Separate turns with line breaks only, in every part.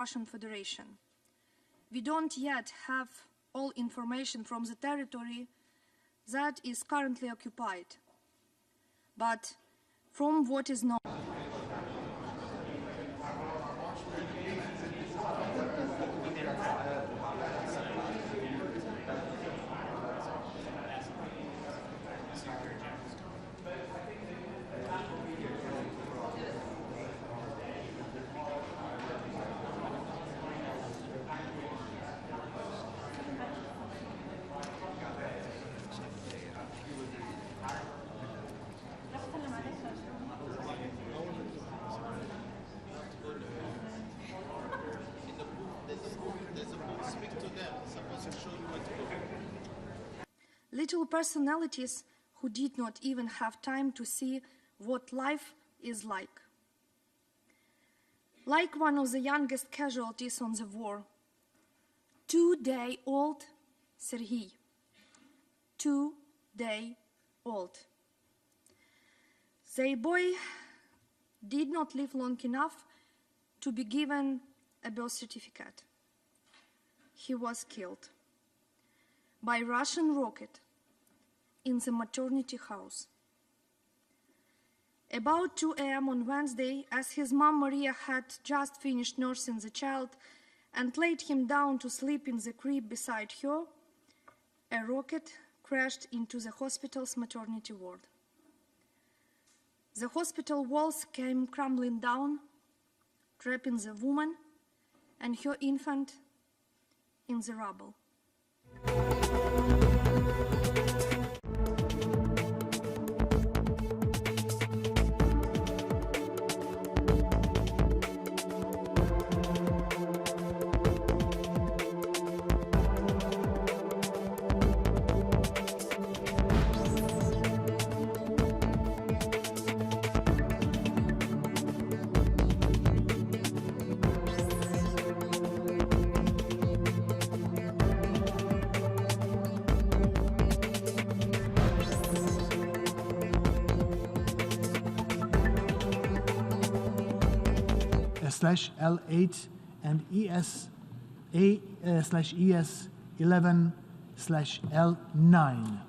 Russian Federation. We don't yet have all information from the territory that is currently occupied, but from what is known, little personalities who did not even have time to see what life is like. Like one of the youngest casualties on the war, 2-day-old Sergei. 2-day-old. The boy did not live long enough to be given a birth certificate. He was killed by Russian rocket in the maternity house. About 2 a.m. on Wednesday, as his mom Maria had just finished nursing the child and laid him down to sleep in the crib beside her, a rocket crashed into the hospital's maternity ward. The hospital walls came crumbling down, trapping the woman and her infant in the rubble.
/L8 and ES/ES11/L9.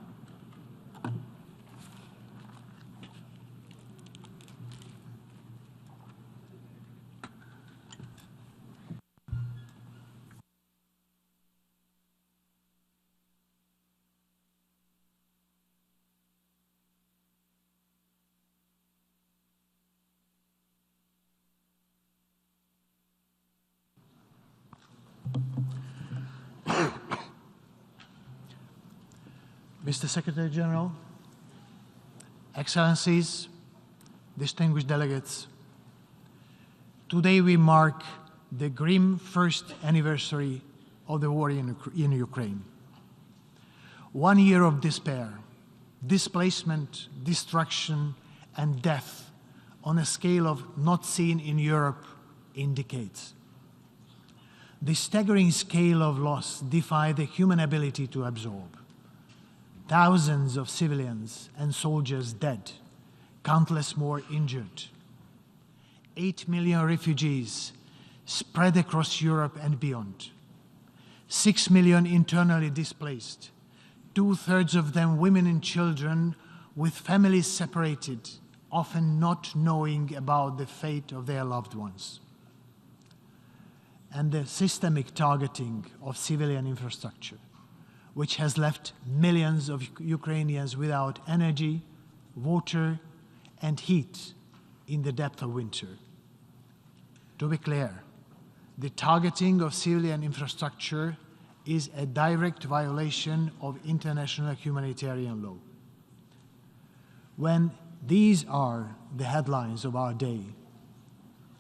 Mr. Secretary General, Excellencies, distinguished delegates, today we mark the grim first anniversary of the war in Ukraine. 1 year of despair, displacement, destruction, and death on a scale of not seen in Europe in decades. The staggering scale of loss defied the human ability to absorb. Thousands of civilians and soldiers dead, countless more injured. 8 million refugees spread across Europe and beyond. 6 million internally displaced, 2/3 of them women and children with families separated, often not knowing about the fate of their loved ones. And the systemic targeting of civilian infrastructure, which has left millions of Ukrainians without energy, water, and heat in the depth of winter. To be clear, the targeting of civilian infrastructure is a direct violation of international humanitarian law. When these are the headlines of our day,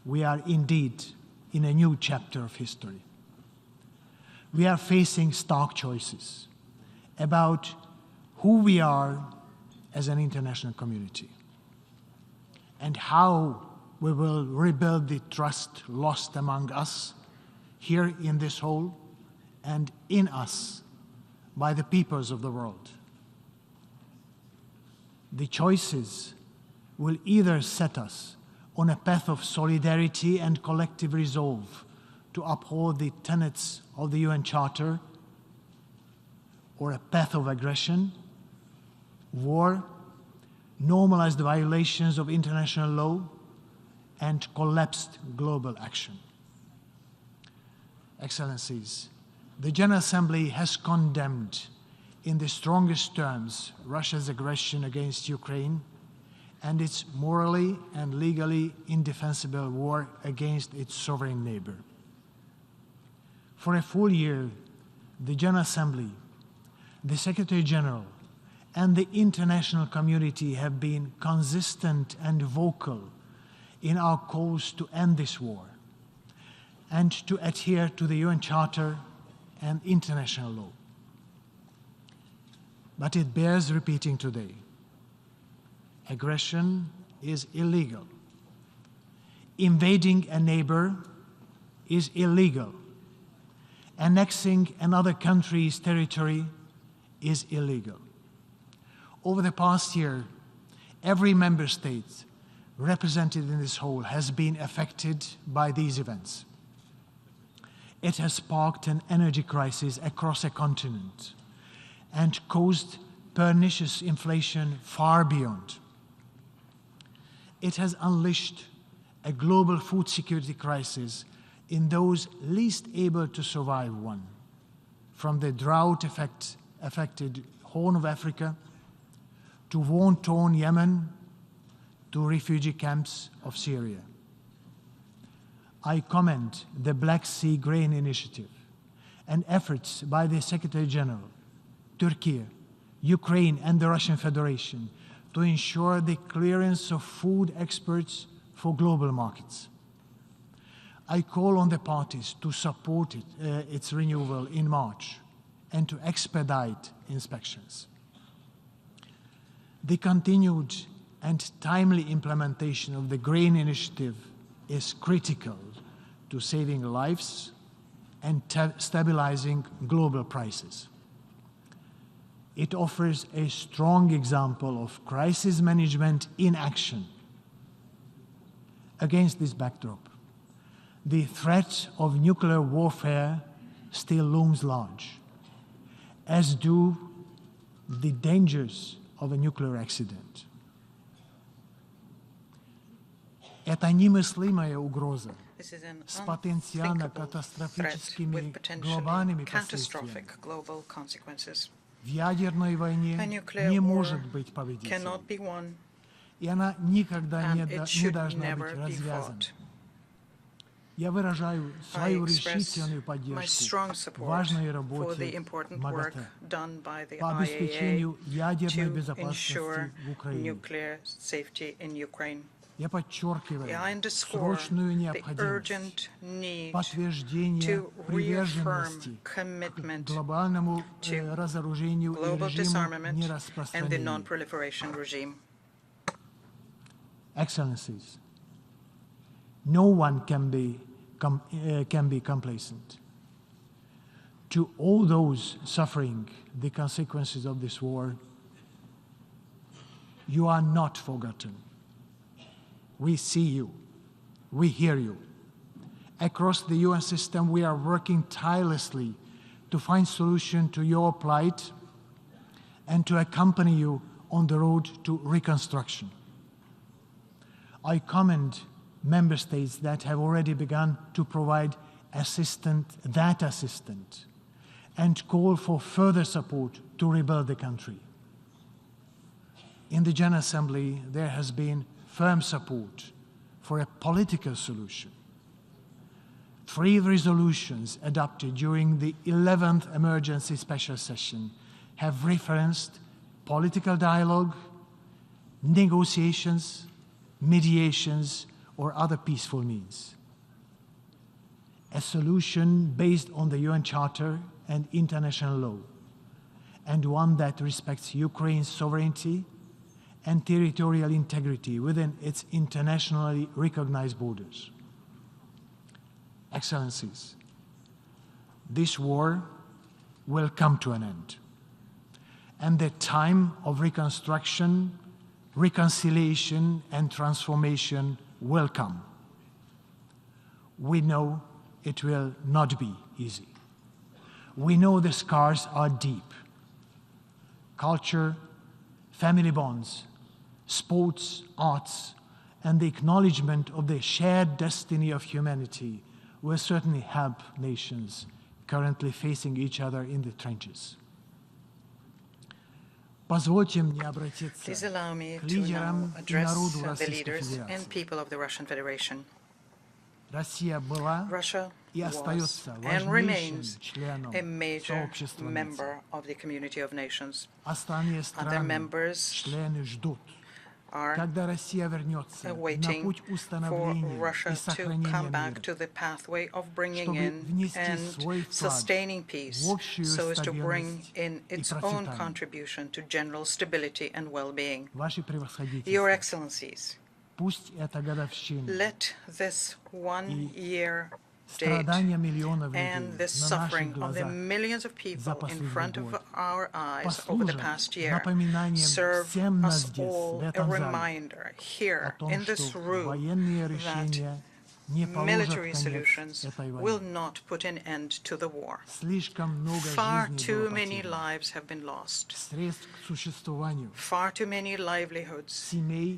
we are indeed in a new chapter of history. We are facing stark choices about who we are as an international community and how we will rebuild the trust lost among us here in this hall and in us by the peoples of the world. The choices will either set us on a path of solidarity and collective resolve to uphold the tenets of the UN Charter or a path of aggression, war, normalized violations of international law, and collapsed global action. Excellencies, the General Assembly has condemned in the strongest terms Russia's aggression against Ukraine and its morally and legally indefensible war against its sovereign neighbor. For a full year, the General Assembly, the Secretary General, and the international community have been consistent and vocal in our calls to end this war and to adhere to the UN Charter and international law. But it bears repeating today. Aggression is illegal. Invading a neighbor is illegal. Annexing another country's territory is illegal. Over the past year, every member state represented in this hall has been affected by these events. It has sparked an energy crisis across a continent and caused pernicious inflation far beyond. It has unleashed a global food security crisis in those least able to survive one, from the drought-affected Horn of Africa to war-torn Yemen to refugee camps of Syria. I commend the Black Sea Grain Initiative and efforts by the Secretary General, Turkey, Ukraine, and the Russian Federation to ensure the clearance of food exports for global markets. I call on the parties to support its renewal in March and to expedite inspections. The continued and timely implementation of the Grain Initiative is critical to saving lives and stabilizing global prices. It offers a strong example of crisis management in action. Against this backdrop, the threat of nuclear warfare still looms large, as do the dangers of a nuclear accident. Это немыслимая угроза с потенциально катастрофическими глобальными последствиями. В ядерной войне не может быть победителя, и она никогда не должна быть развязана. Я выражаю свою решительную поддержку важной работе МАГАТЭ по обеспечению ядерной безопасности в Украине. Я подчеркиваю срочную необходимость подтверждения приверженности к глобальному разоружению и режиму нераспространения. Excellencies, no one can be complacent. To all those suffering the consequences of this war, you are not forgotten. We see you. We hear you. Across the UN system, we are working tirelessly to find solutions to your plight and to accompany you on the road to reconstruction. I commend member states that have already begun to provide assistance, and call for further support to rebuild the country. In the General Assembly, there has been firm support for a political solution. 3 resolutions adopted during the 11th Emergency Special Session have referenced political dialogue, negotiations, mediations, or other peaceful means. A solution based on the UN Charter and international law, and one that respects Ukraine's sovereignty and territorial integrity within its internationally recognized borders. Excellencies, this war will come to an end, and the time of reconstruction, reconciliation, and transformation will come. We know it will not be easy. We know the scars are deep. Culture, family bonds, sports, arts, and the acknowledgement of the shared destiny of humanity will certainly help nations currently facing each other in the trenches.
Please allow me to now address the leaders and people of the Russian Federation. Russia was and remains a major member of the community of nations. Other members are waiting for Russia to come back to the pathway of bringing in and sustaining peace so as to bring in its own contribution to general stability and well-being. Your Excellencies, let this one-year date and the suffering of the millions of people in front of our eyes over the past year serve us all a reminder here in this room that military solutions will not put an end to the war. Far too many lives have been lost. Far too many livelihoods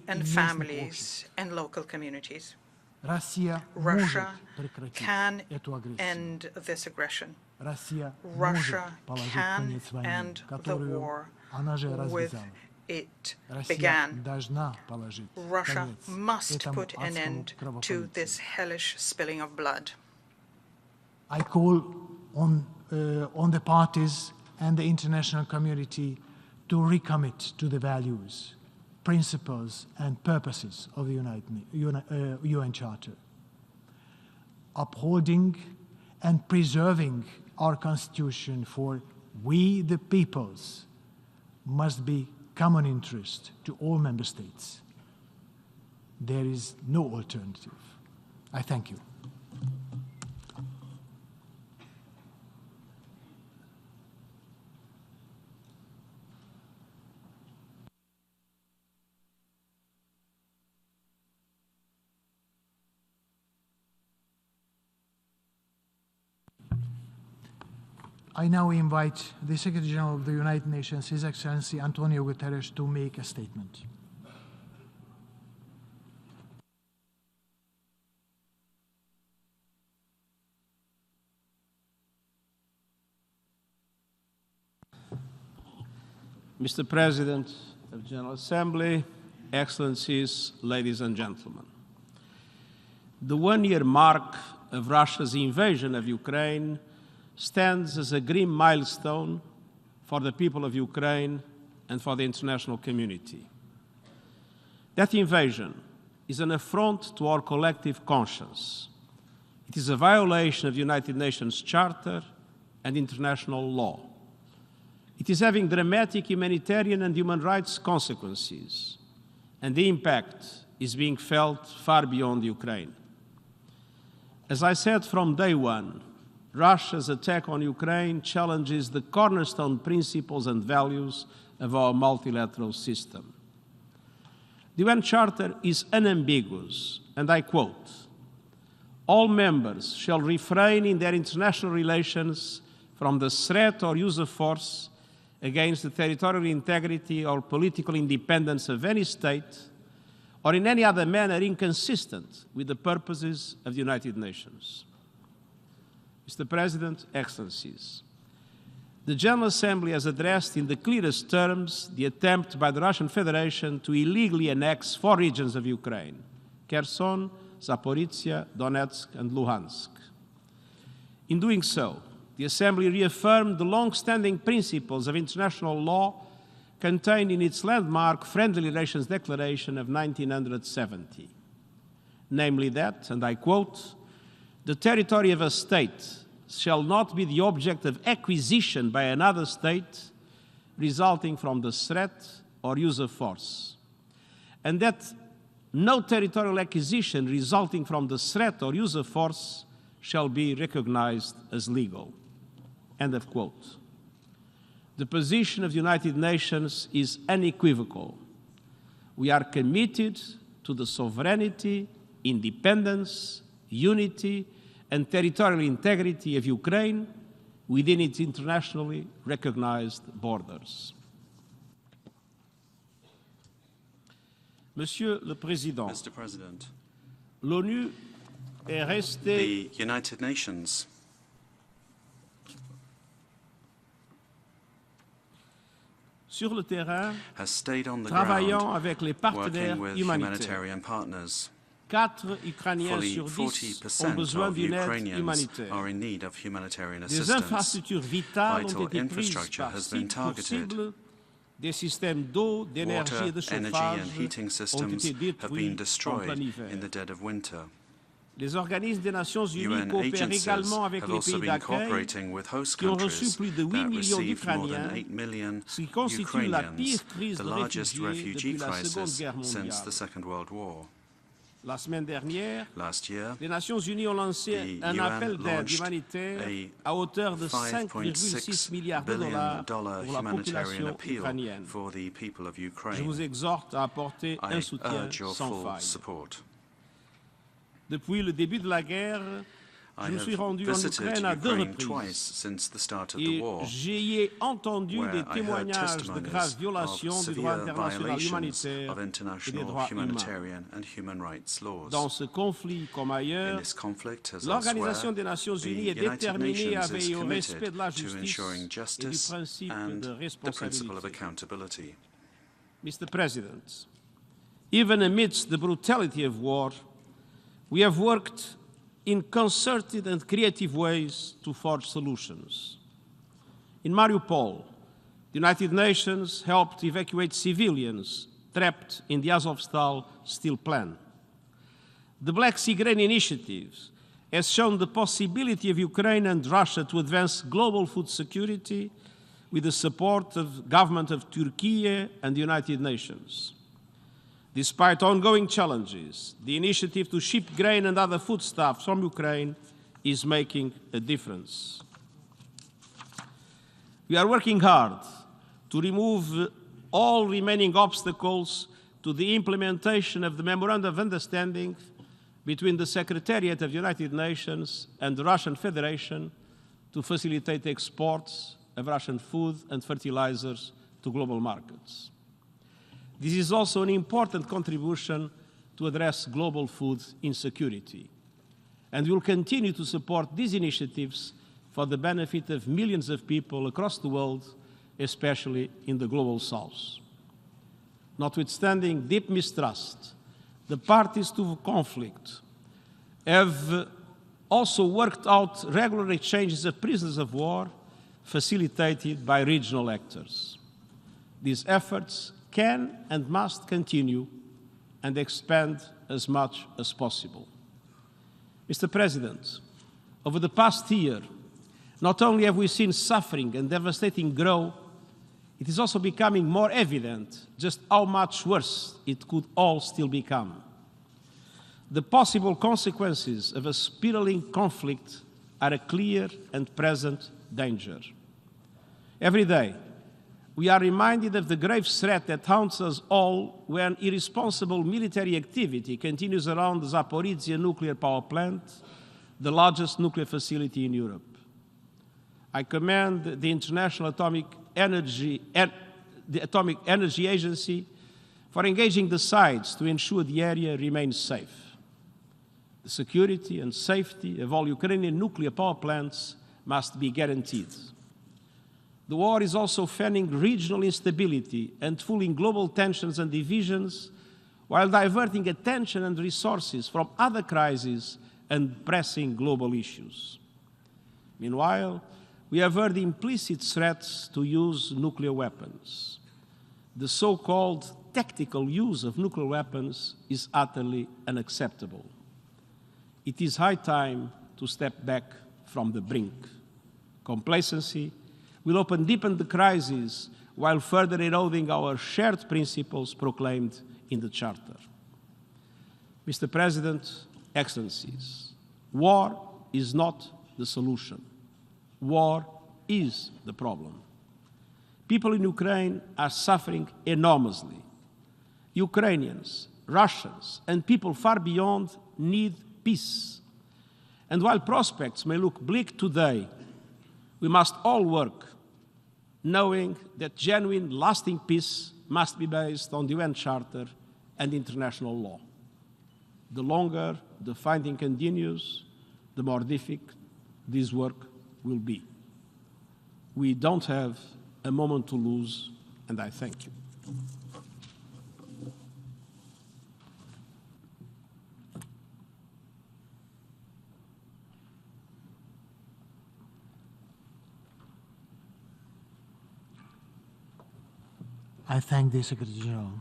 and families and local communities. Russia can end this aggression. Russia can end the war with it began. Russia must put an end to this hellish spilling of blood.
I call on the parties and the international community to recommit to the values, principles and purposes of the UN Charter. Upholding and preserving our Constitution for we the peoples must be common interest to all member states. There is no alternative. I thank you. I now invite the Secretary General of the United Nations, His Excellency Antonio Guterres, to make a statement.
Mr. President of the General Assembly, Excellencies, ladies and gentlemen, the one-year mark of Russia's invasion of Ukraine stands as a grim milestone for the people of Ukraine and for the international community. That invasion is an affront to our collective conscience. It is a violation of the United Nations Charter and international law. It is having dramatic humanitarian and human rights consequences, and the impact is being felt far beyond Ukraine. As I said from day one, Russia's attack on Ukraine challenges the cornerstone principles and values of our multilateral system. The UN Charter is unambiguous, and I quote, "All members shall refrain in their international relations from the threat or use of force against the territorial integrity or political independence of any state or in any other manner inconsistent with the purposes of the United Nations." Mr. President, Excellencies, the General Assembly has addressed in the clearest terms the attempt by the Russian Federation to illegally annex 4 regions of Ukraine: Kherson, Zaporizhia, Donetsk, and Luhansk. In doing so, the Assembly reaffirmed the long-standing principles of international law contained in its landmark Friendly Relations Declaration of 1970, namely that, and I quote, "The territory of a state shall not be the object of acquisition by another state resulting from the threat or use of force, and that no territorial acquisition resulting from the threat or use of force shall be recognized as legal." End of quote. The position of the United Nations is unequivocal. We are committed to the sovereignty, independence, unity, and territorial integrity of Ukraine within its internationally recognized borders. Monsieur le Président,
Mr. President,
l'ONU est restée
the United Nations
sur le terrain,
has stayed on the
travaillant
ground,
avec les partenaires
working with
humanitaires.
humanitarian partners.
4 Ukrainiens
Fully
sur 10 ont
40%
besoin
of
d'une aide
Ukrainians
humanitaire.
are in need of humanitarian
Des
assistance.
infrastructures vitales
Vital
ont été prises
infrastructure
par
has been
cible pour
targeted.
cible. Des systèmes d'eau, d'énergie
Water,
et de
energy
chauffage
and heating
ont
systems
été
have been
détruits en
destroyed
plein hiver.
in the dead of winter.
Les organismes des Nations Unies
UN
coopèrent
agencies
également avec
have
les
also
pays
been
d'accueil
cooperating with host
qui ont reçu
countries
plus de 8
that
millions
received more than
d'Ukrainiens,
8 million
ce qui constitue la
Ukrainians,
pire crise
the
de
largest
réfugiés
refugee
depuis la Seconde
crisis
Guerre
since
mondiale.
the Second World War.
La semaine dernière,
Last year,
les Nations Unies ont lancé
the
un
UN
appel d'aide
launched
humanitaire
a
à hauteur de
$5.6
5,6 milliards de dollars
billion
pour la
humanitarian
population
appeal
ukrainienne.
for the people of
Je
Ukraine.
vous exhorte à apporter un
I
soutien
urge your
sans
full
faille.
support.
Depuis le début de la guerre,
I
je me suis
have
rendu en
visited
Ukraine à 2
Ukraine twice
reprises
since the start of the
et
war,
j'y ai entendu
where
des
I heard
témoignages de
testimonies
graves
of
violations du droit
severe
international
violations
humanitaire
of
et des
international
droits humains.
humanitarian and human rights laws.
Dans ce conflit comme
In
ailleurs,
this conflict, as
l'Organisation
elsewhere,
des Nations
the
Unies est
United
déterminée à
Nations is
veiller au respect
committed
de la
to
justice
ensuring
et du
justice
principe
and
de
the principle of
responsabilité.
accountability.
Mr. President, even amidst the brutality of war, we have worked in concerted and creative ways to forge solutions. In Mariupol, the United Nations helped evacuate civilians trapped in the Azovstal steel plant. The Black Sea Grain Initiative has shown the possibility of Ukraine and Russia to advance global food security with the support of the government of Turkey and the United Nations. Despite ongoing challenges, the initiative to ship grain and other foodstuffs from Ukraine is making a difference. We are working hard to remove all remaining obstacles to the implementation of the Memorandum of Understanding between the Secretariat of the United Nations and the Russian Federation to facilitate exports of Russian food and fertilizers to global markets. This is also an important contribution to address global food insecurity, and we will continue to support these initiatives for the benefit of millions of people across the world, especially in the global south. Notwithstanding deep mistrust, the parties to the conflict have also worked out regular exchanges of prisoners of war facilitated by regional actors. These efforts can and must continue and expand as much as possible. Mr. President, over the past year, not only have we seen suffering and devastating grow, it is also becoming more evident just how much worse it could all still become. The possible consequences of a spiraling conflict are a clear and present danger. Every day, we are reminded of the grave threat that haunts us all when irresponsible military activity continues around the Zaporizhzhia nuclear power plant, the largest nuclear facility in Europe. I commend the International Atomic Energy Agency for engaging the sides to ensure the area remains safe. The security and safety of all Ukrainian nuclear power plants must be guaranteed. The war is also fanning regional instability and fueling global tensions and divisions, while diverting attention and resources from other crises and pressing global issues. Meanwhile, we have heard implicit threats to use nuclear weapons. The so-called tactical use of nuclear weapons is utterly unacceptable. It is high time to step back from the brink. Complacency will often deepen the crisis while further eroding our shared principles proclaimed in the Charter. Mr. President, Excellencies, war is not the solution. War is the problem. People in Ukraine are suffering enormously. Ukrainians, Russians, and people far beyond need peace. And while prospects may look bleak today, we must all work knowing that genuine, lasting peace must be based on the UN Charter and international law. The longer the fighting continues, the more difficult this work will be. We don't have a moment to lose, and I thank you.
I thank the Secretary General.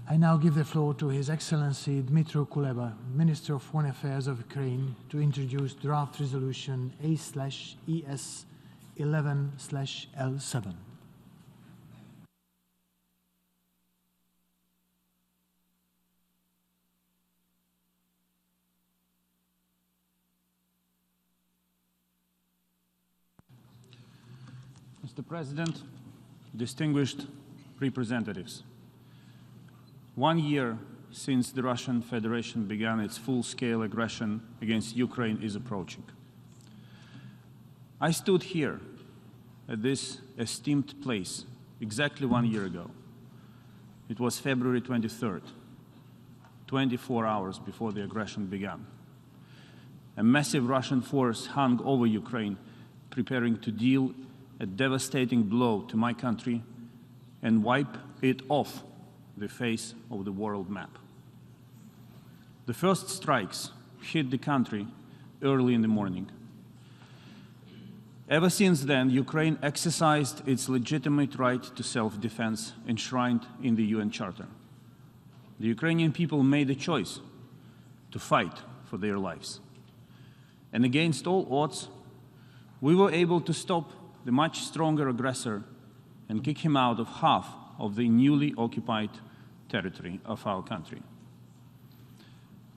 I now give the floor to His Excellency Dmytro Kuleba, Minister of Foreign Affairs of Ukraine, to introduce draft resolution A/ES11/L7.
Mr. President, distinguished representatives, 1 year since the Russian Federation began its full-scale aggression against Ukraine is approaching. I stood here at this esteemed place exactly 1 year ago. It was February 23rd, 24 hours before the aggression began. A massive Russian force hung over Ukraine, preparing to deal a devastating blow to my country and wipe it off the face of the world map. The first strikes hit the country early in the morning. Ever since then, Ukraine exercised its legitimate right to self-defense enshrined in the UN Charter. The Ukrainian people made a choice to fight for their lives. And against all odds, we were able to stop the much stronger aggressor and kick him out of half of the newly occupied territory of our country.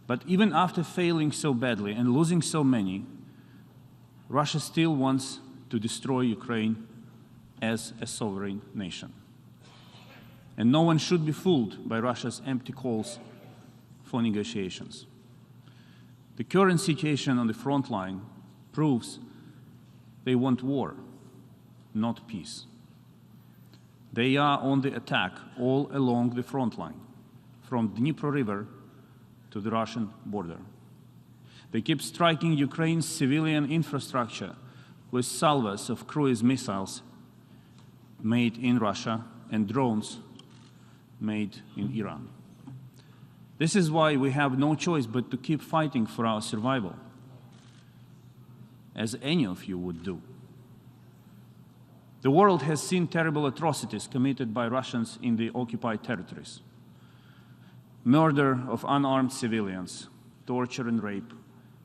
But even after failing so badly and losing so many, Russia still wants to destroy Ukraine as a sovereign nation. And no one should be fooled by Russia's empty calls for negotiations. The current situation on the front line proves they want war, not peace. They are on the attack all along the front line, from Dnipro River to the Russian border. They keep striking Ukraine's civilian infrastructure with salvos of cruise missiles made in Russia and drones made in Iran. This is why we have no choice but to keep fighting for our survival, as any of you would do. The world has seen terrible atrocities committed by Russians in the occupied territories. Murder of unarmed civilians, torture and rape,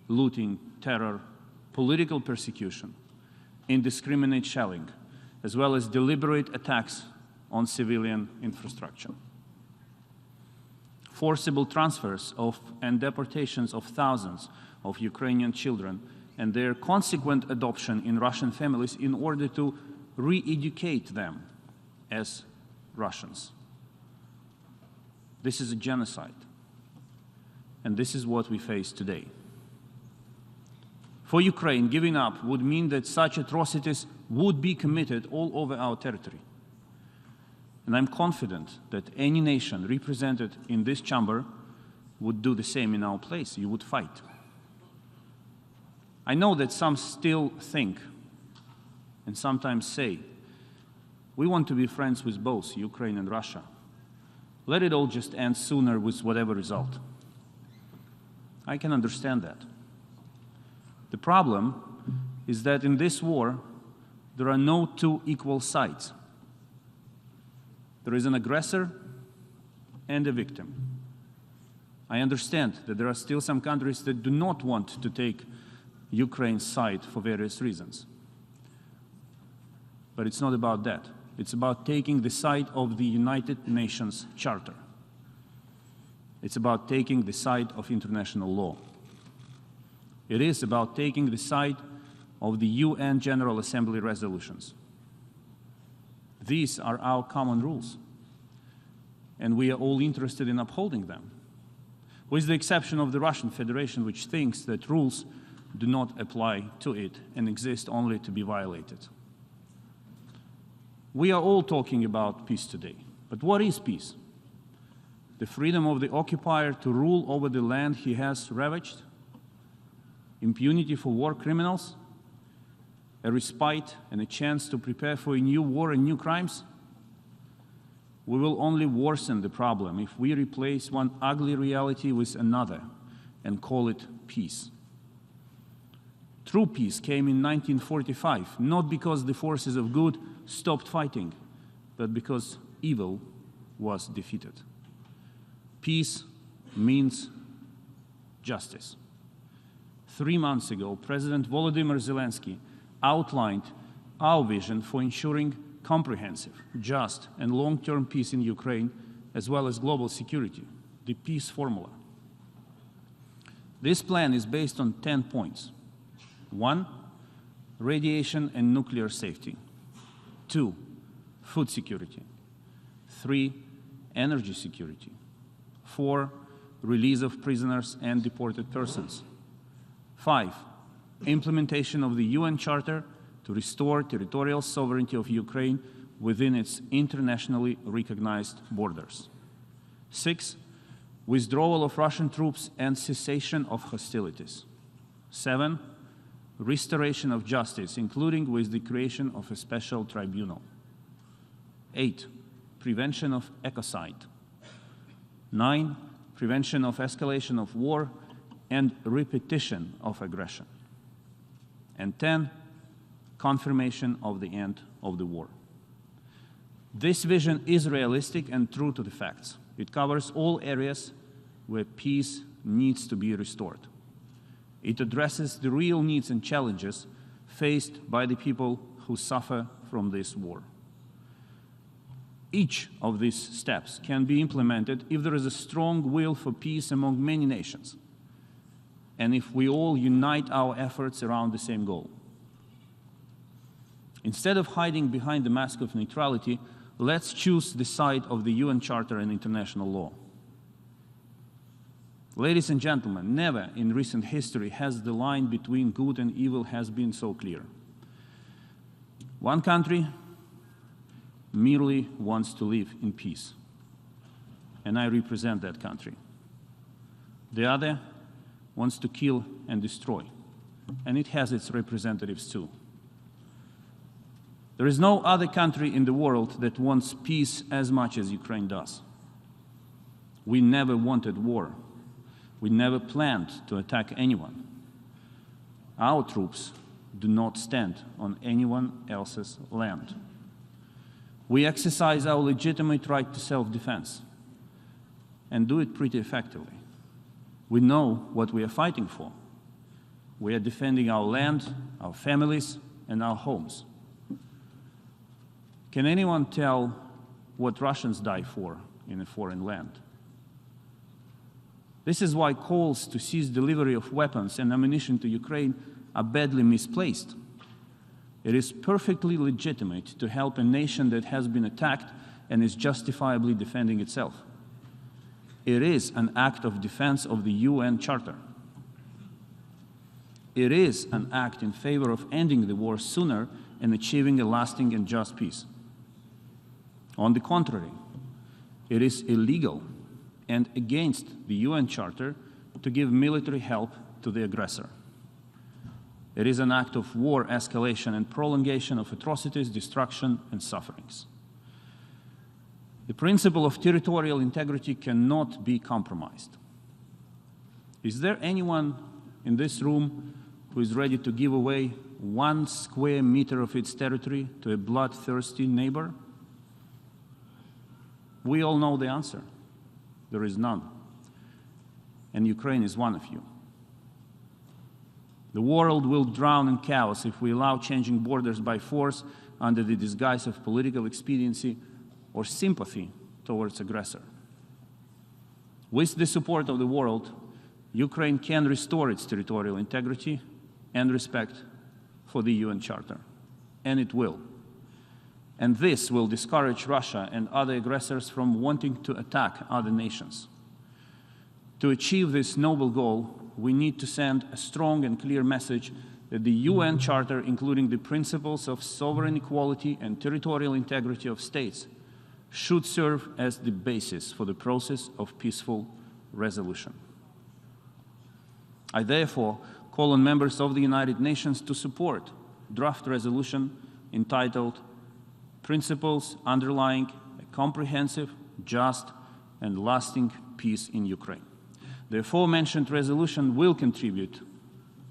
looting, terror, political persecution, indiscriminate shelling, as well as deliberate attacks on civilian infrastructure. Forcible transfers of and deportations of thousands of Ukrainian children and their consequent adoption in Russian families in order to re-educate them as Russians. This is a genocide, and this is what we face today. For Ukraine, giving up would mean that such atrocities would be committed all over our territory. And I'm confident that any nation represented in this chamber would do the same in our place. You would fight. I know that some still think and sometimes say, we want to be friends with both Ukraine and Russia. Let it all just end sooner with whatever result. I can understand that. The problem is that in this war, there are no two equal sides. There is an aggressor and a victim. I understand that there are still some countries that do not want to take Ukraine's side for various reasons. But it's not about that. It's about taking the side of the United Nations Charter. It's about taking the side of international law. It is about taking the side of the UN General Assembly resolutions. These are our common rules, and we are all interested in upholding them. with the exception of the Russian Federation, which thinks that rules do not apply to it and exist only to be violated. We are all talking about peace today, but what is peace? The freedom of the occupier to rule over the land he has ravaged? Impunity for war criminals? A respite and a chance to prepare for a new war and new crimes? We will only worsen the problem if we replace one ugly reality with another and call it peace. True peace came in 1945, not because the forces of good stopped fighting, but because evil was defeated. Peace means justice. 3 months ago, President Volodymyr Zelensky outlined our vision for ensuring comprehensive, just, and long-term peace in Ukraine, as well as global security, the peace formula. This plan is based on 10 points. 1, radiation and nuclear safety. 2, food security. 3, energy security. 4, release of prisoners and deported persons. 5, implementation of the UN Charter to restore territorial sovereignty of Ukraine within its internationally recognized borders. 6, withdrawal of Russian troops and cessation of hostilities. 7, restoration of justice, including with the creation of a special tribunal. 8, prevention of ecocide. 9, prevention of escalation of war and repetition of aggression. And 10, confirmation of the end of the war. This vision is realistic and true to the facts. It covers all areas where peace needs to be restored. It addresses the real needs and challenges faced by the people who suffer from this war. Each of these steps can be implemented if there is a strong will for peace among many nations, and if we all unite our efforts around the same goal. Instead of hiding behind the mask of neutrality, let's choose the side of the UN Charter and international law. Ladies and gentlemen, never in recent history has the line between good and evil has been so clear. One country merely wants to live in peace, and I represent that country. The other wants to kill and destroy, and it has its representatives too. There is no other country in the world that wants peace as much as Ukraine does. We never wanted war. We never planned to attack anyone. Our troops do not stand on anyone else's land. We exercise our legitimate right to self-defense and do it pretty effectively. We know what we are fighting for. We are defending our land, our families, and our homes. Can anyone tell what Russians die for in a foreign land? This is why calls to cease delivery of weapons and ammunition to Ukraine are badly misplaced. It is perfectly legitimate to help a nation that has been attacked and is justifiably defending itself. It is an act of defense of the UN Charter. It is an act in favor of ending the war sooner and achieving a lasting and just peace. On the contrary, it is illegal and against the UN Charter to give military help to the aggressor. It is an act of war escalation and prolongation of atrocities, destruction, and sufferings. The principle of territorial integrity cannot be compromised. Is there anyone in this room who is ready to give away 1 square meter of its territory to a bloodthirsty neighbor? We all know the answer. There is none. And Ukraine is one of you. The world will drown in chaos if we allow changing borders by force under the disguise of political expediency or sympathy towards aggressor. With the support of the world, Ukraine can restore its territorial integrity and respect for the UN Charter, and it will. And this will discourage Russia and other aggressors from wanting to attack other nations. To achieve this noble goal, we need to send a strong and clear message that the UN Charter, including the principles of sovereign equality and territorial integrity of states, should serve as the basis for the process of peaceful resolution. I therefore call on members of the United Nations to support draft resolution entitled Principles Underlying a Comprehensive, Just, and Lasting Peace in Ukraine. The aforementioned resolution will contribute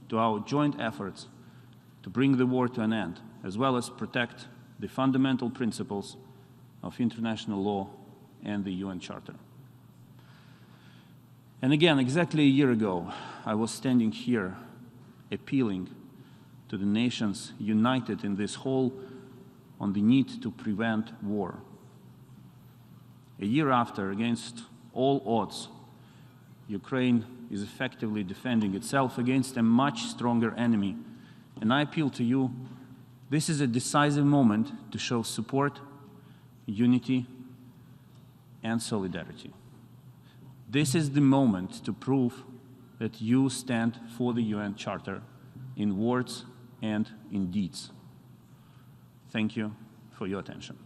to our joint efforts to bring the war to an end, as well as protect the fundamental principles of international law and the UN Charter. And again, exactly a year ago, I was standing here appealing to the nations united in this hall on the need to prevent war. A year after, against all odds, Ukraine is effectively defending itself against a much stronger enemy. And I appeal to you, this is a decisive moment to show support, unity, and solidarity. This is the moment to prove that you stand for the UN Charter in words and in deeds. Thank you for your attention.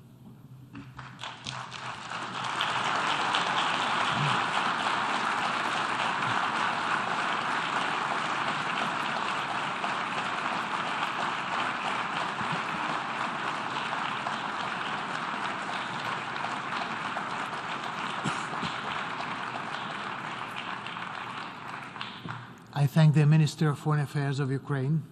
I thank the Minister of Foreign Affairs of Ukraine.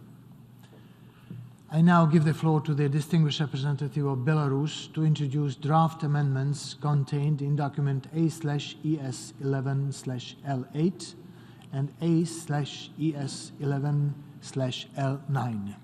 I now give the floor to the distinguished representative of Belarus to introduce draft amendments contained in document A/ES11/L8 and A/ES11/L9.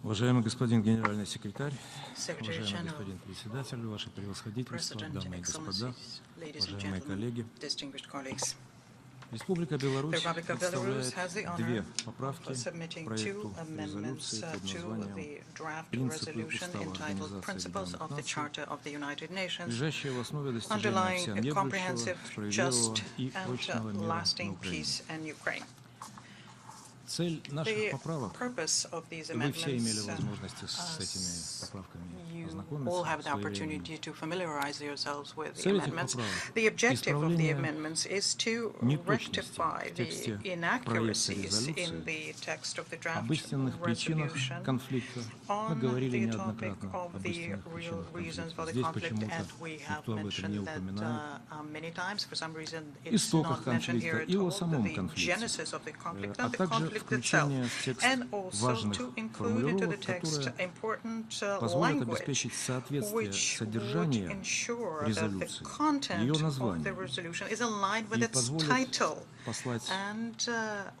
Уважаемый господин генеральный секретарь,
Secretary
уважаемый
General,
господин председатель, ваше превосходительство,
President,
дамы и господа,
Excellencies, ladies and
уважаемые коллеги.
gentlemen, distinguished colleagues.
Республика
The
Беларусь
Republic of Belarus has the
представляет
honor
две поправки
of
к
submitting
проекту
two amendments
резолюции под
to
названием
the draft
«Принципы
resolution
Устава
entitled
Организации
Principles of the
Объединенных
Charter of the United Nations,
лежащие в основе достижения
underlying a
всеобъемлющего,
comprehensive,
справедливого
just,
и прочного
and
мира на
lasting
Украине».
peace in Ukraine.
Цель наших
The
поправок,
purpose of these
вы все имели
amendments,
возможность с этими поправками
you
ознакомиться
all have the
своевременно.
opportunity to familiarize yourselves with the
Цель этих
amendments.
поправок
The objective of the
исправление
amendments is to
неточностей
rectify
в тексте
the
проекта
inaccuracies in
резолюции.
the text of the draft
Об истинных причинах
resolution
конфликта мы
on
говорили
the topic
неоднократно,
of
об
the
истинных
real
причинах
reasons for
конфликта.
the
Здесь
conflict,
почему-то
and we have
никто об этом не
mentioned that
упоминает.
many times. For some reason, it's
Истоках
not mentioned
конфликта
here at
и о
all.
самом
The
конфликте,
genesis of the conflict
а
and the
также
conflict itself,
включение в текст
and also
важных
to include into the
формулировок,
text
которые
important
позволят
language,
обеспечить соответствие
which would
содержания
ensure that the
резолюции,
content
ее
of the
названию
resolution is aligned with
и
its
позволит
title
послать
and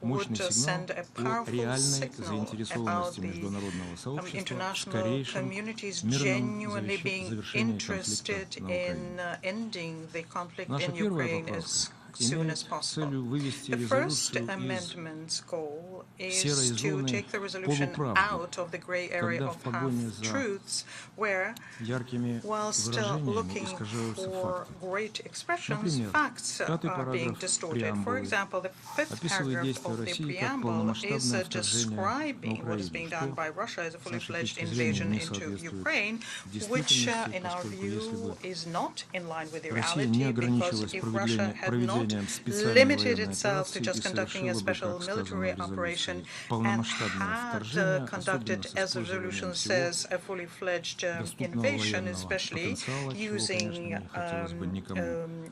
мощный
would
сигнал
send a
о
powerful
реальной
signal about
заинтересованности
the
международного сообщества в
international
скорейшем
communities
мирном
genuinely being
завершении
interested
конфликта на
in
Украине.
ending the conflict
Наша
in
первая
Ukraine
поправка
as soon as
имеет
possible.
целью вывести
The first
резолюцию из
amendment's goal
серой
is to
зоны
take the resolution
полуправды,
out of the gray area
когда
of
в погоне за
half-truths, where,
яркими
whilst
выражениями
looking
искажаются
for
факты.
great expressions,
Например,
facts
пятый
are being
параграф
distorted. For
преамбулы
example, the fifth
описывает
paragraph
действия
of the
России как
preamble is
полномасштабное вторжение на
describing what is being
Украину,
done
что
by Russia as a
с
fully-fledged
нашей точки зрения
invasion
не
into
соответствует
Ukraine, which,
действительности,
in our
поскольку если
view,
бы
is not in line with the
Россия не
reality, because
ограничилась
if Russia had not
проведением специальной
limited
военной
itself to
операции
just
и
conducting a
совершила бы,
special
как сказано
military
в
operation
резолюции,
and
полномасштабное
had
вторжение,
conducted,
особенно с
as the resolution
использованием всего
says, a fully-fledged
доступного
invasion,
военного
especially
потенциала, чего,
using
конечно, не хотелось бы никому.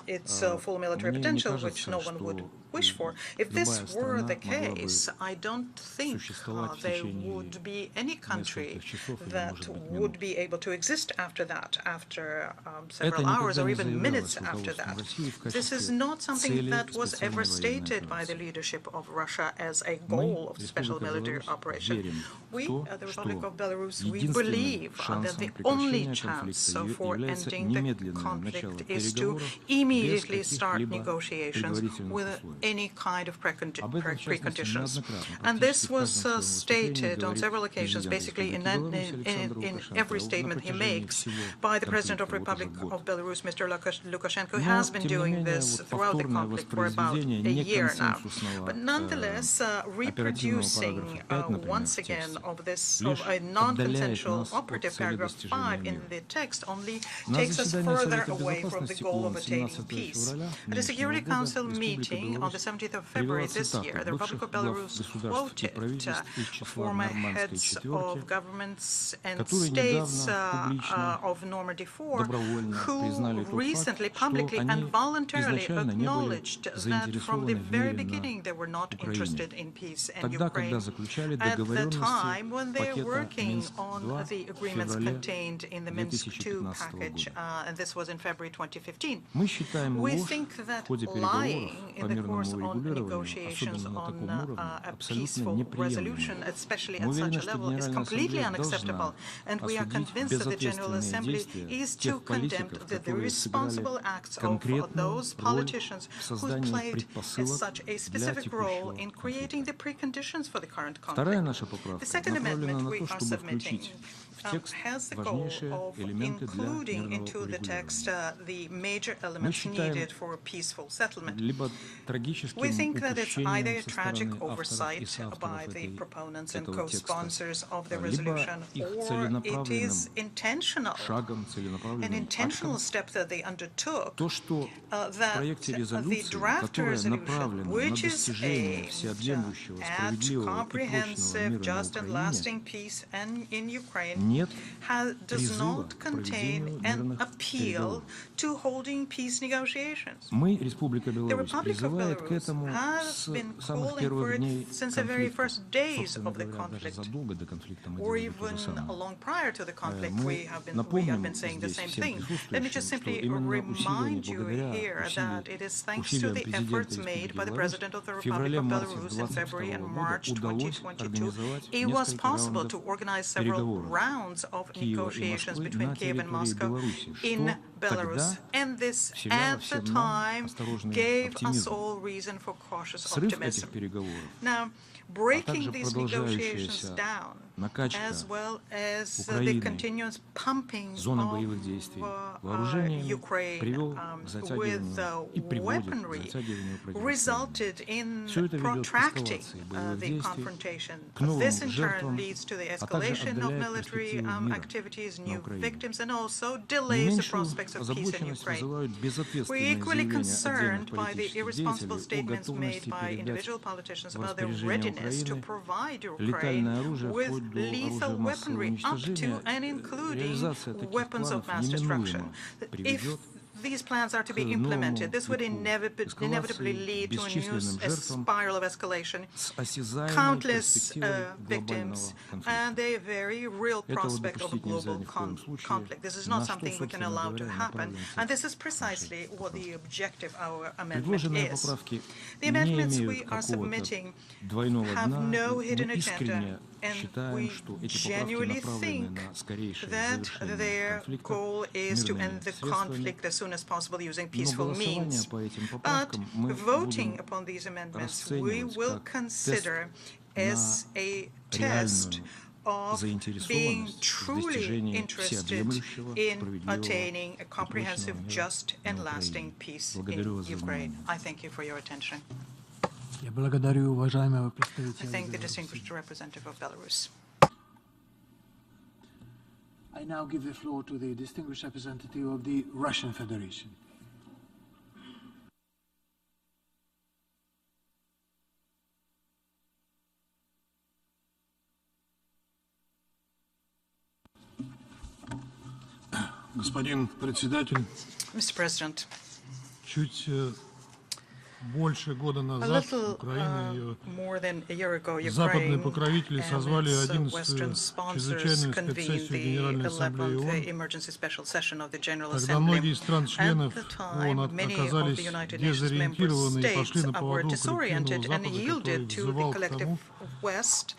its full military
Мне не
potential,
кажется,
which no one would
что
wish for. If
любая
this were the
страна могла бы
case, I don't think
существовать в
there
течение
would be any country
нескольких часов или,
that
может быть,
would
минут.
be able to exist after that, after
Это
several hours
никогда
or
не
even
заявлялось
minutes after
руководством
that.
России в
This is
качестве
not something something that was ever stated by the leadership of Russia as a goal of the special military operation. We, the Republic of Belarus, we believe that the only chance for ending the conflict is to immediately start negotiations with any kind of preconditions. And this was stated on several occasions, basically in every statement he makes by the President of the Republic of Belarus, Mr. Lukashenko, who has been doing this throughout the conflict for about a year now. But nonetheless, reproducing once again of a non-consensual operative paragraph 5 in the text only takes us further away from the goal of attaining peace. At a Security Council meeting on the 17th of February this year, the Republic of Belarus quoted former heads of governments and states of Normandy 4 who recently publicly and voluntarily acknowledged that from the very beginning they were not interested in peace in Ukraine. At the time when they were working on the agreements contained in the Minsk II package, and this was in February 2015. We think that lying in the course of negotiations on a peaceful resolution, especially at such a level, is completely unacceptable, and we are convinced that the General Assembly is to condemn the responsible acts of those politicians who played such a specific role in creating the preconditions for the current conflict. The second amendment we are submitting has the goal of including into the text the major elements needed for a peaceful settlement. We think that it's either a tragic oversight by the proponents and co-sponsors of the resolution, or it is intentional, an intentional step that they undertook, that the draft resolution, which is aimed at comprehensive, just and lasting peace in Ukraine, does not contain an appeal to holding peace negotiations. The Republic of Belarus has been calling for it since the very first days of the conflict, or even long prior to the conflict. We have been saying the same thing. Let me just simply remind you here that it is thanks to the efforts made by the President of the Republic of Belarus in February and March 2022, it was possible to organize several rounds of negotiations between Kiev and Moscow in Belarus, and this at the time gave us all reason for cautious optimism. Now, breaking these negotiations down, as well as the continuous pumping of Ukraine with weaponry, resulted in protracting the confrontation. This in turn leads to the escalation of military activities, new victims, and also delays the prospects of peace in Ukraine. We're equally concerned by the irresponsible statements made by individual politicians about their readiness to provide Ukraine with lethal weaponry up to and including weapons of mass destruction. If these plans are to be implemented, this would inevitably lead to a new spiral of escalation, countless victims, and a very real prospect of a global conflict. This is not something we can allow to happen, and this is precisely what the objective of our amendment is. The amendments we are submitting have no hidden agenda, and we genuinely think that their goal is to end the conflict as soon as possible using peaceful means. But voting upon these amendments, we will consider as a test of being truly interested in attaining a comprehensive, just, and lasting peace in Ukraine. I thank you for your attention. I thank the distinguished representative of Belarus.
I now give the floor to the distinguished representative of the Russian Federation.
Mr. President,
Больше года
A
назад
little
Украина и ее
more than a year ago,
западные
Ukraine
покровители созвали
and its Western
11-ю
sponsors
чрезвычайную
convened
спецсессию
the
Генеральной Ассамблеи
11th
ООН.
emergency special session of the General
Тогда многие
Assembly.
из стран-членов
At the
ООН
time, many of
оказались
the United Nations member
дезориентированы и пошли
states
на
were
поводу коллективного
disoriented and
Запада, который
yielded to the
взывал к
collective
тому,
West,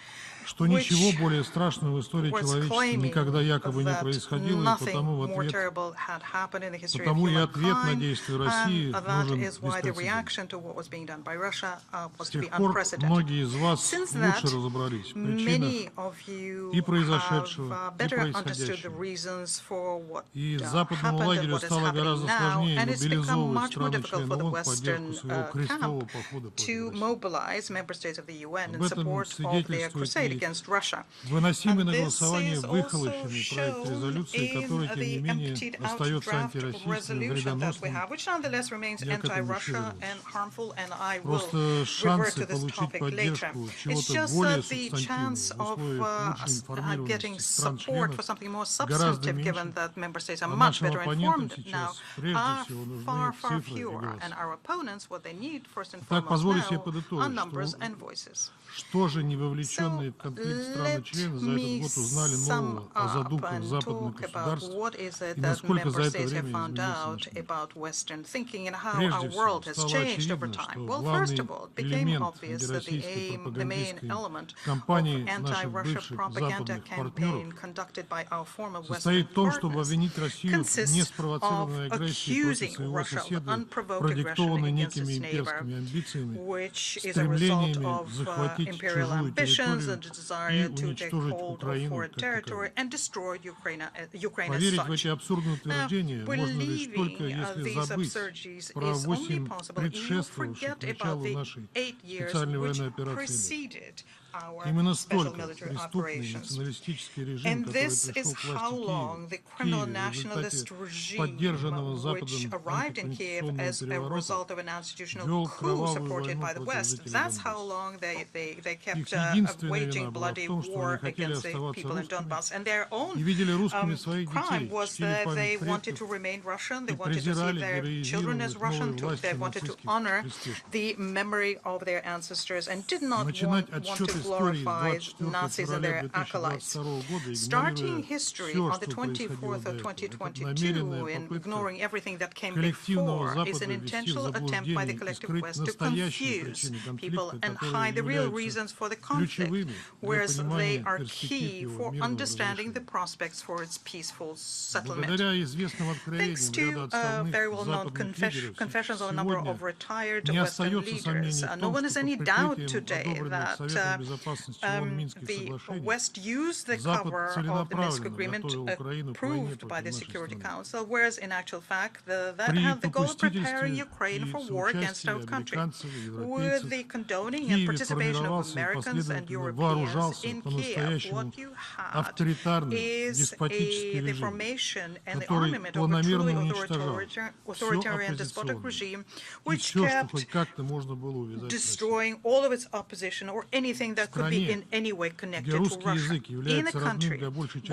что ничего
which
более страшного в истории
was
человечества
claiming
никогда якобы не
that
происходило, и
nothing
потому
more terrible had happened in the history of
и ответ на
humankind,
действия России
and that
нужен
is why the
беспрецедентный.
reaction to what was being done by Russia was
С
to be
тех пор
unprecedented.
многие из вас
Since
лучше
that,
разобрались в причинах
many of you
и
have
произошедшего, и
better understood the
происходящего.
reasons for what
И западному
happened and
лагерю
what is
стало
happening
гораздо
now,
сложнее
and it's become
мобилизовывать
much more difficult for
страны-члены
the
ООН в поддержку
Western
своего крестового
camp
похода против
to
России.
mobilize member states of the UN in
Об этом
support of their crusade
свидетельствует и
against Russia.
выносимый на
And this
голосование
is also
выхолощенный проект
shown
резолюции,
in
который, тем не
the
менее,
emptied out
остается
draft
антироссийским,
resolution that we
вредоносным.
have, which nonetheless remains
Я к этому еще
anti-Russia
вернусь.
and harmful, and I will
Просто
revert
шансы
to this
получить
topic later.
поддержку
It's
чего-то
just
более
that the
субстантивного
chance
в
of
условиях лучшей
getting
информированности
support for
стран-членов
something more
гораздо
substantive, given
меньше,
that member states are
а
much
нашим
better
оппонентам
informed now,
сейчас прежде
are
всего
far,
нужны
far
цифры и
fewer.
голоса.
And our opponents, what they need first and
Так,
foremost
позволю себе
now, are
подытожить,
numbers and voices.
что же невовлеченные
So
в конфликт
let
страны-члены за этот
me
год узнали
sum
нового о
up
задумках
and
западных
talk about
государств
what is it
и
that
насколько за
member
это
states have
время
found
изменился
out
наш мир.
about Western thinking and how our
Прежде всего,
world has
стало
changed over
очевидно,
time.
что
Well, first
главный
of all, it became
элемент
obvious that the
антироссийской
main
пропагандистской
element of
кампании наших
anti-Russia
бывших
propaganda
западных
campaign
партнеров
conducted by our former Western
состоит в том, чтобы
partners
обвинить Россию в
consists of
неспровоцированной агрессии против
accusing
своего
Russia of
соседа,
unprovoked aggression
продиктованной
against
некими
its neighbor,
имперскими амбициями,
which is a result
стремлениями
of
захватить
imperial
чужую
ambitions
территорию
and
и
desire to take
уничтожить
hold of
Украину
foreign
как таковую.
territory and destroy Ukraine as
Поверить в эти
such.
абсурдные утверждения можно лишь только
Believing
если
these
забыть
absurdities
про
is only
8
possible if you
предшествовавших
forget about
началу
the
нашей
8 years
специальной
which
военной операции лет.
preceded our
Именно
special
столько
military
преступный
operations.
националистический режим,
And
который
this
пришел
is
к
how
власти
long the
в
criminal
Киеве в
nationalist
результате
regime,
поддержанного
which
Западом
arrived in Kiev
антиконституционного
as a
переворота,
result of an institutional
вел
coup
кровавую
supported
войну
by the
против
West,
жителей
that's how
Донбасса.
long they
Их
kept
единственная
waging
вина была в
bloody
том, что они
war
хотели
against the
оставаться
people in
русскими
Donbass. And their
и
own
видели русскими своих
crime
детей,
was
чтили
that they
память
wanted to
предков
remain Russian, they
и
wanted to see
презирали
their children as
героизированных
Russian,
новой
they
властью
wanted to
нацистских
honor
приспешников.
the memory of their ancestors and did not
Начинать
want
отсчет
to
истории с
glorify
24
Nazis and
февраля
their acolytes.
2022 года,
Starting
игнорируя
history
все,
on the
что происходило
24th
до
of
этого. Это
2022 and
намеренная
ignoring everything that came
коллективного
before is
Запада
an
ввести в
intentional attempt by the
заблуждение и
collective
скрыть
West to
настоящие
confuse
причины
people
конфликта,
and
которые
hide the real
являются
reasons for the conflict,
ключевыми для
whereas they
понимания
are
перспектив
key
его
for
мирного
understanding the
разрешения.
prospects for its peaceful settlement.
Благодаря известным
Thanks
откровениям ряда
to
отставных
very well-known
западных лидеров,
confessions of a number
сегодня
of retired
не
Western
остается
leaders,
сомнений в
no
том,
one has
что
any
под
doubt
прикрытием
today
одобренных Советом
that
Безопасности ООН Минских
the
соглашений
West used the
Запад
cover of the Minsk
целенаправленно
agreement
готовил Украину к войне
approved by
против
the
нашей
Security
страны.
Council, whereas in actual fact that
При
had the goal of preparing
попустительстве
Ukraine
и
for war against
соучастии
our country.
американцев и
With
европейцев
the condoning
в
and
Киеве
participation of
формировался и
Americans and
последовательно
Europeans
вооружался
in Kiev,
по-настоящему
what you had
авторитарный,
is
деспотический
the
режим,
formation and the
который
armament of a truly
планомерно уничтожал
authoritarian
все
despotic
оппозиционное
regime,
и
which
все, что
kept
хоть как-то можно было увязать с Россией.
destroying all of its opposition or anything that could be in any way connected to
русский
Russia.
язык
In a
является родным
country
для большей части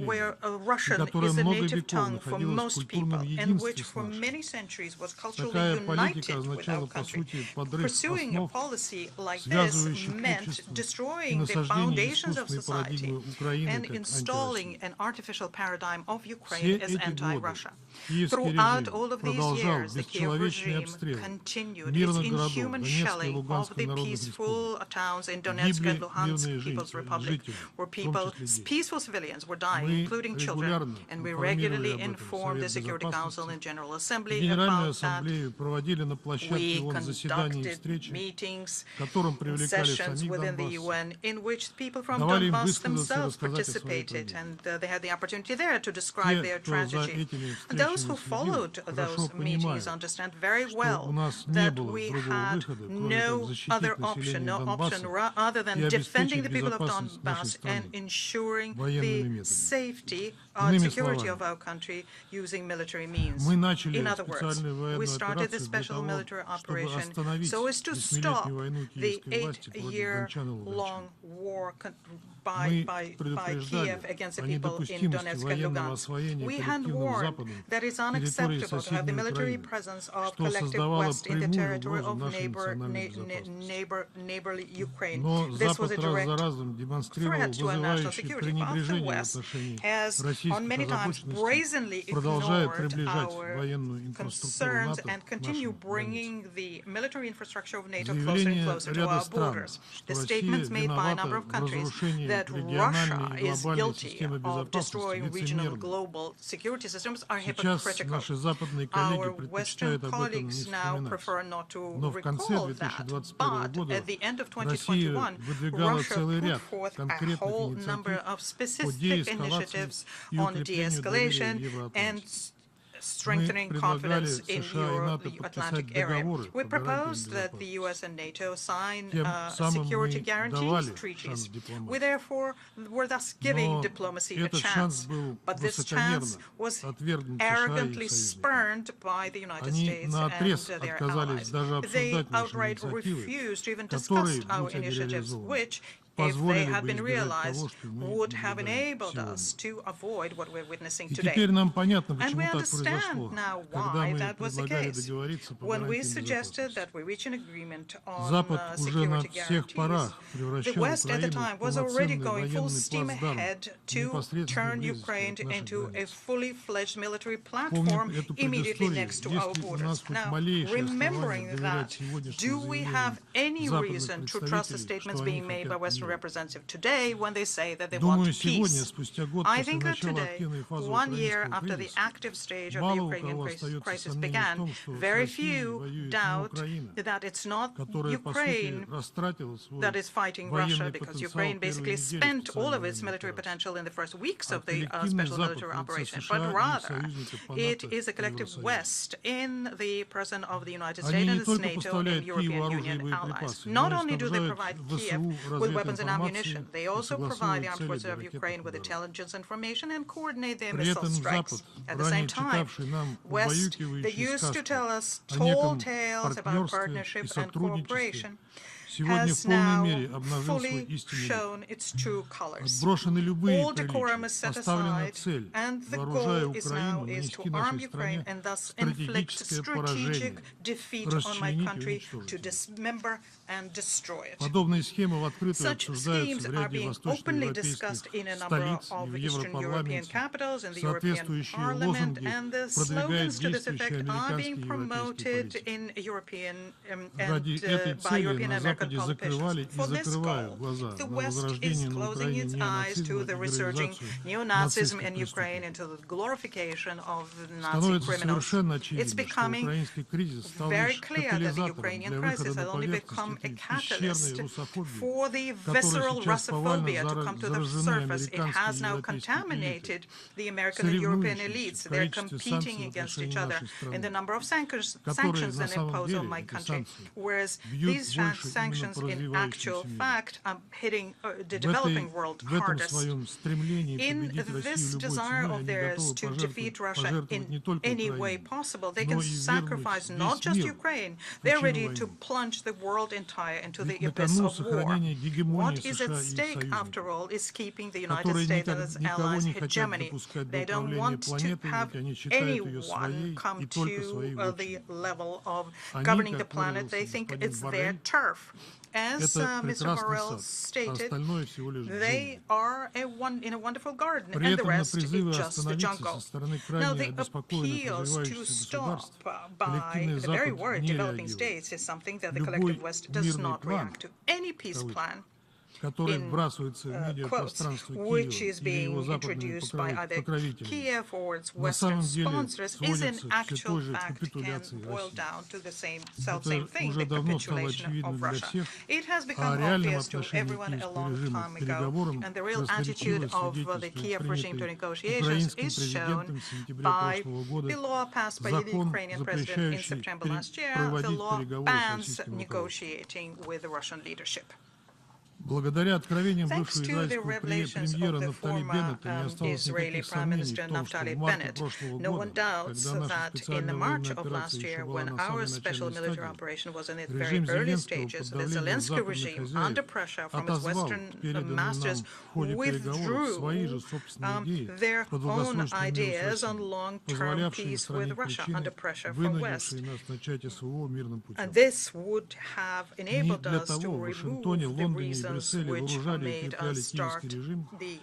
where
населения,
Russian
которая
is a
много
native
веков
tongue for
находилась в
most people,
культурном
and which
единстве с
for
нашей.
many centuries was culturally
Такая политика
united with
означала,
our
по
country.
сути, подрыв
Pursuing a
основ,
policy like this
связывающих
meant
общество, и
destroying the
насаждение
foundations of
искусственной
society
парадигмы Украины
and
как
installing
антироссии.
an artificial paradigm of Ukraine
Все
as
эти годы
anti-Russia.
киевский
Throughout
режим
all of these
продолжал
years, the Kiev
бесчеловечные
regime
обстрелы
continued its
мирных городов
inhuman
Донецкой и
shelling of
Луганской
the
народных
peaceful
республик.
towns in Donetsk
Гибли
and Luhansk
мирные
People's Republic,
жители,
where
в том
people,
числе дети.
peaceful civilians, were dying,
Мы
including children,
регулярно
and we
информировали
regularly
об этом
informed the
Совет
Security Council
Безопасности.
and General Assembly
Генеральную
about that.
ассамблею проводили на площадке
We
ООН заседания и
conducted
встречи,
meetings,
в котором привлекали
sessions
самих
within the
Донбасса.
UN in which people from
Давали им
Donbass
высказаться и
themselves
рассказать о своей
participated,
проблеме.
and they had the opportunity there to describe
Те,
their
кто за
tragedy.
этими
And those
встречами
who followed
следил,
those
хорошо
meetings
понимают,
understand very
что
well
у нас не
that
было
we
другого
had
выхода, кроме как
no
защитить
other option,
население
no option
Донбасса
rather than defending the people of Donbass and ensuring the safety and security of our country using military means. In other words, we started this special military operation so as to stop the 8-year-long war by Kiev against the people in Donetsk and Lugansk. We had warned that it's unacceptable to have the military presence of collective West in the territory of neighborly Ukraine. This was a direct threat to our national security. But the West has on many times brazenly ignored our concerns and continue bringing the military infrastructure of NATO closer and closer to our borders. The statements made by a number of countries that Russia is guilty of destroying regional and global security systems are hypocritical. Our Western colleagues now prefer not to recall that, but at the end of 2021, Russia put forth a whole number of specific initiatives on de-escalation and strengthening confidence in Euro-Atlantic area. We proposed that the U.S. and NATO sign security guarantees treaties. We therefore were thus giving diplomacy a chance. But this chance was arrogantly spurned by the United States and their allies. They outright refused to even discuss our initiatives, which, if they had been realized, would have enabled us to avoid what we're witnessing today. And we understand now why that was the case. When we suggested that we reach an agreement on security guarantees, the West at the time was already going full steam ahead to turn Ukraine into a fully fledged military platform immediately next to our borders. Now, remembering that, do we have any reason to trust the statements being made by Western representatives today when they say that they want peace? I think that today, 1 year after the active stage of the Ukrainian crisis began, very few doubt that it's not Ukraine that is fighting Russia, because Ukraine basically spent all of its military potential in the first weeks of the special military operation, but rather it is a collective West in the person of the United States and its NATO and European Union allies. Not only do they provide Kiev with weapons and ammunition, they also provide the armed forces of Ukraine with intelligence information and coordinate their missile strikes. At the same time, West, they used to tell us tall tales about partnership and cooperation, has now fully shown its true colors. All decorum is set aside, and the goal is now to arm Ukraine and thus inflict strategic defeat on my country, to dismember and destroy it. Such schemes are being openly discussed in a number of Eastern European capitals, in the European Parliament, and the slogans to this effect are being promoted in European and by European and American politicians. For this goal, the West is closing its eyes to the resurging neo-Nazism in Ukraine and to the glorification of Nazi criminals. It's becoming very clear that the Ukrainian crisis has only become a catalyst for the visceral Russophobia to come to the surface. It has now contaminated the American and European elites. They're competing against each other in the number of sanctions that impose on my country, whereas these sanctions in actual fact are hitting the developing world hardest. In this desire of theirs to defeat Russia in any way possible, they can sacrifice not just Ukraine, they're ready to plunge the world entire into the abyss of war. What is at stake, after all, is keeping the United States and its allies' hegemony. They don't want to have anyone come to the level of governing the planet. They think it's their turf. As Mr. Borrell stated, they are in a wonderful garden, and the rest is just the jungle. Now, the appeals to stop by the very word developing states is something that the collective West does not react to. Any peace plan, in quotes, which is being introduced by either Kiev or its Western sponsors, is in actual fact can boil down to the same thing, the capitulation of Russia. It has become obvious to everyone a long time ago, and the real attitude of the Kiev regime to negotiations is shown by the law passed by the Ukrainian president in September last year. The law bans negotiating with the Russian leadership. Thanks to the revelations of the former Israeli Prime Minister Naftali Bennett, no one doubts that in the March of last year, when our special military operation was in its very early stages, the Zelensky regime, under pressure from its Western masters, withdrew their own ideas on long-term peace with Russia under pressure from West. And this would have enabled us to remove the reasons which made us start the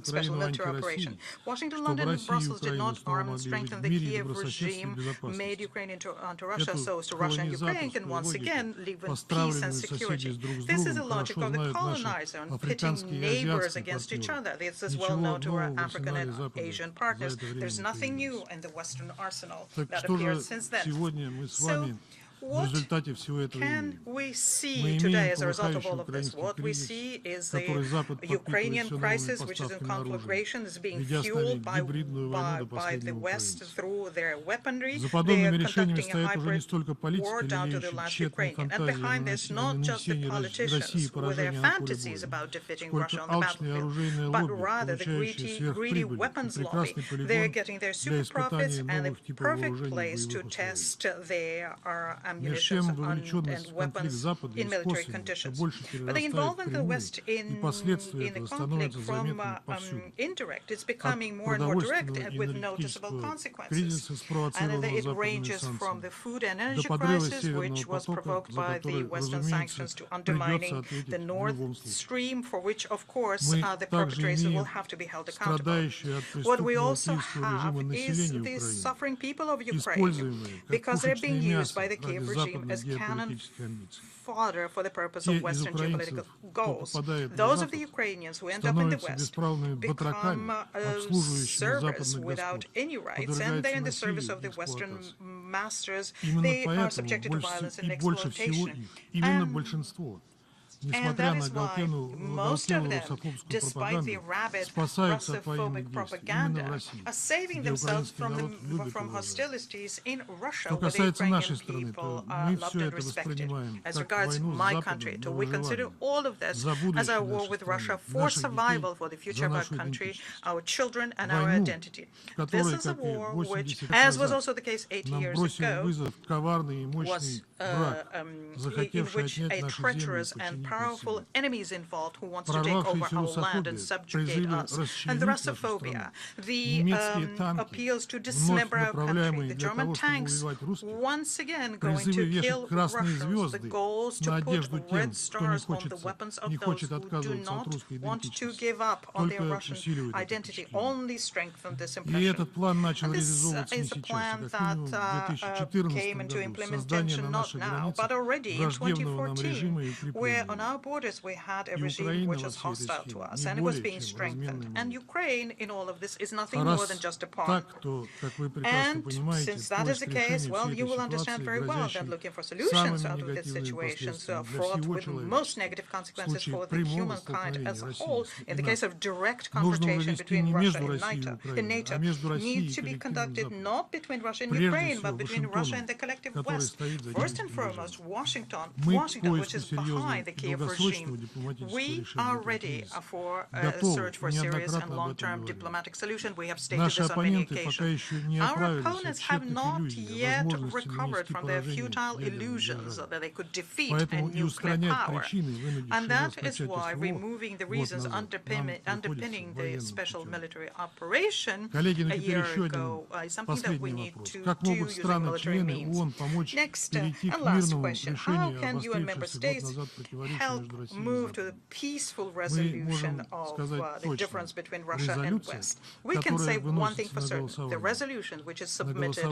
special military operation. Washington, London, and Brussels did not arm and strengthen the Kiev regime, made Ukraine into Russia, so as to Russia and Ukraine can once again live in peace and security. This is the logic of the colonizer on pitting neighbors against each other. This is well known to our African and Asian partners. There's nothing new in the Western arsenal that appeared since then. So, what can we see today as a result of all of this? What we see is the Ukrainian crisis, which is in conflagration, is being fueled by the West through their weaponry. They are conducting a hybrid war down to the last Ukrainian. And behind this, not just the politicians with their fantasies about defeating Russia on the battlefield, but rather the greedy weapons lobby. They're getting their super profits and the perfect place to test their ammunition and weapons in military conditions. But the involvement of the West in the conflict from indirect is becoming more and more direct with noticeable consequences. And it ranges from the food and energy crisis, which was provoked by the Western sanctions, to undermining the Nord Stream, for which, of course, the perpetrators will have to be held accountable. What we also have is the suffering people of Ukraine, because they're being used by the Kiev regime as cannon fodder for the purpose of Western geopolitical goals. Those of the Ukrainians who end up in the West become servers without any rights, and they're in the service of the Western masters. They are subjected to violence and exploitation. And that is why most of them, despite the rabid Russophobic propaganda, are saving themselves from hostilities in Russia, where the Ukrainian people are loved and respected. As regards my country, too, we consider all of this as our war with Russia for survival, for the future of our country, our children, and our identity. This is a war which, as was also the case 80 years ago, was in which a treacherous and powerful enemies involved who wants to take over our land and subjugate us. And the Russophobia, the appeals to dismember our country, the German tanks once again going to kill Russians, the goals to put red stars on the weapons of those who do not want to give up on their Russian identity, only strengthen this impression. And this is a plan that came into implementation not now, but already in 2014, where on our borders we had a regime which was hostile to us, and it was being strengthened. And Ukraine, in all of this, is nothing more than just a pawn. And since that is the case, well, you will understand very well that looking for solutions out of this situation fraught with most negative consequences for the humankind as a whole, in the case of direct confrontation between Russia and NATO, needs to be conducted not between Russia and Ukraine, but between Russia and the collective West. First and foremost, Washington, which is behind the Kiev regime. We are ready for a search for a serious and long-term diplomatic solution. We have stated this on many occasions. Our opponents have not yet recovered from their futile illusions that they could defeat and nuclear power. And that is why removing the reasons underpinning the special military operation a year ago is something that we need to do using military means. Next and last question. How can UN member states help move to the peaceful resolution of the difference between Russia and West? We can say one thing for certain. The resolution which is submitted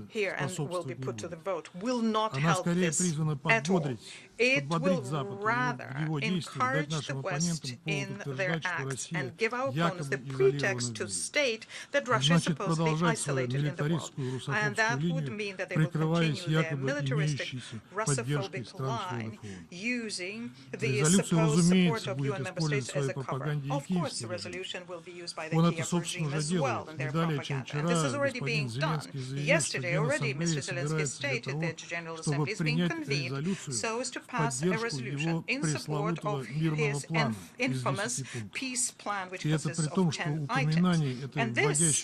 here and will be put to the vote will not help this at all. It will rather encourage the West in their acts and give our opponents the pretext to state that Russia is supposed to be isolated in the world. And that would mean that they will continue their militaristic, Russophobic line using the supposed support of UN member states as a cover. Of course, the resolution will be used by the Kiev regime as well in their propaganda. And this is already being done. Yesterday, already, Mr. Zelensky stated that the General Assembly is being convened so as to pass a resolution in support of his infamous peace plan, which consists of 10 items. And this,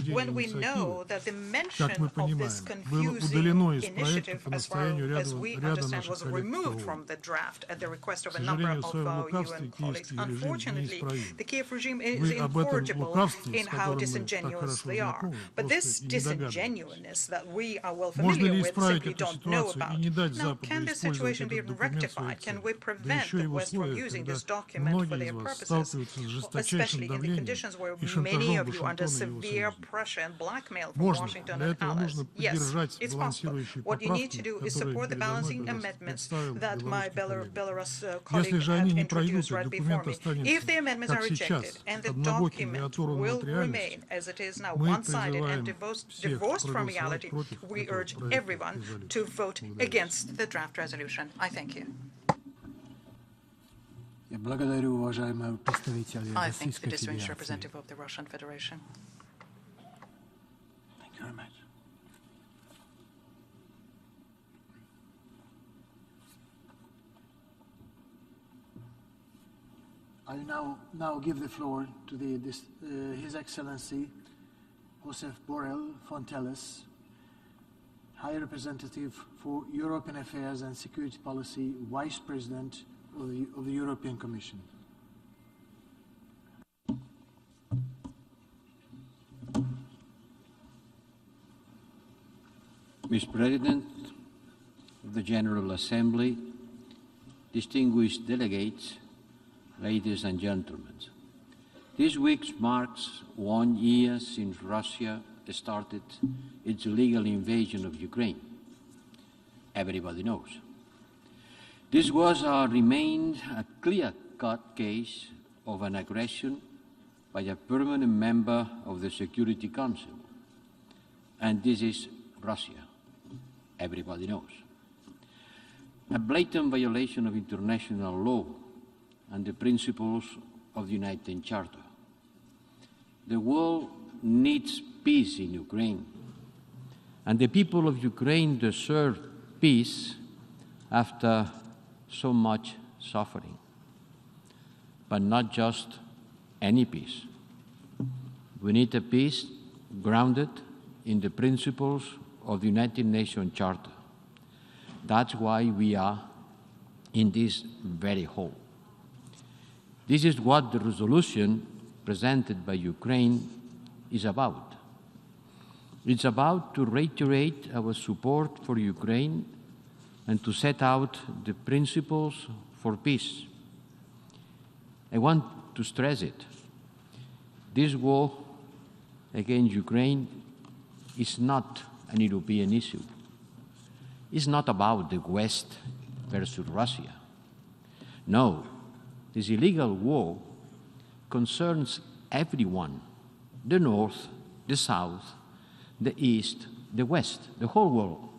when we know that the mention of this confusing initiative, as far as we understand, was removed from the draft at the request of a number of our UN colleagues. Unfortunately, the Kiev regime is incorrigible in how disingenuous they are. But this disingenuousness that we are well familiar with simply don't know about. Now, can this situation be rectified? Can we prevent the West from using this document for their purposes, especially in the conditions where many of you are under severe pressure and blackmail from Washington and allies? Yes, it's possible. What you need to do is support the balancing amendments that my Belarus colleague had introduced right before me. If the amendments are rejected and the document will remain as it is now, one-sided and divorced from reality, we urge everyone to vote against the draft resolution. I thank you. I thank the distinguished representative of the Russian Federation.
Thank you very much. I now give the floor to His Excellency Josep Borrell Fonteles, High Representative for European Affairs and Security Policy, Vice President of the European Commission.
Mr. President of the General Assembly, distinguished delegates, ladies and gentlemen, this week marks 1 year since Russia started its illegal invasion of Ukraine. Everybody knows. This was or remained a clear-cut case of an aggression by a permanent member of the Security Council. And this is Russia. Everybody knows. A blatant violation of international law and the principles of the United Charter. The world needs peace in Ukraine, and the people of Ukraine deserve peace after so much suffering. But not just any peace. We need a peace grounded in the principles of the United Nations Charter. That's why we are in this very hall. This is what the resolution presented by Ukraine is about. It's about to reiterate our support for Ukraine and to set out the principles for peace. I want to stress it. This war against Ukraine is not an European issue. It's not about the West versus Russia. No, this illegal war concerns everyone, the North, the South, the East, the West, the whole world.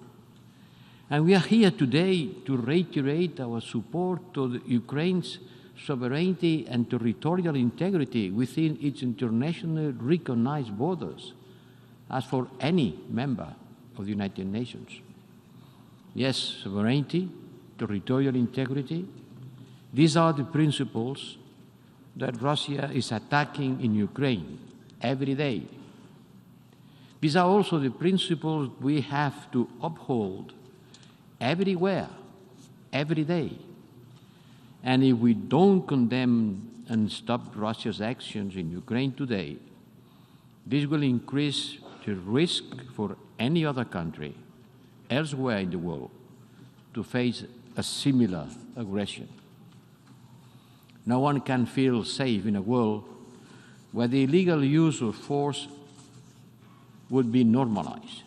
And we are here today to reiterate our support to Ukraine's sovereignty and territorial integrity within its internationally recognized borders, as for any member of the United Nations. Yes, sovereignty, territorial integrity, these are the principles that Russia is attacking in Ukraine every day. These are also the principles we have to uphold everywhere, every day. And if we don't condemn and stop Russia's actions in Ukraine today, this will increase the risk for any other country elsewhere in the world to face a similar aggression. No one can feel safe in a world where the illegal use of force would be normalized.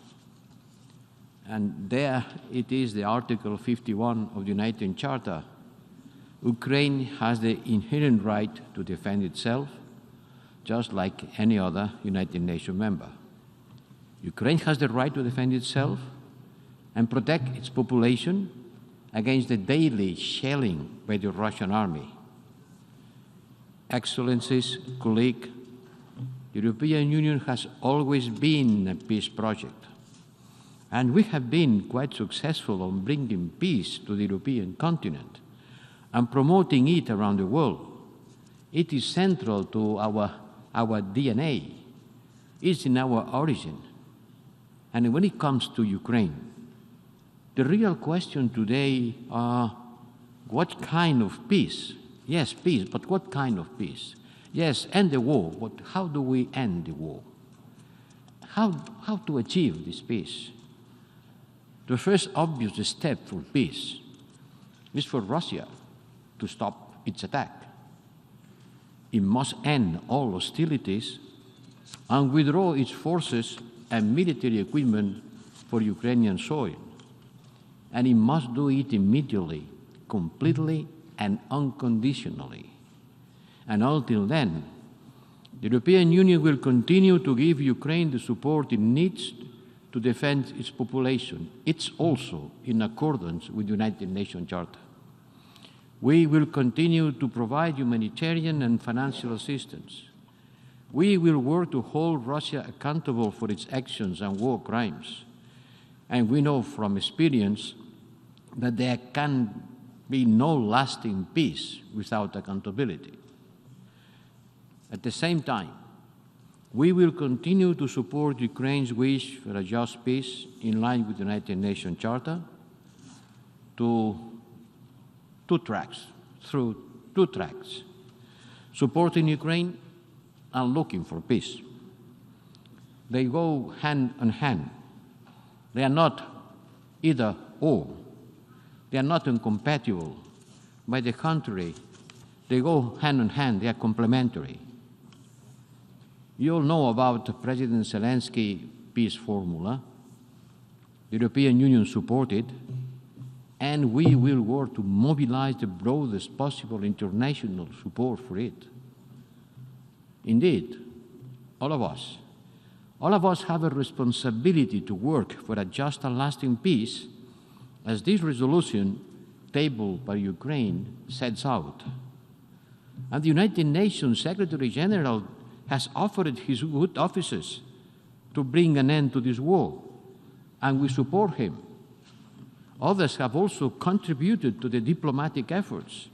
And there it is, the Article 51 of the United Charter. Ukraine has the inherent right to defend itself, just like any other United Nations member. Ukraine has the right to defend itself and protect its population against the daily shelling by the Russian army. Excellencies, colleagues, the European Union has always been a peace project, and we have been quite successful on bringing peace to the European continent and promoting it around the world. It is central to our DNA. It's in our origin. And when it comes to Ukraine, the real question today are what kind of peace? Yes, peace, but what kind of peace? Yes, end the war, but how do we end the war? How to achieve this peace? The first obvious step for peace is for Russia to stop its attack. It must end all hostilities and withdraw its forces and military equipment for Ukrainian soil. And it must do it immediately, completely, and unconditionally. And until then, the European Union will continue to give Ukraine the support it needs to defend its population. It's also in accordance with the United Nations Charter. We will continue to provide humanitarian and financial assistance. We will work to hold Russia accountable for its actions and war crimes. And we know from experience that there can be no lasting peace without accountability. At the same time, we will continue to support Ukraine's wish for a just peace in line with the United Nations Charter through two tracks, supporting Ukraine and looking for peace. They go hand in hand. They are not either or. They are not incompatible. By the contrary, they go hand in hand. They are complementary. You all know about President Zelensky's peace formula. The European Union supported, and we will work to mobilize the broadest possible international support for it. Indeed, all of us have a responsibility to work for a just and lasting peace, as this resolution tabled by Ukraine sets out. And the United Nations Secretary General has offered his good offices to bring an end to this war, and we support him. Others have also contributed to the diplomatic efforts.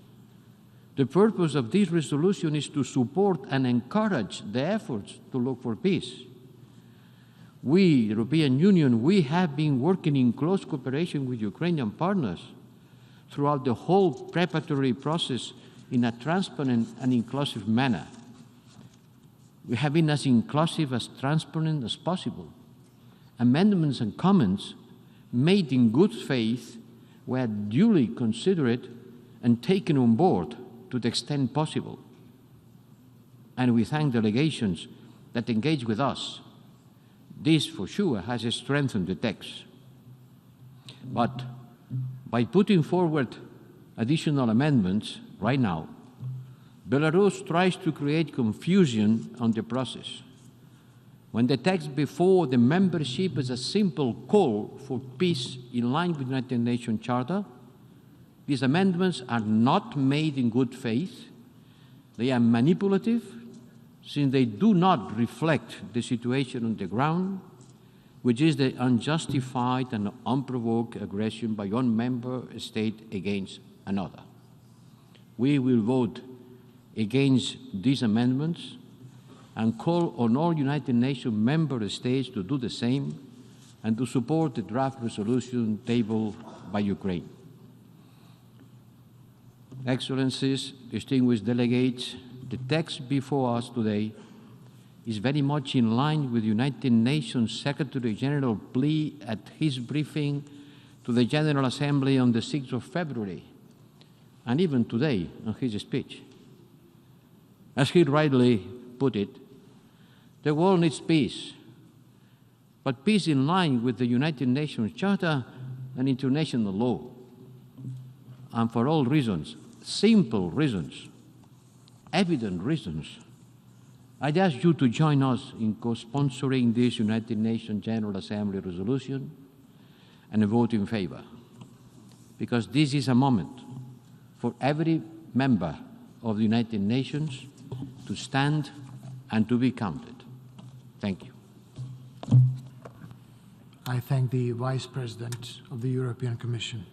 The purpose of this resolution is to support and encourage the efforts to look for peace. We, European Union, we have been working in close cooperation with Ukrainian partners throughout the whole preparatory process in a transparent and inclusive manner. We have been as inclusive, as transparent as possible. Amendments and comments made in good faith were duly considered and taken on board to the extent possible. And we thank delegations that engage with us. This, for sure, has strengthened the text. But by putting forward additional amendments right now, Belarus tries to create confusion on the process. When the text before the membership is a simple call for peace in line with the United Nations Charter, these amendments are not made in good faith. They are manipulative, since they do not reflect the situation on the ground, which is the unjustified and unprovoked aggression by one member state against another. We will vote against these amendments and call on all United Nations member states to do the same and to support the draft resolution tabled by Ukraine. Excellencies, distinguished delegates, the text before us today is very much in line with the United Nations Secretary General plea at his briefing to the General Assembly on the 6th of February, and even today on his speech. As he rightly put it, the world needs peace, but peace in line with the United Nations Charter and international law. And for all reasons, simple reasons, evident reasons, I'd ask you to join us in co-sponsoring this United Nations General Assembly resolution and vote in favor. because this is a moment for every member of the United Nations to stand and to be counted. Thank you.
I thank the Vice President of the European Commission.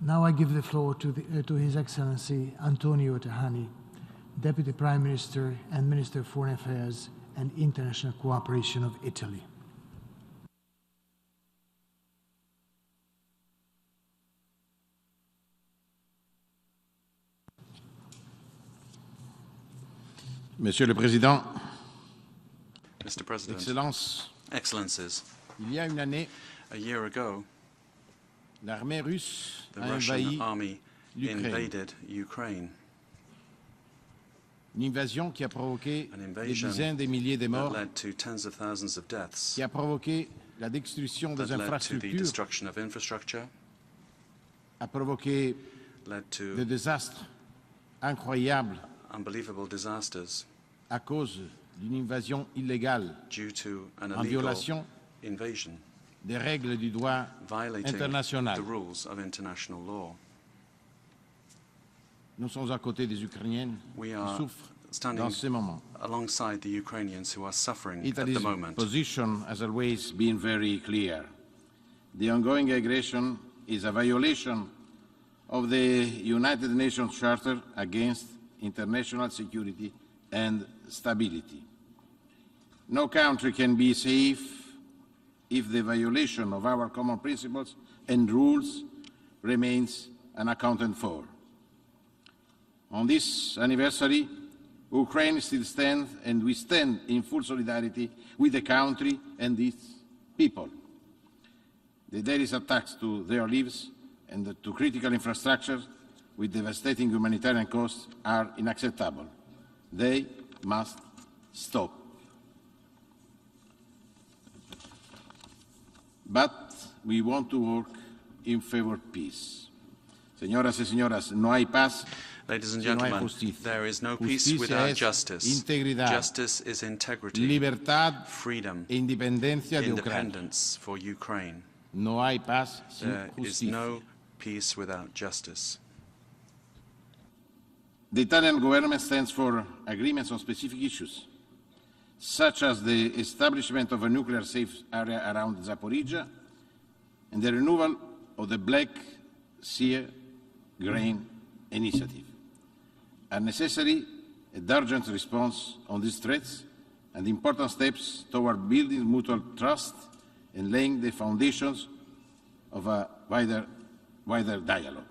Now I give the floor to His Excellency Antonio Guterres, Deputy Prime Minister and Minister of Foreign Affairs and International Cooperation of Italy.
Monsieur le Président,
Mr. President,
Excellences,
Excellencies,
il y a une année,
a year ago,
l'armée russe
the
a
Russian
envahi
army
l'Ukraine.
invaded Ukraine,
Une invasion qui a provoqué
an
des
invasion
dizaines de milliers de
that
morts,
led to tens of thousands of deaths,
qui a provoqué la destruction des
that led to the
infrastructures,
destruction of infrastructure,
a provoqué
led to
des désastres incroyables
unbelievable disasters
à cause d'une invasion illégale
due to an
en
illegal
violation
invasion,
des règles du droit
violating
international.
the rules of international law.
Nous sommes à côté des Ukrainiennes
We
qui
are
souffrent
standing
dans ces moments.
alongside the Ukrainians who are suffering at
Italy's
the moment.
position has always been very clear. The ongoing aggression is a violation of the United Nations Charter against international security and stability. No country can be safe if the violation of our common principles and rules remains unaccounted for. On this anniversary, Ukraine still stands, and we stand in full solidarity with the country and its people. The daily attacks to their lives and to critical infrastructure with devastating humanitarian costs are unacceptable. They must stop. But we want to work in favor of peace. Señoras y señores, no hay paz.
Ladies and
Si no hay
gentlemen,
justicia.
there is no peace
Justicia
without
es
justice.
integridad,
Justice is integrity,
libertad
freedom,
e independencia de Ucrania.
independence for Ukraine.
No hay paz sin
There is
justicia.
no peace without justice.
The Italian government stands for agreements on specific issues, such as the establishment of a nuclear safe area around Zaporizhia and the renewal of the Black Sea Grain Initiative. Are necessary an urgent response on these threats and important steps toward building mutual trust and laying the foundations of a wider dialogue.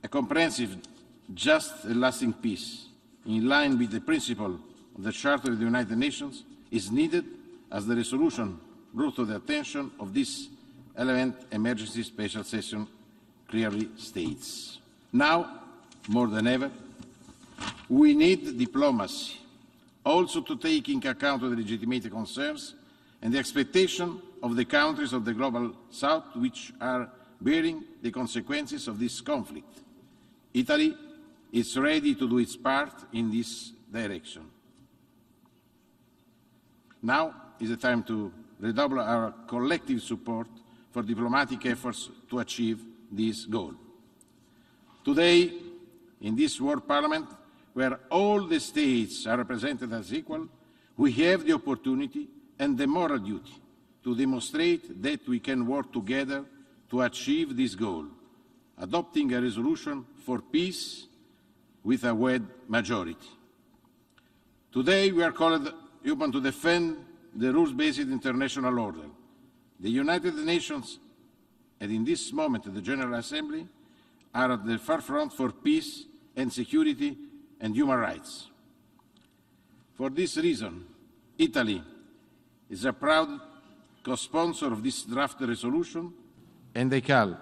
A comprehensive, just and lasting peace, in line with the principle of the Charter of the United Nations, is needed as the resolution brought to the attention of this 11th Emergency Special Session clearly states. Now, more than ever, we need diplomacy, also to take into account the legitimate concerns and the expectation of the countries of the Global South which are bearing the consequences of this conflict. Italy is ready to do its part in this direction. Now is the time to redouble our collective support for diplomatic efforts to achieve this goal. Today, in this World Parliament, where all the states are represented as equal, we have the opportunity and the moral duty to demonstrate that we can work together to achieve this goal, adopting a resolution for peace with a wide majority. Today, we are called upon to defend the rules-based international order. The United Nations, and in this moment the General Assembly, are at the forefront for peace and security and human rights. For this reason, Italy is a proud co-sponsor of this draft resolution, and I call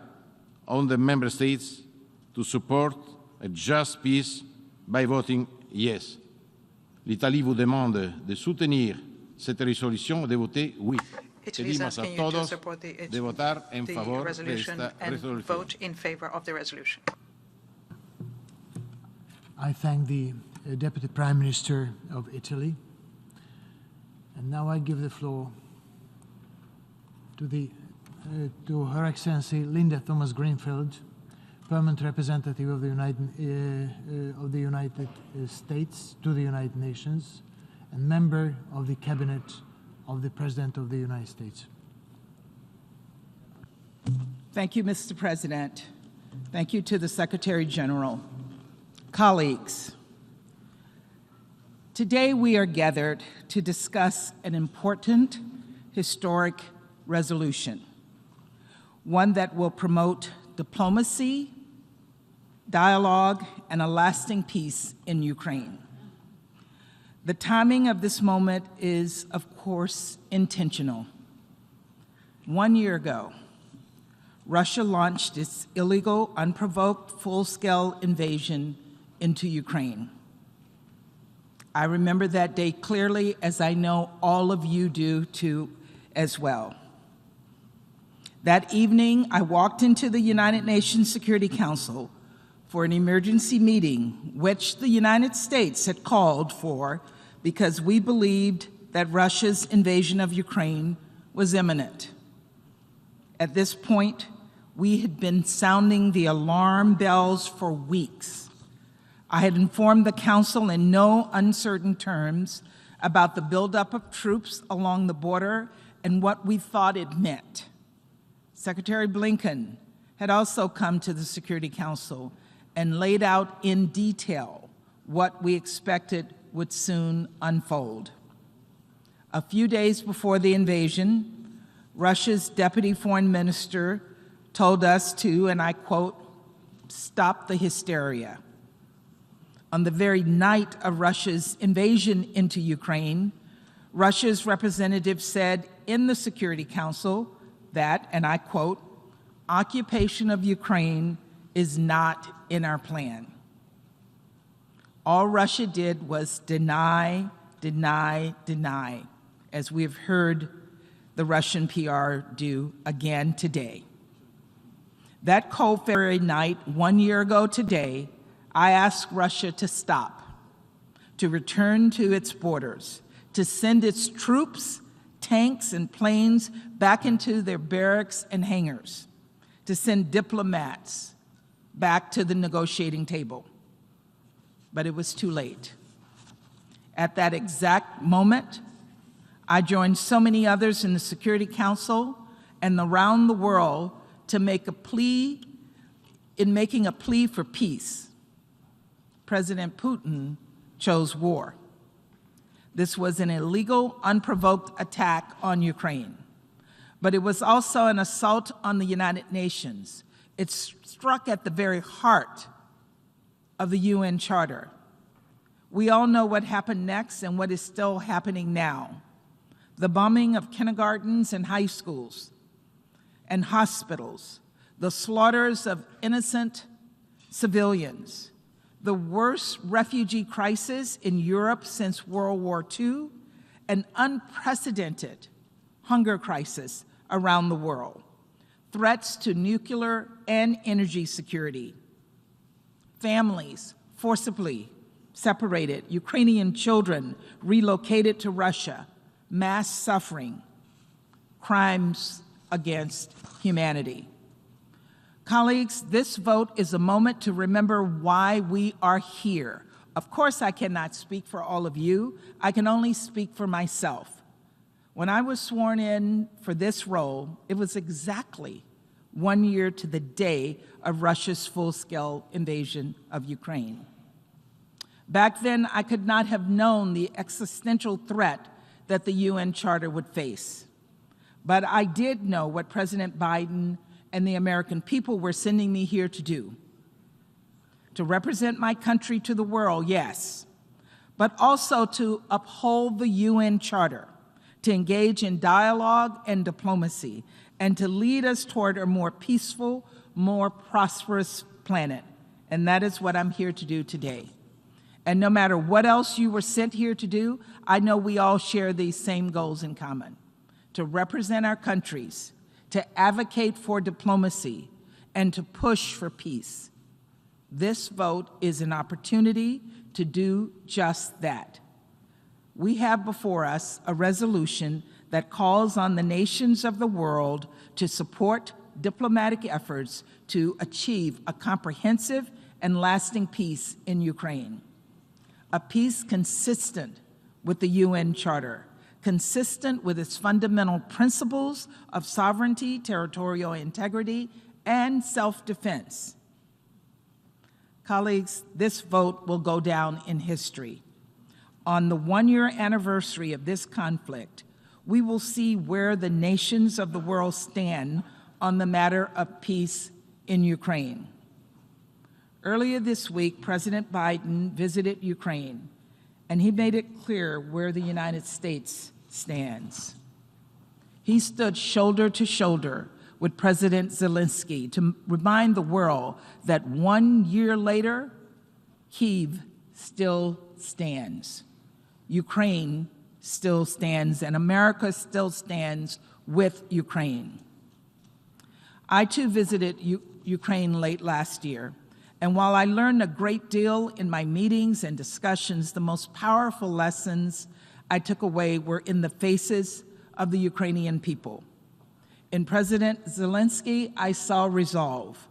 on the Member States to support a just peace by voting yes. L'Italie vous demande de soutenir cette résolution et de voter oui.
Italy is
Pedimos a
asking you to
todos
support the
de votar en favor de
resolution
esta
and
resolución.
vote in favor of the resolution.
I thank the Deputy Prime Minister of Italy. And now I give the floor to Her Excellency Linda Thomas Greenfield, Permanent Representative of the United States to the United Nations, and member of the Cabinet of the President of the United States.
Thank you, Mr. President. Thank you to the Secretary General. Colleagues, today we are gathered to discuss an important historic resolution, one that will promote diplomacy, dialogue, and a lasting peace in Ukraine. The timing of this moment is, of course, intentional. 1 year ago, Russia launched its illegal, unprovoked, full-scale invasion into Ukraine. I remember that day clearly, as I know all of you do too as well. That evening, I walked into the United Nations Security Council for an emergency meeting, which the United States had called for because we believed that Russia's invasion of Ukraine was imminent. At this point, we had been sounding the alarm bells for weeks. I had informed the Council in no uncertain terms about the buildup of troops along the border and what we thought it meant. Secretary Blinken had also come to the Security Council and laid out in detail what we expected would soon unfold. A few days before the invasion, Russia's Deputy Foreign Minister told us to, and I quote, "stop the hysteria." On the very night of Russia's invasion into Ukraine, Russia's representative said in the Security Council that, and I quote, "occupation of Ukraine is not in our plan." All Russia did was deny, deny, deny, as we have heard the Russian PR do again today. That cold February night, 1 year ago today, I asked Russia to stop, to return to its borders, to send its troops, tanks, and planes back into their barracks and hangars, to send diplomats back to the negotiating table. But it was too late. At that exact moment, I joined so many others in the Security Council and around the world to make a plea, in making a plea for peace. President Putin chose war. This was an illegal, unprovoked attack on Ukraine, but it was also an assault on the United Nations. It struck at the very heart of the UN Charter. We all know what happened next and what is still happening now. The bombing of kindergartens and high schools and hospitals, the slaughters of innocent civilians, the worst refugee crisis in Europe since World War II, an unprecedented hunger crisis around the world, threats to nuclear and energy security, families forcibly separated, Ukrainian children relocated to Russia, mass suffering, crimes against humanity. Colleagues, this vote is a moment to remember why we are here. Of course, I cannot speak for all of you. I can only speak for myself. When I was sworn in for this role, it was exactly 1 year to the day of Russia's full-scale invasion of Ukraine. Back then, I could not have known the existential threat that the UN Charter would face. But I did know what President Biden and the American people were sending me here to do. To represent my country to the world, yes, but also to uphold the UN Charter, to engage in dialogue and diplomacy, and to lead us toward a more peaceful, more prosperous planet. And that is what I'm here to do today. And no matter what else you were sent here to do, I know we all share these same goals in common: to represent our countries, to advocate for diplomacy, and to push for peace. This vote is an opportunity to do just that. We have before us a resolution that calls on the nations of the world to support diplomatic efforts to achieve a comprehensive and lasting peace in Ukraine. A peace consistent with the UN Charter, consistent with its fundamental principles of sovereignty, territorial integrity, and self-defense. Colleagues, this vote will go down in history. On the one-year anniversary of this conflict, we will see where the nations of the world stand on the matter of peace in Ukraine. Earlier this week, President Biden visited Ukraine, and he made it clear where the United States stands. He stood shoulder to shoulder with President Zelensky to remind the world that 1 year later, Kyiv still stands. Ukraine still stands, and America still stands with Ukraine. I too visited Ukraine late last year, and while I learned a great deal in my meetings and discussions, the most powerful lessons I took away were in the faces of the Ukrainian people. In President Zelensky, I saw resolve.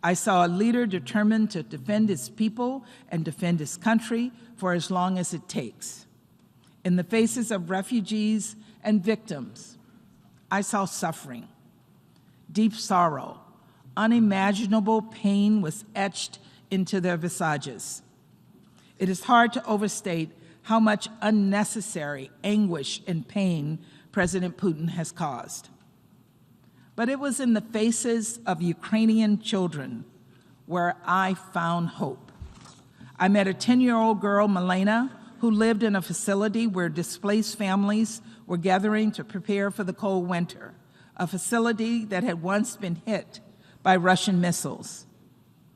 I saw a leader determined to defend his people and defend his country for as long as it takes. In the faces of refugees and victims, I saw suffering, deep sorrow, unimaginable pain was etched into their visages. It is hard to overstate how much unnecessary anguish and pain President Putin has caused. But it was in the faces of Ukrainian children where I found hope. I met a 10-year-old girl, Milena, who lived in a facility where displaced families were gathering to prepare for the cold winter, a facility that had once been hit by Russian missiles.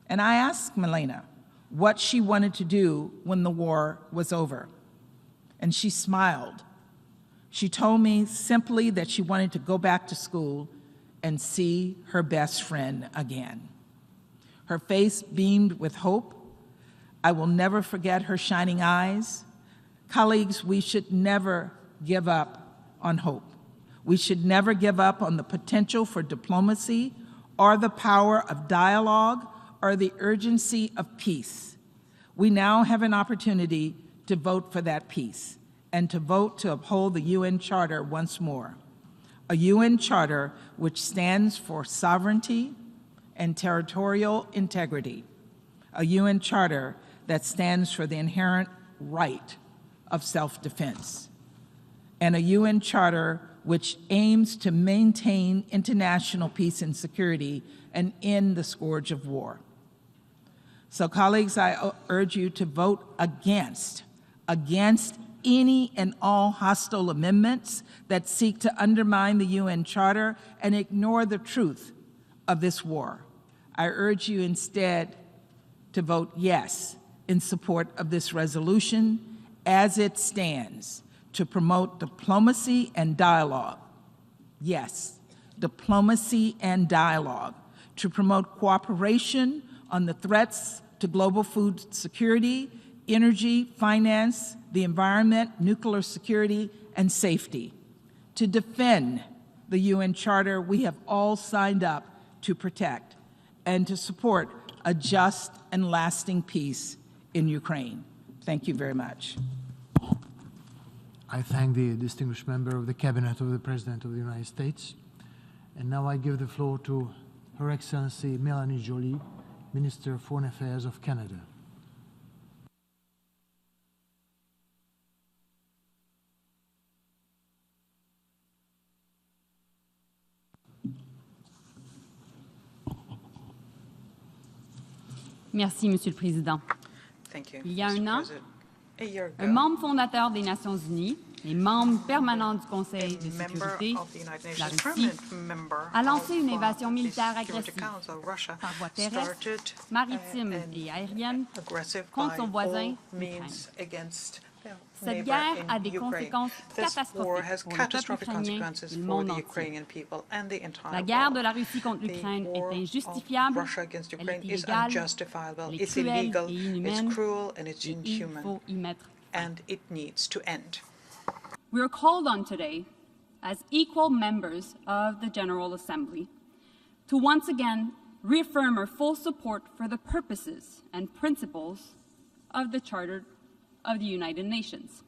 And I asked Milena what she wanted to do when the war was over. And she smiled. She told me simply that she wanted to go back to school and see her best friend again. Her face beamed with hope. I will never forget her shining eyes. Colleagues, we should never give up on hope. We should never give up on the potential for diplomacy or the power of dialogue or the urgency of peace. We now have an opportunity to vote for that peace and to vote to uphold the UN Charter once more. A UN Charter which stands for sovereignty and territorial integrity. A UN Charter that stands for the inherent right of self-defense. And a UN Charter which aims to maintain international peace and security and end the scourge of war. So colleagues, I urge you to vote against any and all hostile amendments that seek to undermine the UN Charter and ignore the truth of this war. I urge you instead to vote yes in support of this resolution as it stands, to promote diplomacy and dialogue. Yes, diplomacy and dialogue, to promote cooperation on the threats to global food security, energy, finance, the environment, nuclear security, and safety, to defend the UN Charter we have all signed up to protect, and to support a just and lasting peace in Ukraine. Thank you very much.
I thank the distinguished member of the Cabinet of the President of the United States. And now I give the floor to Her Excellency Mélanie Joly, Minister of Foreign Affairs of Canada.
Merci, Monsieur le Président. Il y a un an, un membre fondateur des Nations Unies et membre permanent du Conseil de sécurité, la Russie, a lancé une invasion militaire agressive par voie terrestre, maritime et aérienne contre son voisin, l'Ukraine. Cette guerre a des conséquences catastrophiques pour le peuple ukrainien et le monde entier. La guerre de la Russie contre l'Ukraine est injustifiable, elle est illégale, elle est cruelle et inhumaine, et il faut y mettre fin. We are called on today as equal members of the General Assembly to once again reaffirm our full support for the purposes and principles of the Charter of the United Nations,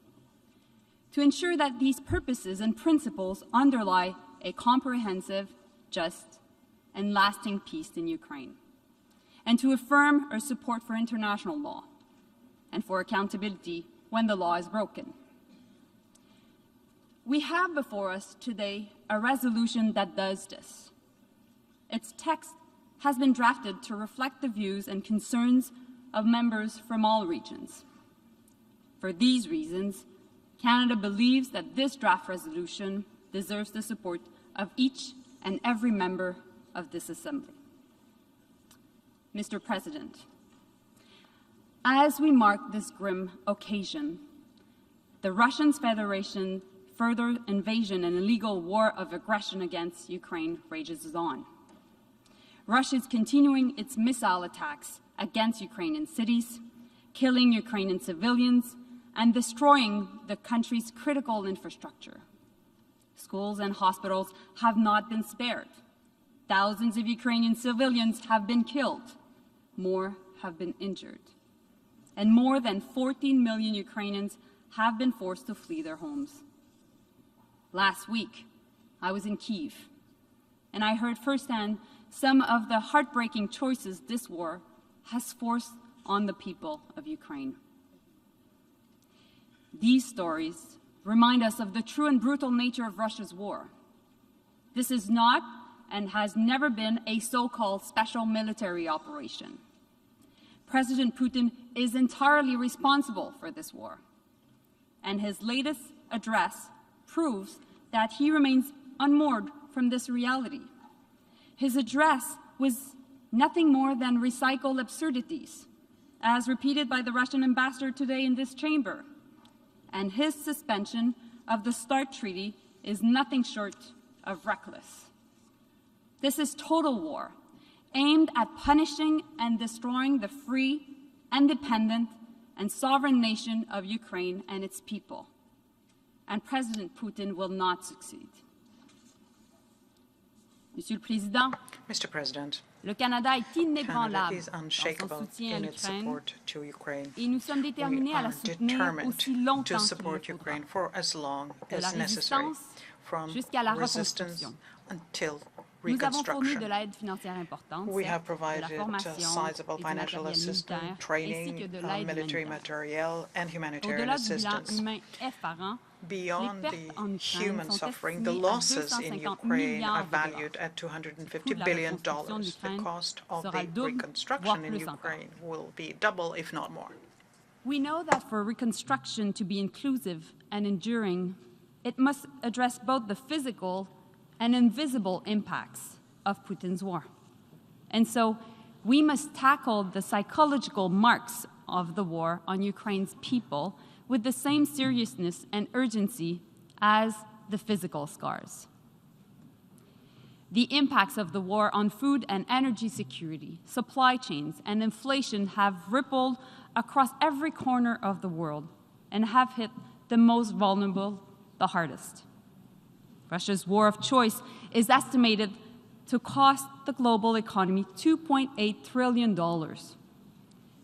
to ensure that these purposes and principles underlie a comprehensive, just, and lasting peace in Ukraine, and to affirm our support for international law and for accountability when the law is broken. We have before us today a resolution that does this. Its text has been drafted to reflect the views and concerns of members from all regions. For these reasons, Canada believes that this draft resolution deserves the support of each and every member of this Assembly. Mr. President, as we mark this grim occasion, the Russian Federation further invasion and illegal war of aggression against Ukraine rages on. Russia is continuing its missile attacks against Ukrainian cities, killing Ukrainian civilians, and destroying the country's critical infrastructure. Schools and hospitals have not been spared. Thousands of Ukrainian civilians have been killed. More have been injured. And more than 14 million Ukrainians have been forced to flee their homes. Last week, I was in Kyiv, and I heard firsthand some of the heartbreaking choices this war has forced on the people of Ukraine. These stories remind us of the true and brutal nature of Russia's war. This is not and has never been a so-called special military operation. President Putin is entirely responsible for this war, and his latest address proves that he remains unmoored from this reality. His address was nothing more than recycled absurdities, as repeated by the Russian ambassador today in this chamber, and his suspension of the START treaty is nothing short of reckless. This is total war, aimed at punishing and destroying the free, independent, and sovereign nation of Ukraine and its people. And President Putin will not succeed. Monsieur le Président,
Mr. President,
le Canada est
Canada
inébranlable
is
dans son
unshakable
soutien à
in its
l'Ukraine
support to Ukraine.
et nous sommes
We
déterminés à la
are
soutenir
determined
aussi
to
longtemps qu'il le
support
faudra,
Ukraine for as long
de la
as necessary,
résistance
from
jusqu'à la
resistance
reconstruction.
until
Nous avons fourni
reconstruction.
de l'aide financière importante,
We have
certes, de la
provided
formation
sizable
et du
financial
matériel
assistance,
militaire, ainsi que
training,
de l'aide
military
humanitaire.
material, and humanitarian
Au-delà du bilan
assistance.
humain effarant,
Beyond
les
the
pertes en Ukraine
human
sont
suffering, the
estimées à
losses in
250
Ukraine are
milliards de
valued
dollars.
at $250
Le coût de la
billion.
reconstruction de
The
l'Ukraine
cost of
sera
the
le double,
reconstruction
voire
in
plus encore.
Ukraine will be double, if not more.
We know that for reconstruction to be inclusive and enduring, it must address both the physical and invisible impacts of Putin's war. And so we must tackle the psychological marks of the war on Ukraine's people with the same seriousness and urgency as the physical scars. The impacts of the war on food and energy security, supply chains, and inflation have rippled across every corner of the world and have hit the most vulnerable the hardest. Russia's war of choice is estimated to cost the global economy $2.8 trillion.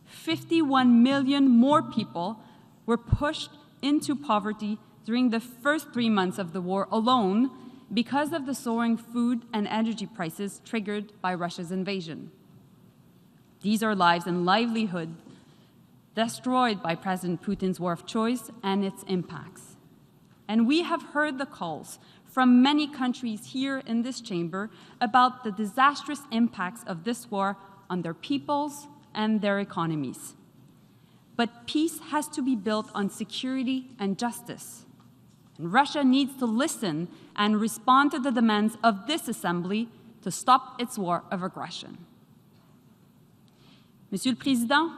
51 million more people were pushed into poverty during the first 3 months of the war alone because of the soaring food and energy prices triggered by Russia's invasion. These are lives and livelihood destroyed by President Putin's war of choice and its impacts. And we have heard the calls from many countries here in this chamber about the disastrous impacts of this war on their peoples and their economies. But peace has to be built on security and justice. And Russia needs to listen and respond to the demands of this Assembly to stop its war of aggression. Monsieur le Président,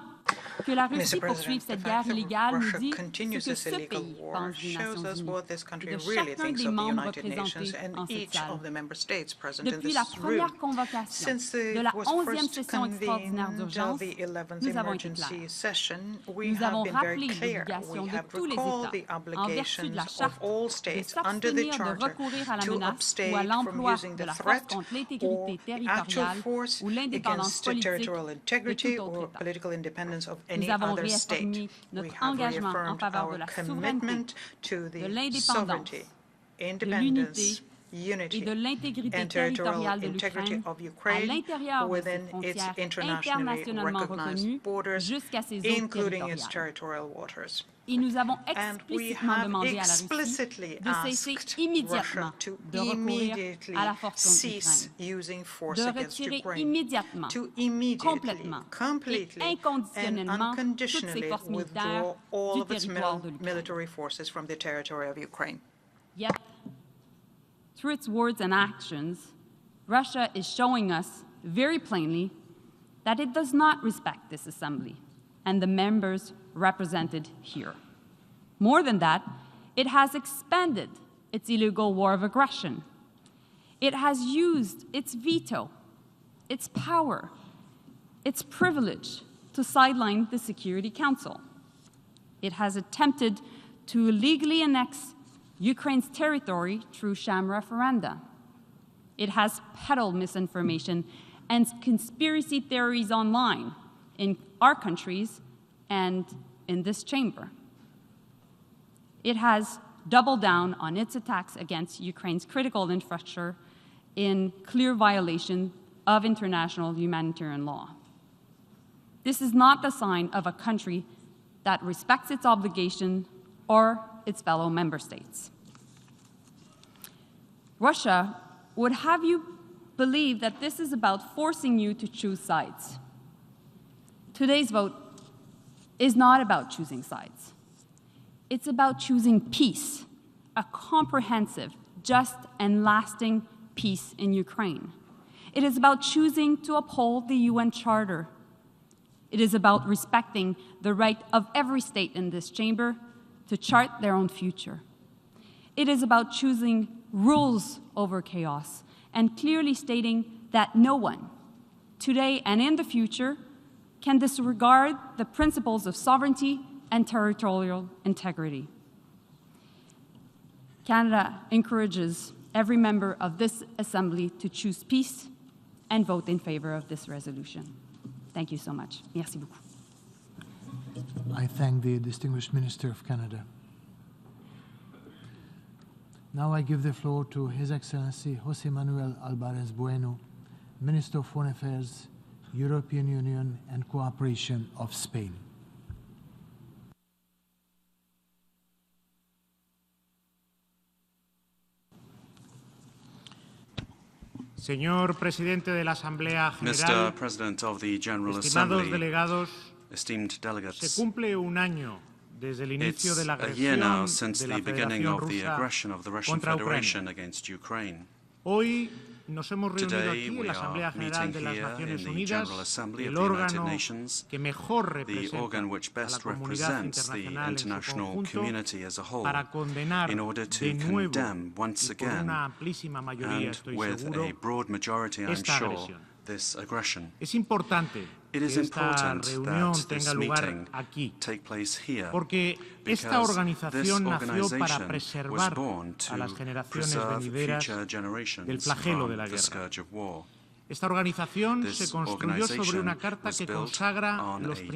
Que la Russie
Mr.
poursuive
President, the
cette
fact
guerre
that
illégale nous
Russia
dit
continues
ce que
this
ce
illegal
pays
war
pense des
shows
Nations
us
Unies
what this
et
country
de
really
chacun
thinks
des
of the
membres
United Nations
représentés
and
en cette
each
salle.
of the member states present in
Depuis la
this
première
room.
convocation
Since
de
it
la
was
11e
first
session extraordinaire
convened
d'urgence,
of the 11th
nous avons été
emergency
clairs.
session, we
Nous avons
have been very
rappelé
clear.
l'obligation
We
de
have
tous les
recalled
États,
the
en vertu de
obligations
la
of
Charte,
all
de
states under the
s'abstenir de
Charter
recourir à la
to
menace ou à
abstain from
l'emploi
using
de
the
la force
threat
contre
or
l'intégrité
the actual
territoriale
force
ou l'indépendance
against the
politique
territorial
de
integrity
tout autre
or
État.
political independence of any
Nous avons
other state.
réaffirmé
We
notre
have
engagement en
reaffirmed
faveur de
our
la souveraineté,
commitment to
de
the
l'indépendance,
sovereignty,
de
independence,
l'unité et
unity,
de l'intégrité
and territorial
territoriale de
integrity
l'Ukraine
of
à
Ukraine
l'intérieur de ses
within its
frontières
internationally
internationalement
recognized
reconnues
borders,
jusqu'à ses eaux
including its
territoriales.
territorial waters.
Et nous avons
And we
explicitement
have
demandé à la Russie
explicitly
de cesser
asked
immédiatement
Russia to
de recourir
immediately
à la force contre
cease
l'Ukraine,
using force
de
against
retirer
Ukraine,
immédiatement,
to immediately,
complètement et
completely, and
inconditionnellement toutes ses
unconditionally
forces militaires
withdraw all
du
of its
territoire de l'Ukraine.
military forces from the territory of Ukraine.
Yet, through its words and actions, Russia is showing us very plainly that it does not respect this assembly and the members represented here. More than that, it has expanded its illegal war of aggression. It has used its veto, its power, its privilege to sideline the Security Council. It has attempted to illegally annex Ukraine's territory through sham referenda. It has peddled misinformation and conspiracy theories online in our countries and in this chamber. It has doubled down on its attacks against Ukraine's critical infrastructure in clear violation of international humanitarian law. This is not the sign of a country that respects its obligation or its fellow member states. Russia would have you believe that this is about forcing you to choose sides. Today's vote is not about choosing sides. It's about choosing peace, a comprehensive, just, and lasting peace in Ukraine. It is about choosing to uphold the UN Charter. It is about respecting the right of every state in this chamber to chart their own future. It is about choosing rules over chaos and clearly stating that no one, today and in the future, can disregard the principles of sovereignty and territorial integrity. Canada encourages every member of this Assembly to choose peace and vote in favor of this resolution. Thank you so much. Merci beaucoup.
I thank the distinguished Minister of Canada. Now I give the floor to His Excellency José Manuel Álvarez Bueno, Minister of Foreign Affairs, European Union and Cooperation of Spain.
Señor Presidente de la Asamblea General,
Mr. President of the General
estimados
Assembly,
delegados,
esteemed
se
delegates,
cumple un año desde el inicio
it's
de la
a year now
agresión
since
de
the
la
beginning
Federación
of the
Rusa
aggression of the Russian
contra
Federation
Ucrania.
against Ukraine.
Hoy nos hemos reunido
Today
aquí en
we
la Asamblea
are
General
meeting
de las
here in
Naciones
the
Unidas,
General Assembly of
el
the United
órgano
Nations,
que mejor
the
representa
organ which
a la
best
comunidad
represents the
internacional en su
international
conjunto,
community as a whole,
para condenar
in order to
de nuevo
condemn once
y por
again,
una amplísima mayoría,
and
estoy
with
seguro,
a broad majority, I'm
esta
sure,
agresión.
this aggression.
Es importante
It is
que esta
important
reunión
that
tenga
this
lugar
meeting
aquí,
take place here,
porque esta
because
organización
this
nació para
organization was
preservar
born
a las
to
generaciones
preserve
venideras
future generations
del flagelo de
from
la
the
guerra.
scourge of war.
Esta organización
This
se construyó sobre una
organization
carta
was
que
built
consagra
on
los
a charter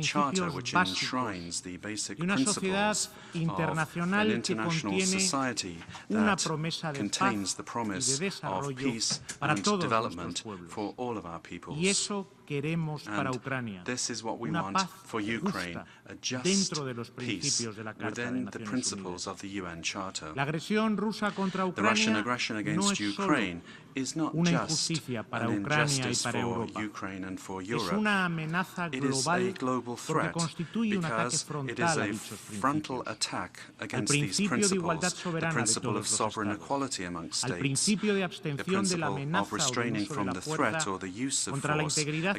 principios
which
básicos
enshrines the basic
de una sociedad
principles of an
internacional que
international
contiene
society
una
that
promesa de
contains
paz
the
y de
promise of
desarrollo
peace
para
and
todos
development
nuestros pueblos.
for all of our peoples.
Y eso queremos para
And
Ucrania,
this is what we
una
want
paz
for Ukraine,
justa
a just
dentro de los
peace
principios de la Carta de
within the
Naciones
principles
Unidas.
of the UN Charter.
La agresión rusa contra
The Russian
Ucrania
aggression
no
against
es solo
Ukraine is not
una
just
injusticia para
an
Ucrania y
injustice
para
for
Europa.
Ukraine and for
Es
Europe.
una amenaza
It is a
global
global
porque
threat
constituye un ataque
because it is
frontal a
a
dichos
frontal
principios.
attack
Al
against these
principio de igualdad
principles, the
soberana de
principle of
todos los
sovereign
Estados,
equality amongst
al
states,
principio de
the
abstención de la
principle
amenaza
of
o del
restraining
uso de
from
la
the threat
fuerza
or the use of
contra la
force
integridad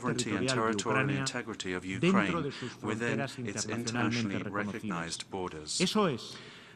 sovereignty and territorial integrity of Ukraine within its internationally recognized borders.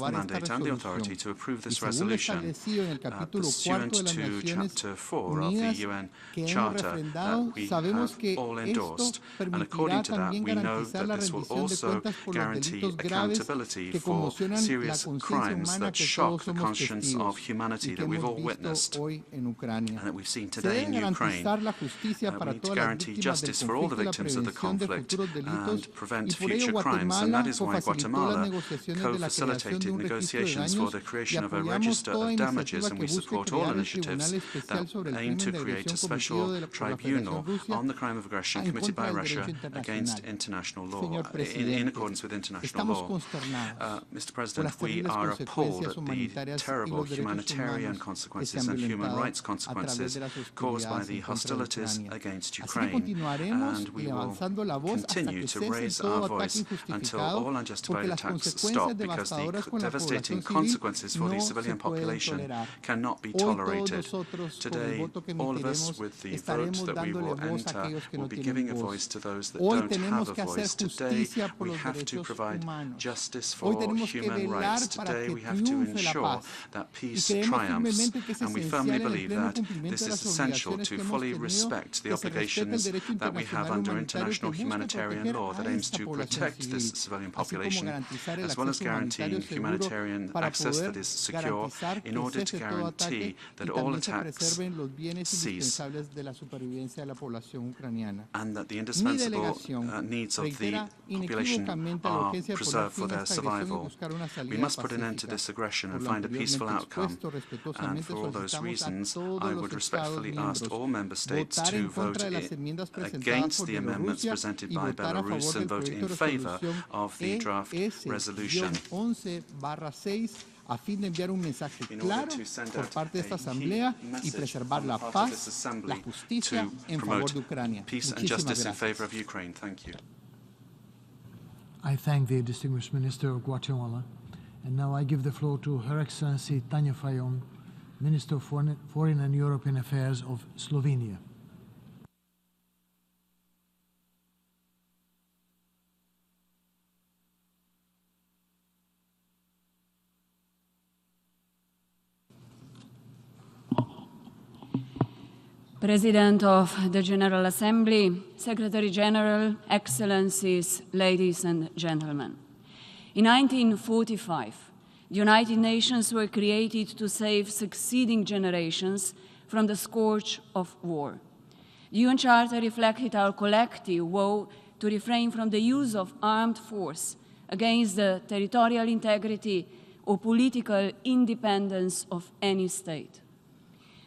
the
aprobar esta
mandate and the authority to
resolución.
approve
Y
this
según lo
resolution
establecido en el capítulo
pursuant
4 de las
to
Naciones
Chapter 4 of the
Unidas
UN
que hemos
Charter
refrendado,
that we
sabemos
have
que
all
esto
endorsed. And
permitirá
according to that,
también
we know
garantizar
that
la
this will
rendición de
also
cuentas por los
guarantee
delitos graves
accountability
que
for
conmocionan la
serious
conciencia
crimes events that shock the conscience of humanity that we've all witnessed and that we've seen today in Ukraine. We need to guarantee justice for all the victims of the conflict and prevent future crimes, and that is why Guatemala co-facilitated negotiations for the creation of a register of damages, and we support all initiatives that aim to create a special tribunal on the crime of aggression committed by Russia against international law, in accordance with international law. Mr. President, we are appalled at the terrible humanitarian consequences and human rights consequences caused by the hostilities against Ukraine, and we will continue to raise our voice until all unjustified attacks stop, because the devastating consequences for the civilian population cannot be tolerated. Today, all of us, with the vote that we will enter, will be giving a voice to those that don't have a voice. Today, we have to provide justice for human rights. Today, we have to ensure that peace triumphs, and we firmly believe that this is essential to fully respect the obligations that we have under international humanitarian law that aims to protect this civilian population, as well as guaranteeing humanitarian access that is secure, in order to guarantee that all attacks cease and that the indispensable needs of the population are preserved for their survival. We must put an end to this aggression and find a peaceful outcome, and for all those reasons, I would respectfully ask all member states to vote against the amendments presented by Belarus and vote in favor of the draft resolution.
A fin de enviar un mensaje claro por parte de esta Asamblea y preservar la paz, la justicia en favor de Ucrania. Muchísimas gracias.
I thank the distinguished Minister of Guatemala, and now I give the floor to Her Excellency Tanja Fajon, Minister of Foreign and European Affairs of Slovenia.
President of the General Assembly, Secretary General, Excellencies, ladies and gentlemen. In 1945, the United Nations were created to save succeeding generations from the scourge of war. The UN Charter reflected our collective vow to refrain from the use of armed force against the territorial integrity or political independence of any state.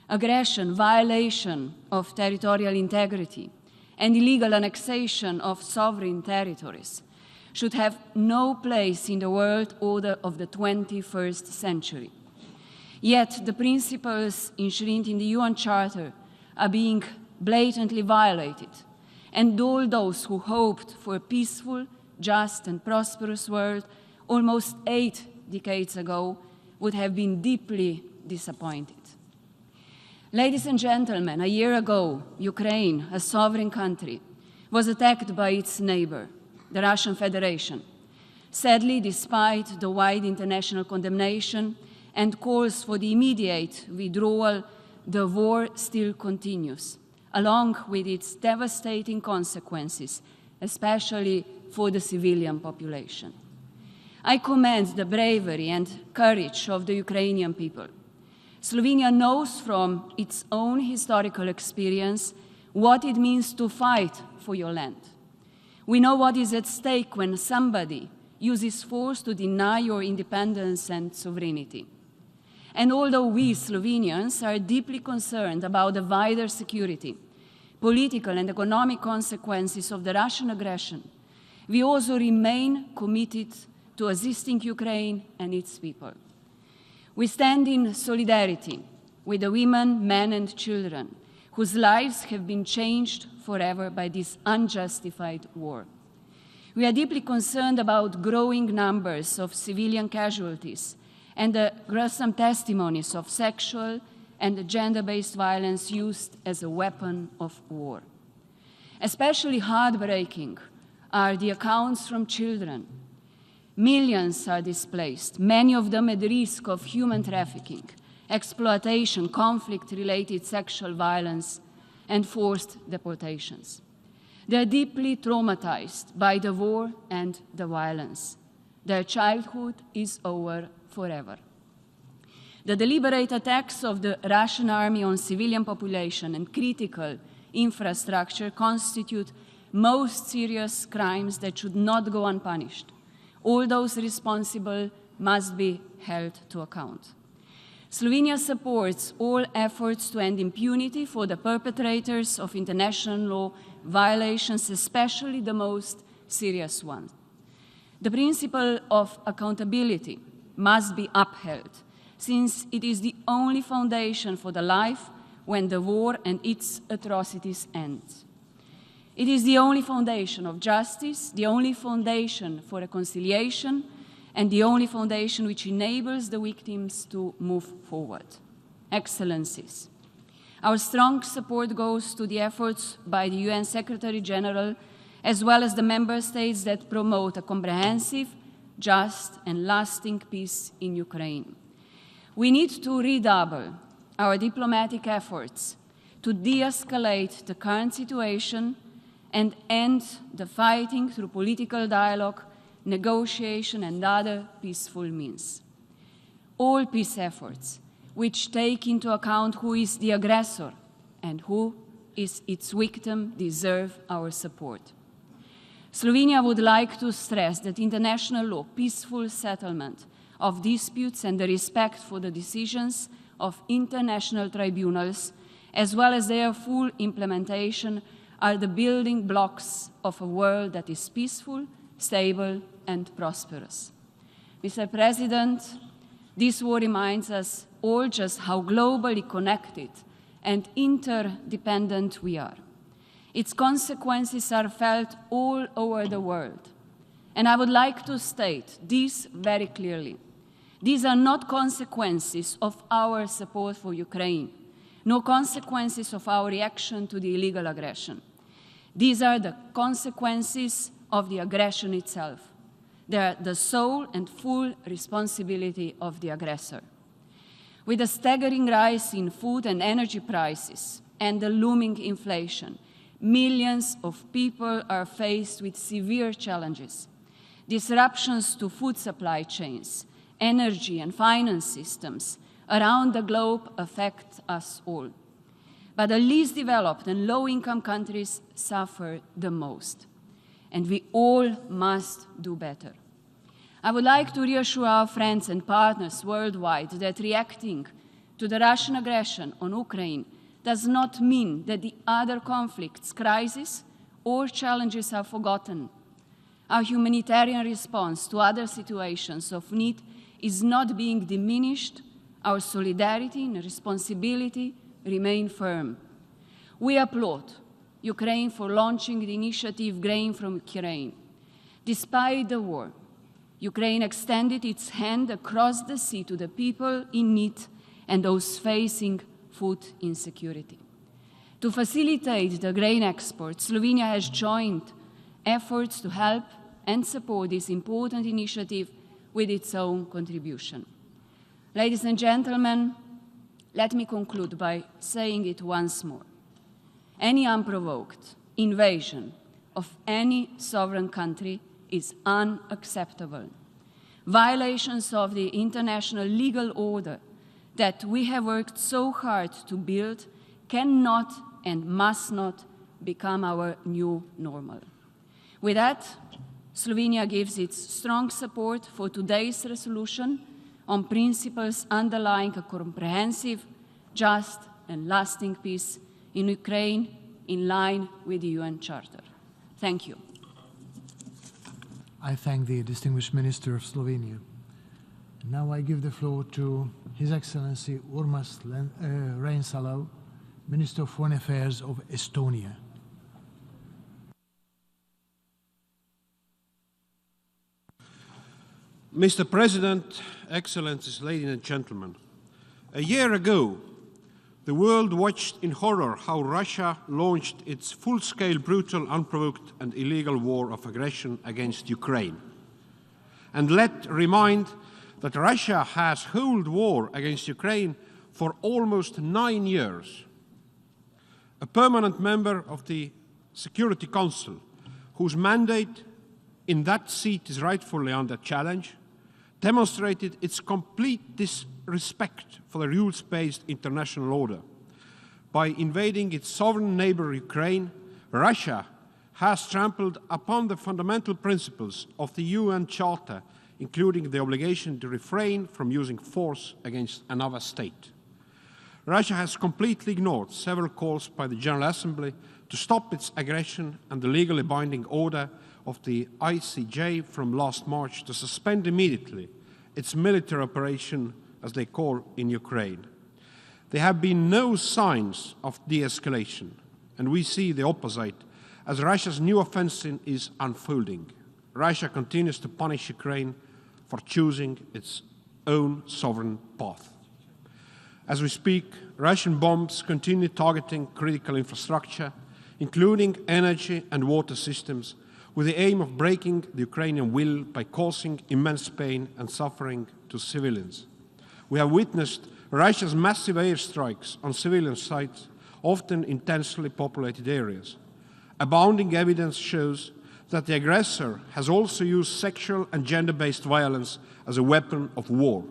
Aggression, violation of territorial integrity, and illegal annexation of sovereign territories should have no place in the world order of the 21st century. Yet the principles enshrined in the UN Charter are being blatantly violated, and all those who hoped for a peaceful, just, and prosperous world almost 8 decades ago would have been deeply disappointed. Ladies and gentlemen, a year ago, Ukraine, a sovereign country, was attacked by its neighbor, the Russian Federation. Sadly, despite the wide international condemnation and calls for the immediate withdrawal, the war still continues, along with its devastating consequences, especially for the civilian population. I commend the bravery and courage of the Ukrainian people. Slovenia knows from its own historical experience what it means to fight for your land. We know what is at stake when somebody uses force to deny your independence and sovereignty. And although we Slovenians are deeply concerned about the wider security, political and economic consequences of the Russian aggression, we also remain committed to assisting Ukraine and its people. We stand in solidarity with the women, men, and children whose lives have been changed forever by this unjustified war. We are deeply concerned about growing numbers of civilian casualties and the gruesome testimonies of sexual and gender-based violence used as a weapon of war. Especially heartbreaking are the accounts from children. Millions are displaced, many of them at risk of human trafficking, exploitation, conflict-related sexual violence, and forced deportations. They are deeply traumatized by the war and the violence. Their childhood is over forever. The deliberate attacks of the Russian army on civilian population and critical infrastructure constitute most serious crimes that should not go unpunished. All those responsible must be held to account. Slovenia supports all efforts to end impunity for the perpetrators of international law violations, especially the most serious ones. The principle of accountability must be upheld, since it is the only foundation for the life when the war and its atrocities end. It is the only foundation of justice, the only foundation for reconciliation, and the only foundation which enables the victims to move forward. Excellencies, our strong support goes to the efforts by the UN Secretary General, as well as the member states that promote a comprehensive, just, and lasting peace in Ukraine. We need to redouble our diplomatic efforts to de-escalate the current situation and end the fighting through political dialogue, negotiation, and other peaceful means. All peace efforts which take into account who is the aggressor and who is its victim deserve our support. Slovenia would like to stress that international law, peaceful settlement of disputes, and the respect for the decisions of international tribunals, as well as their full implementation, are the building blocks of a world that is peaceful, stable, and prosperous. Mr. President, this war reminds us all just how globally connected and interdependent we are. Its consequences are felt all over the world. And I would like to state this very clearly. These are not consequences of our support for Ukraine, no consequences of our reaction to the illegal aggression. These are the consequences of the aggression itself. They are the sole and full responsibility of the aggressor. With a staggering rise in food and energy prices and the looming inflation, millions of people are faced with severe challenges. Disruptions to food supply chains, energy and finance systems around the globe affect us all. But the least developed and low-income countries suffer the most. And we all must do better. I would like to reassure our friends and partners worldwide that reacting to the Russian aggression on Ukraine does not mean that the other conflicts, crises, or challenges are forgotten. Our humanitarian response to other situations of need is not being diminished. Our solidarity and responsibility remain firm. We applaud Ukraine for launching the initiative Grain from Ukraine. Despite the war, Ukraine extended its hand across the sea to the people in need and those facing food insecurity. To facilitate the grain export, Slovenia has joined efforts to help and support this important initiative with its own contribution. Ladies and gentlemen, let me conclude by saying it once more. Any unprovoked invasion of any sovereign country is unacceptable. Violations of the international legal order that we have worked so hard to build cannot and must not become our new normal. With that, Slovenia gives its strong support for today's resolution on principles underlying a comprehensive, just, and lasting peace in Ukraine in line with the UN Charter. Thank you.
I thank the distinguished Minister of Slovenia. Now I give the floor to His Excellency Urmas Reinsalu, Minister of Foreign Affairs of Estonia.
Mr. President, Excellencies, ladies and gentlemen, a year ago, the world watched in horror how Russia launched its full-scale, brutal, unprovoked and illegal war of aggression against Ukraine. And let's remind that Russia has held war against Ukraine for almost 9 years. A permanent member of the Security Council, whose mandate in that seat is rightfully under challenge, demonstrated its complete respect for the rules-based international order. By invading its sovereign neighbor Ukraine, Russia has trampled upon the fundamental principles of the UN Charter, including the obligation to refrain from using force against another state. Russia has completely ignored several calls by the General Assembly to stop its aggression and the legally binding order of the ICJ from last March to suspend immediately its military operation, as they call, in Ukraine. There have been no signs of de-escalation, and we see the opposite as Russia's new offensive is unfolding. Russia continues to punish Ukraine for choosing its own sovereign path. As we speak, Russian bombs continue targeting critical infrastructure, including energy and water systems, with the aim of breaking the Ukrainian will by causing immense pain and suffering to civilians. We have witnessed Russia's massive airstrikes on civilian sites, often in densely populated areas. Abounding evidence shows that the aggressor has also used sexual and gender-based violence as a weapon of war.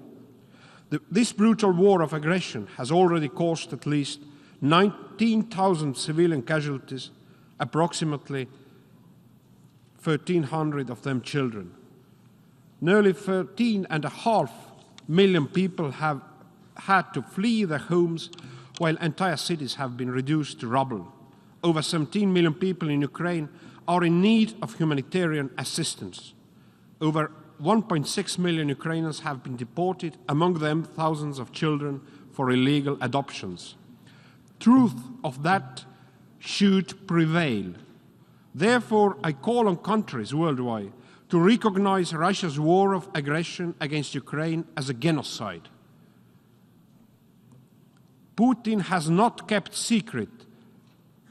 This brutal war of aggression has already caused at least 19,000 civilian casualties, approximately 1,300 of them children. Nearly 13.5 million people have had to flee their homes, while entire cities have been reduced to rubble. Over 17 million people in Ukraine are in need of humanitarian assistance. Over 1.6 million Ukrainians have been deported, among them thousands of children for illegal adoptions. Truth of that should prevail. Therefore, I call on countries worldwide to recognize Russia's war of aggression against Ukraine as a genocide. Putin has not kept secret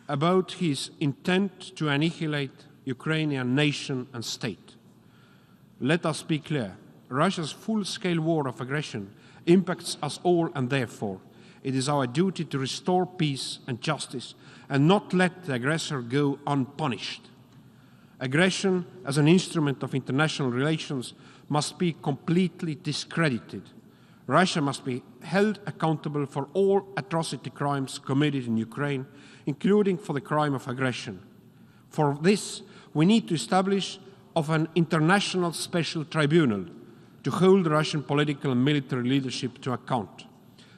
about his intent to annihilate Ukrainian nation and state. Let us be clear. Russia's full-scale war of aggression impacts us all, and therefore it is our duty to restore peace and justice and not let the aggressor go unpunished. Aggression as an instrument of international relations must be completely discredited. Russia must be held accountable for all atrocity crimes committed in Ukraine, including for the crime of aggression. For this, we need to establish an international special tribunal to hold Russian political and military leadership to account.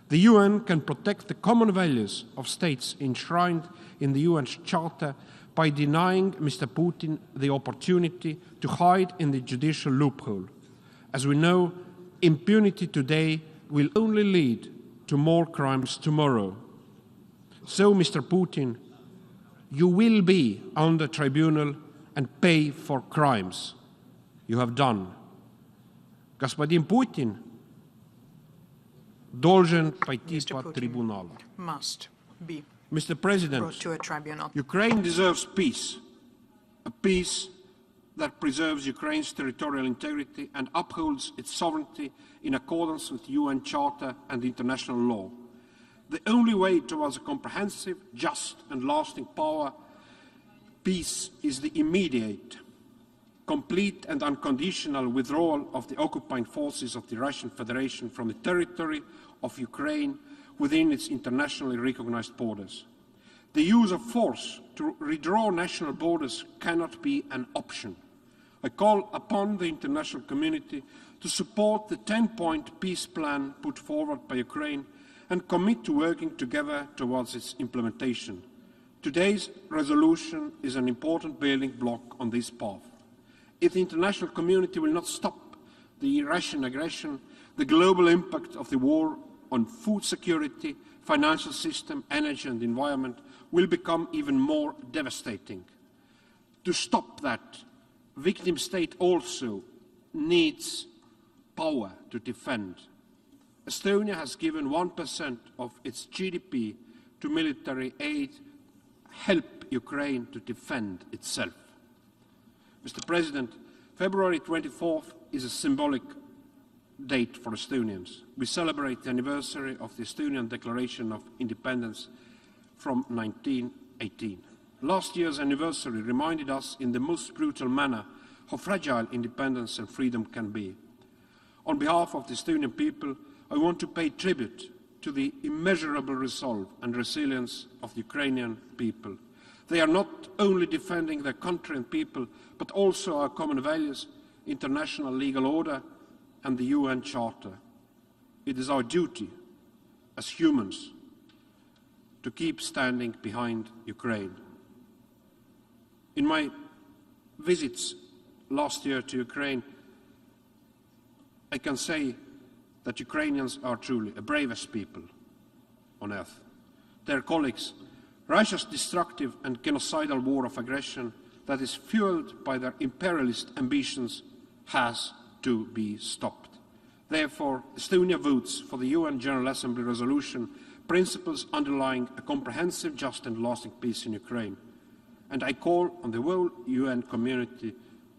The UN can protect the common values of states enshrined in the UN Charter by denying Mr. Putin the opportunity to hide in the judicial loophole. As we know, impunity today will only lead to more crimes tomorrow. So, Mr. Putin, you will be on the tribunal and pay for crimes you have done. Господин Putin должен пойти под трибунал.
Must be
Mr. President,
brought to a tribunal.
Ukraine deserves peace, a peace that preserves Ukraine's territorial integrity and upholds its sovereignty in accordance with UN Charter and international law. The only way towards a comprehensive, just and lasting peace is the immediate, complete and unconditional withdrawal of the occupying forces of the Russian Federation from the territory of Ukraine within its internationally recognized borders. The use of force to redraw national borders cannot be an option. I call upon the international community to support the 10-point peace plan put forward by Ukraine and commit to working together towards its implementation. Today's resolution is an important building block on this path. If the international community will not stop the Russian aggression, the global impact of the war on food security, financial system, energy and environment will become even more devastating. To stop that, victim state also needs power to defend. Estonia has given 1% of its GDP to military aid, help Ukraine to defend itself. Mr. President, February 24th is a symbolic date for Estonians. We celebrate the anniversary of the Estonian Declaration of Independence from 1918. Last year's anniversary reminded us in the most brutal manner how fragile independence and freedom can be. On behalf of the Estonian people,
I want to pay tribute to the immeasurable resolve and resilience of the Ukrainian people. They are not only defending their country and people, but also our common values, international legal order, and the UN Charter. It is our duty as humans to keep standing behind Ukraine. In my visits last year to Ukraine, I can say that Ukrainians are truly the bravest people on earth. Their colleagues, Russia's destructive and genocidal war of aggression that is fueled by their imperialist ambitions has to be stopped. Therefore, Estonia votes for the UN General Assembly resolution, principles underlying a comprehensive, just and lasting peace in Ukraine. And I call on the whole UN community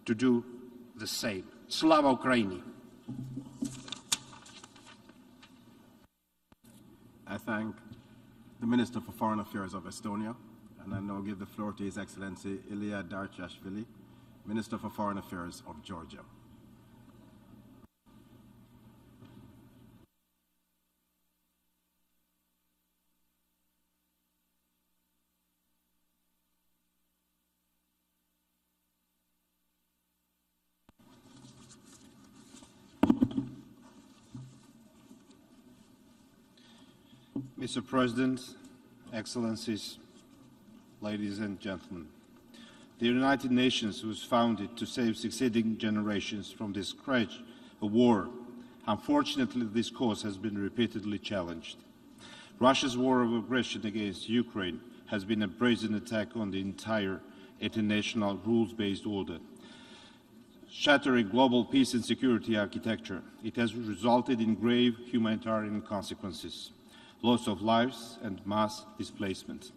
to do the same. Slava Ukraini!
I thank the Minister for Foreign Affairs of Estonia, and I now give the floor to His Excellency Ilya Darchashvili, Minister for Foreign Affairs of Georgia.
Mr. President, Excellencies, ladies and gentlemen, the United Nations was founded to save succeeding generations from the scourge of war. Unfortunately, this cause has been repeatedly challenged. Russia's war of aggression against Ukraine has been a brazen attack on the entire international rules-based order, shattering global peace and security architecture. It has resulted in grave humanitarian consequences, loss of lives and mass displacement.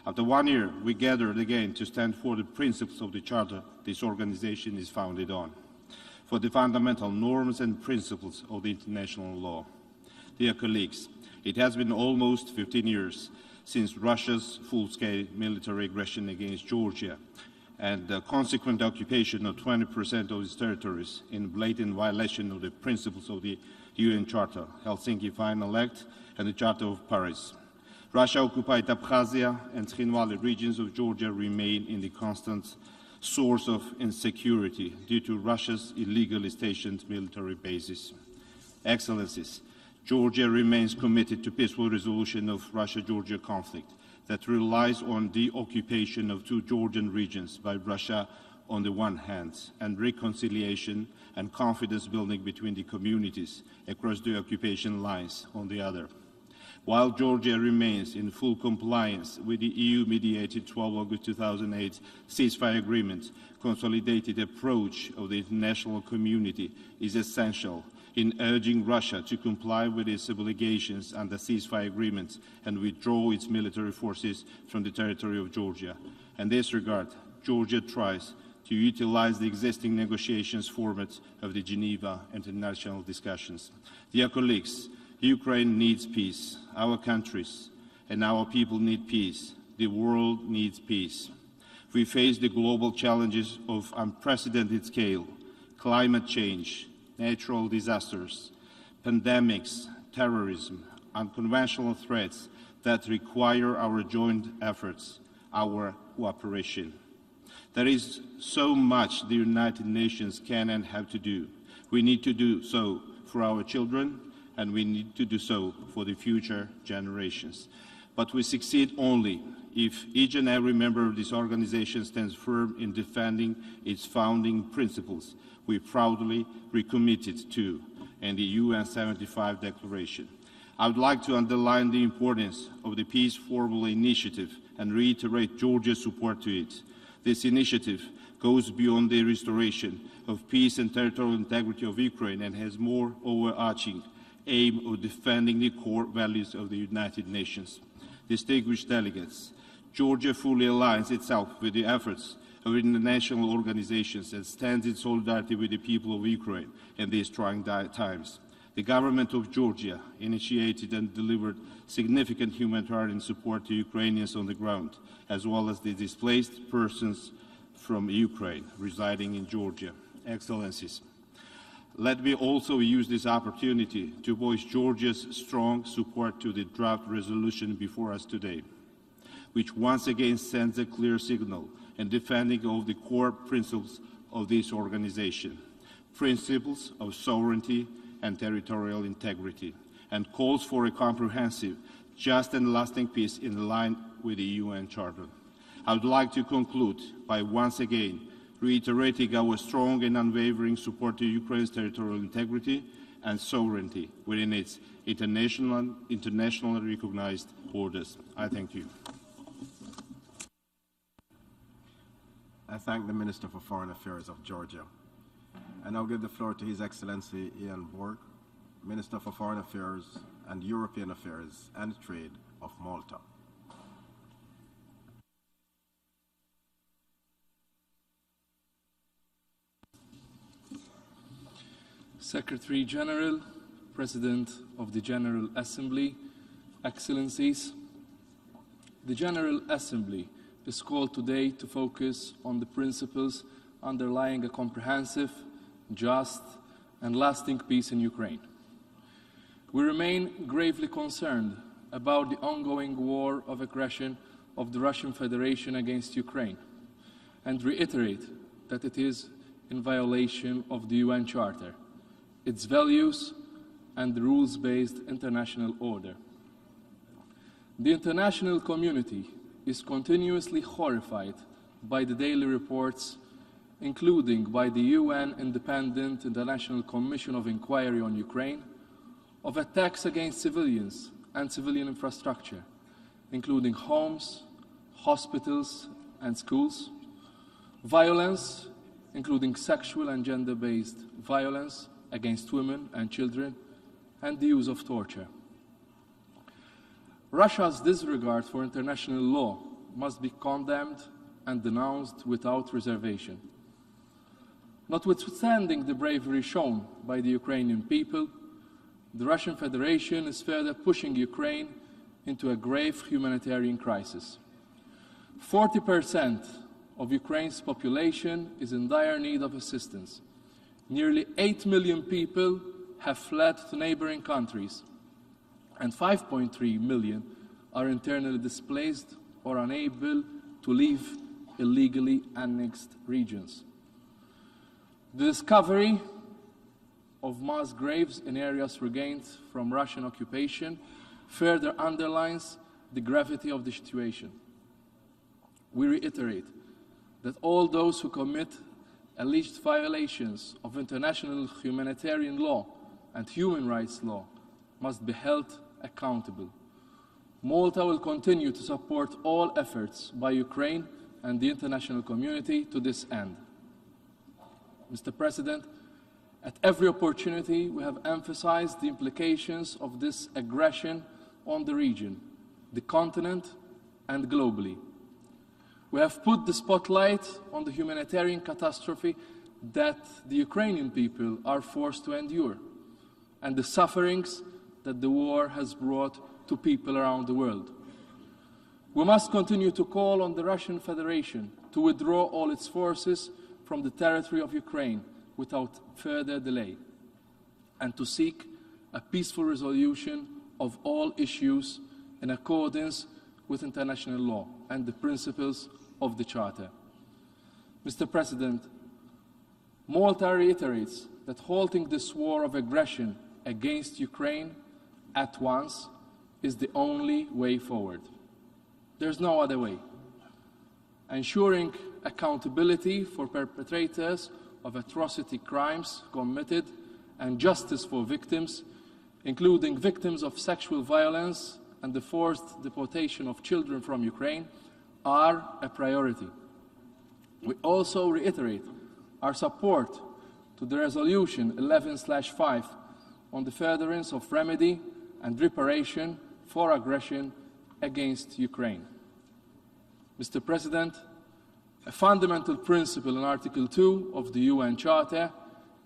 After 1 year, we gathered again to stand for the principles of the Charter this organization is founded on, for the fundamental norms and principles of the international law. Dear colleagues, it has been almost 15 years since Russia's full-scale military aggression against Georgia and the consequent occupation of 20% of its territories in blatant violation of the principles of the UN Charter, Helsinki Final Act, and the Charter of Paris. Russia-occupied Abkhazia and Tkhinvali regions of Georgia remain in the constant source of insecurity due to Russia's illegally stationed military bases. Excellencies, Georgia remains committed to peaceful resolution of Russia-Georgia conflict that relies on the occupation of two Georgian regions by Russia on the one hand, and reconciliation and confidence building between the communities across the occupation lines on the other. While Georgia remains in full compliance with the EU-mediated 12 August 2008 ceasefire agreement, consolidated approach of the international community is essential in urging Russia to comply with its obligations under ceasefire agreements and withdraw its military forces from the territory of Georgia. In this regard, Georgia tries to utilize the existing negotiations format of the Geneva international discussions. Dear colleagues, Ukraine needs peace. Our countries and our people need peace. The world needs peace. We face the global challenges of unprecedented scale, climate change, natural disasters, pandemics, terrorism, unconventional threats that require our joint efforts, our cooperation. There is so much the United Nations can and have to do. We need to do so for our children, and we need to do so for the future generations. But we succeed only if each and every member of this organization stands firm in defending its founding principles we proudly recommitted to in the UN 75 Declaration. I would like to underline the importance of the Peace Formula initiative and reiterate Georgia's support to it. This initiative goes beyond the restoration of peace and territorial integrity of Ukraine and has more overarching aim of defending the core values of the United Nations. Distinguished delegates, Georgia fully aligns itself with the efforts of international organizations and stands in solidarity with the people of Ukraine in these trying times. The government of Georgia initiated and delivered significant humanitarian support to Ukrainians on the ground, as well as the displaced persons from Ukraine residing in Georgia. Excellencies, Let me also use this opportunity to voice Georgia's strong support to the draft resolution before us today, which once again sends a clear signal in defending of the core principles of this organization, principles of sovereignty and territorial integrity, and calls for a comprehensive, just and lasting peace in line with the UN Charter. I would like to conclude by once again reiterating our strong and unwavering support to Ukraine's territorial integrity and sovereignty within its internationally recognized borders. I thank you.
I thank the Minister for Foreign Affairs of Georgia. I now give the floor to His Excellency Ian Borg, Minister for Foreign Affairs and European Affairs and Trade of Malta.
Secretary General, President of the General Assembly, Excellencies, the General Assembly is called today to focus on the principles underlying a comprehensive, just, and lasting peace in Ukraine. We remain gravely concerned about the ongoing war of aggression of the Russian Federation against Ukraine and reiterate that it is in violation of the UN Charter, its values, and the rules-based international order. The international community is continuously horrified by the daily reports, including by the UN Independent International Commission of Inquiry on Ukraine, of attacks against civilians and civilian infrastructure, including homes, hospitals, and schools, violence, including sexual and gender-based violence against women and children, and the use of torture. Russia's disregard for international law must be condemned and denounced without reservation. Notwithstanding the bravery shown by the Ukrainian people, the Russian Federation is further pushing Ukraine into a grave humanitarian crisis. 40% of Ukraine's population is in dire need of assistance. Nearly 8 million people have fled to neighboring countries, and 5.3 million are internally displaced or unable to leave illegally annexed regions. The discovery of mass graves in areas regained from Russian occupation further underlines the gravity of the situation. We reiterate that all those who commit alleged violations of international humanitarian law and human rights law must be held accountable. Malta will continue to support all efforts by Ukraine and the international community to this end. Mr. President, at every opportunity we have emphasized the implications of this aggression on the region, the continent, and globally. We have put the spotlight on the humanitarian catastrophe that the Ukrainian people are forced to endure, and the sufferings that the war has brought to people around the world. We must continue to call on the Russian Federation to withdraw all its forces from the territory of Ukraine without further delay, and to seek a peaceful resolution of all issues in accordance with international law and the principles of the Charter. Mr. President, Malta reiterates that halting this war of aggression against Ukraine at once is the only way forward. There's no other way. Ensuring accountability for perpetrators of atrocity crimes committed and justice for victims, including victims of sexual violence and the forced deportation of children from Ukraine, are a priority. We also reiterate our support to the Resolution 11/5 on the furtherance of remedy and reparation for aggression against Ukraine. Mr. President, a fundamental principle in Article 2 of the UN Charter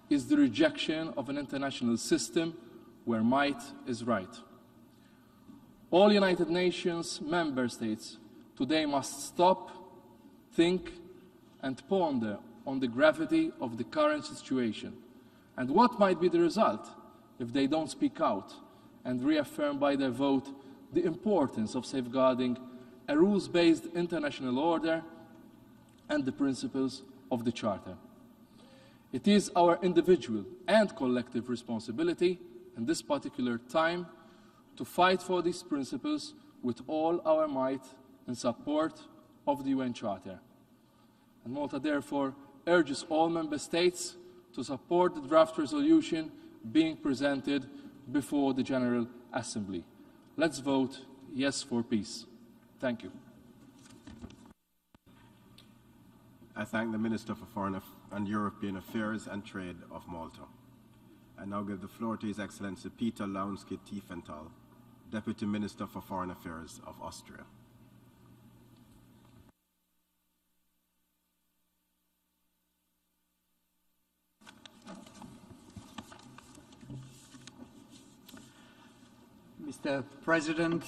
is the rejection of an international system where might is right. All United Nations member states today must stop, think, and ponder on the gravity of the current situation And what might be the result if they don't speak out and reaffirm by their vote the importance of safeguarding a rules-based international order and the principles of the Charter? It is our individual and collective responsibility in this particular time to fight for these principles with all our might in support of the UN Charter. And Malta therefore urges all member states to support the draft resolution being presented before the General Assembly. Let's vote yes for peace. Thank you.
I thank the Minister for Foreign and European Affairs and Trade of Malta. I now give the floor to His Excellency Peter Launsky-Tiefenthal, Deputy Minister for Foreign Affairs of Austria.
Mr. President,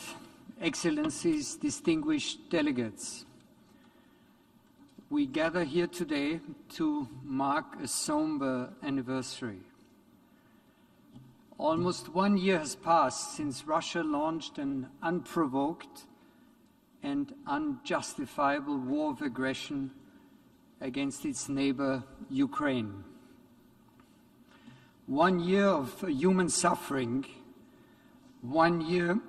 Excellencies, distinguished delegates, we gather here today to mark a somber anniversary. Almost 1 year has passed since Russia launched an unprovoked and unjustifiable war of aggression against its neighbor, Ukraine. 1 year of human suffering, 1 year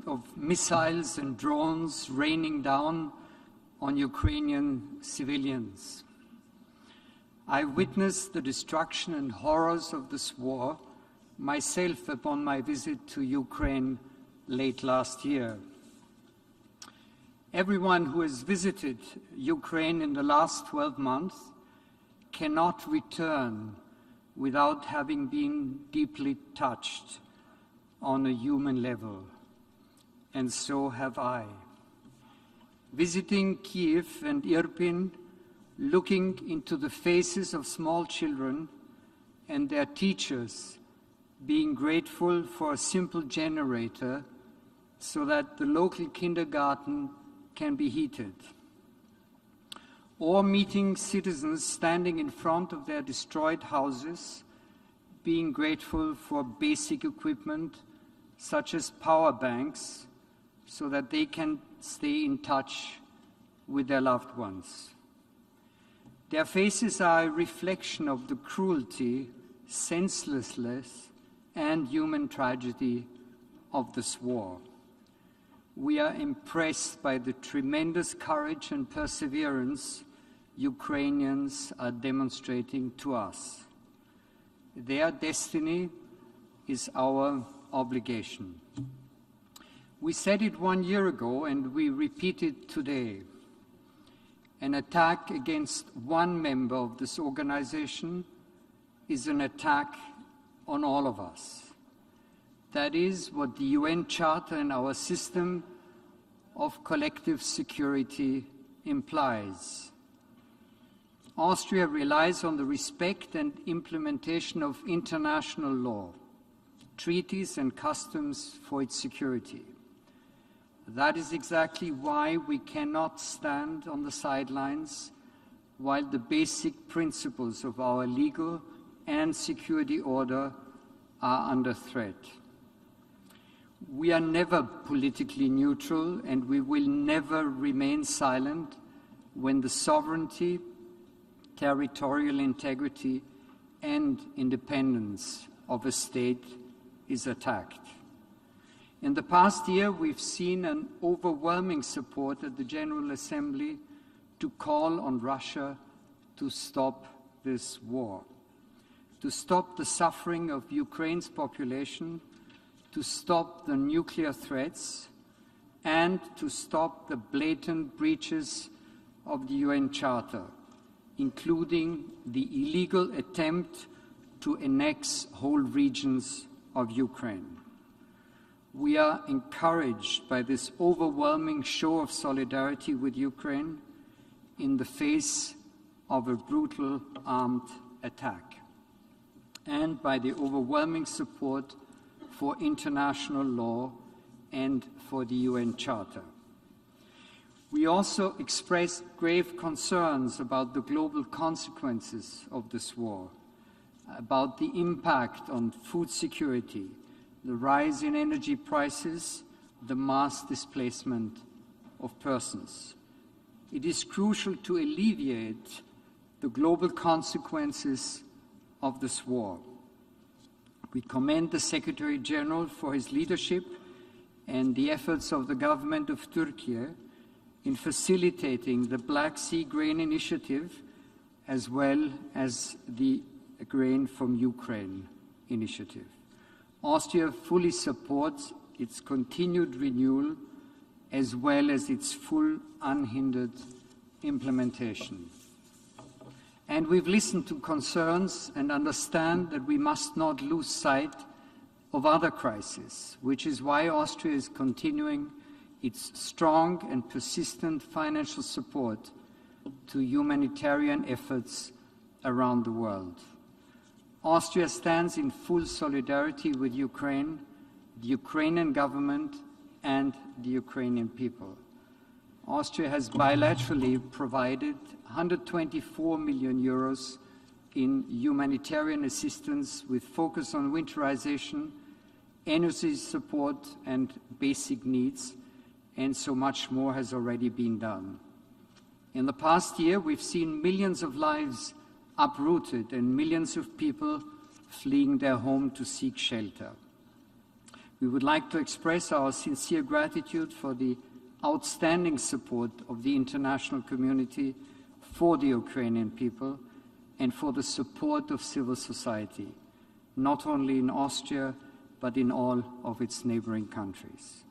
of missiles and drones raining down on Ukrainian civilians. I witnessed the destruction and horrors of this war myself upon my visit to Ukraine late last year. Everyone who has visited Ukraine in the last 12 months cannot return without having been deeply touched on a human level, and so have I. Visiting Kiev and Irpin, looking into the faces of small children and their teachers, being grateful for a simple generator so that the local kindergarten can be heated. Or meeting citizens standing in front of their destroyed houses, being grateful for basic equipment such as power banks so that they can stay in touch with their loved ones. Their faces are a reflection of the cruelty, senselessness, and human tragedy of this war. We are impressed by the tremendous courage and perseverance Ukrainians are demonstrating to us. Their destiny is our obligation. We said it 1 year ago and we repeat it today. An attack against one member of this organization is an attack on all of us. That is what the UN Charter and our system of collective security implies. Austria relies on the respect and implementation of international law, treaties and customs for its security. That is exactly why we cannot stand on the sidelines while the basic principles of our legal and security order are under threat. We are never politically neutral, and we will never remain silent when the sovereignty, territorial integrity, and independence of a state is attacked. In the past year, we've seen an overwhelming support at the General Assembly to call on Russia to stop this war, to stop the suffering of Ukraine's population, to stop the nuclear threats, and to stop the blatant breaches of the UN Charter, including the illegal attempt to annex whole regions of Ukraine. We are encouraged by this overwhelming show of solidarity with Ukraine in the face of a brutal armed attack, and by the overwhelming support for international law and for the UN Charter. We also expressed grave concerns about the global consequences of this war. about the impact on food security, the rise in energy prices, the mass displacement of persons. It is crucial to alleviate the global consequences of this war. We commend the Secretary General for his leadership and the efforts of the government of Turkey in facilitating the Black Sea Grain Initiative as well as the Grain from Ukraine initiative. Austria fully supports its continued renewal as well as its full unhindered implementation. And we've listened to concerns and understand that we must not lose sight of other crises, which is why Austria is continuing its strong and persistent financial support to humanitarian efforts around the world. Austria stands in full solidarity with Ukraine, the Ukrainian government, and the Ukrainian people. Austria has bilaterally provided 124 million euros in humanitarian assistance with focus on winterization, energy support, and basic needs, and so much more has already been done. In the past year, we've seen millions of lives uprooted and millions of people fleeing their home to seek shelter. We would like to express our sincere gratitude for the outstanding support of the international community for the Ukrainian people and for the support of civil society, not only in Austria, but in all of its neighboring countries.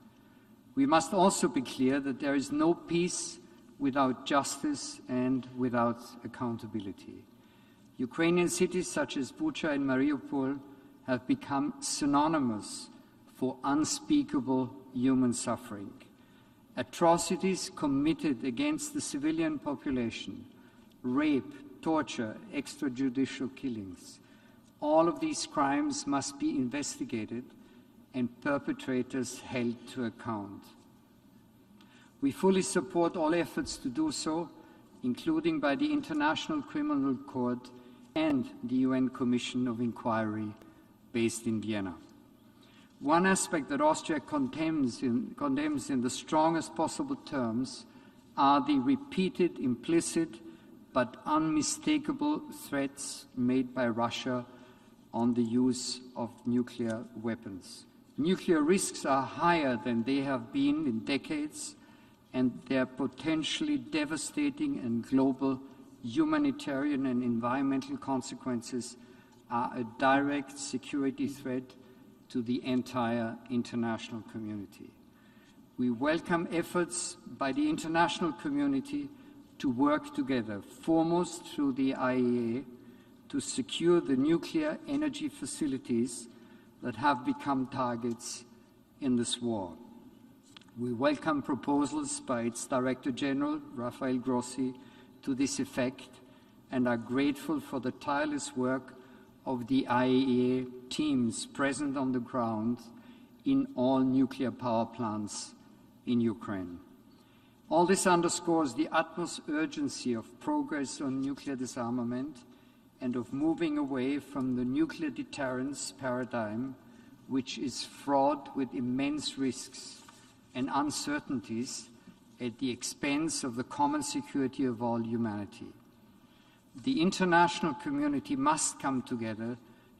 We must also be clear that there is no peace without justice and without accountability. Ukrainian cities such as Bucha and Mariupol have become synonymous for unspeakable human suffering. Atrocities committed against the civilian population, rape, torture, extrajudicial killings, all of these crimes must be investigated and perpetrators held to account. We fully support all efforts to do so, including by the International Criminal Court and the UN Commission of Inquiry based in Vienna. One aspect that Austria condemns in the strongest possible terms are the repeated, implicit, but unmistakable threats made by Russia on the use of nuclear weapons. Nuclear risks are higher than they have been in decades, and their potentially devastating and global humanitarian and environmental consequences are a direct security threat to the entire international community. We welcome efforts by the international community to work together, foremost through the IAEA, to secure the nuclear energy facilities that have become targets in this war. We welcome proposals by its Director General, Rafael Grossi, to this effect, and are grateful for the tireless work of the IAEA teams present on the ground in all nuclear power plants in Ukraine. All this underscores the utmost urgency of progress on nuclear disarmament and of moving away from the nuclear deterrence paradigm, which is fraught with immense risks and uncertainties at the expense of the common security of all humanity. The international community must come together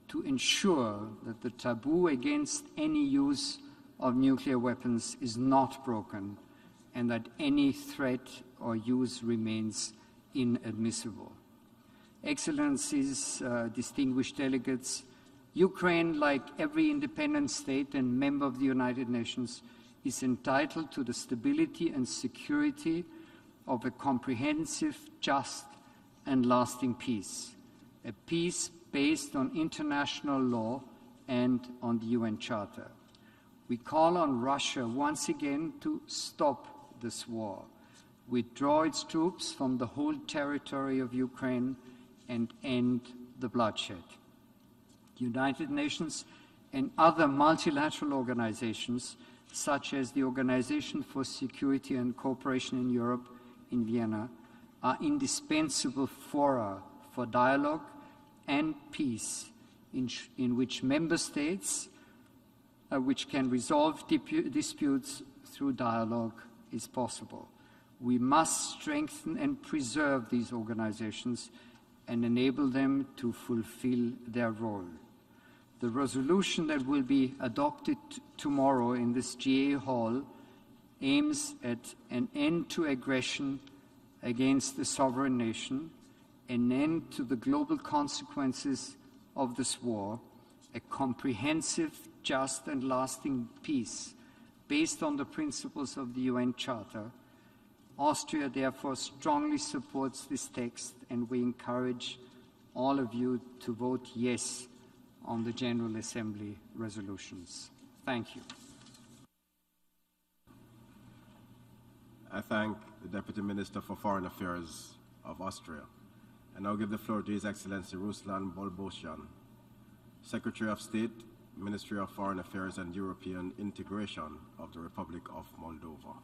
to ensure that the taboo against any use of nuclear weapons is not broken and that any threat or use remains inadmissible. Excellencies, distinguished delegates, Ukraine, like every independent state and member of the United Nations, is entitled to the stability and security of a comprehensive, just, and lasting peace, a peace based on international law and on the UN Charter. We call on Russia once again to stop this war, withdraw its troops from the whole territory of Ukraine, and end the bloodshed. The United Nations and other multilateral organizations, such as the Organization for Security and Cooperation in Europe in Vienna, are indispensable fora for dialogue and peace in which member states which can resolve disputes through dialogue is possible. We must strengthen and preserve these organizations and enable them to fulfill their role. The resolution that will be adopted tomorrow in this GA Hall aims at an end to aggression against the sovereign nation, an end to the global consequences of this war, a comprehensive, just and lasting peace based on the principles of the UN Charter. Austria therefore strongly supports this text, and we encourage all of you to vote yes on the General Assembly resolutions. Thank you.
I thank the Deputy Minister for Foreign Affairs of Austria. I now give the floor to His Excellency Ruslan Bolbosyan, Secretary of State, Ministry of Foreign Affairs and European Integration of the Republic of Moldova.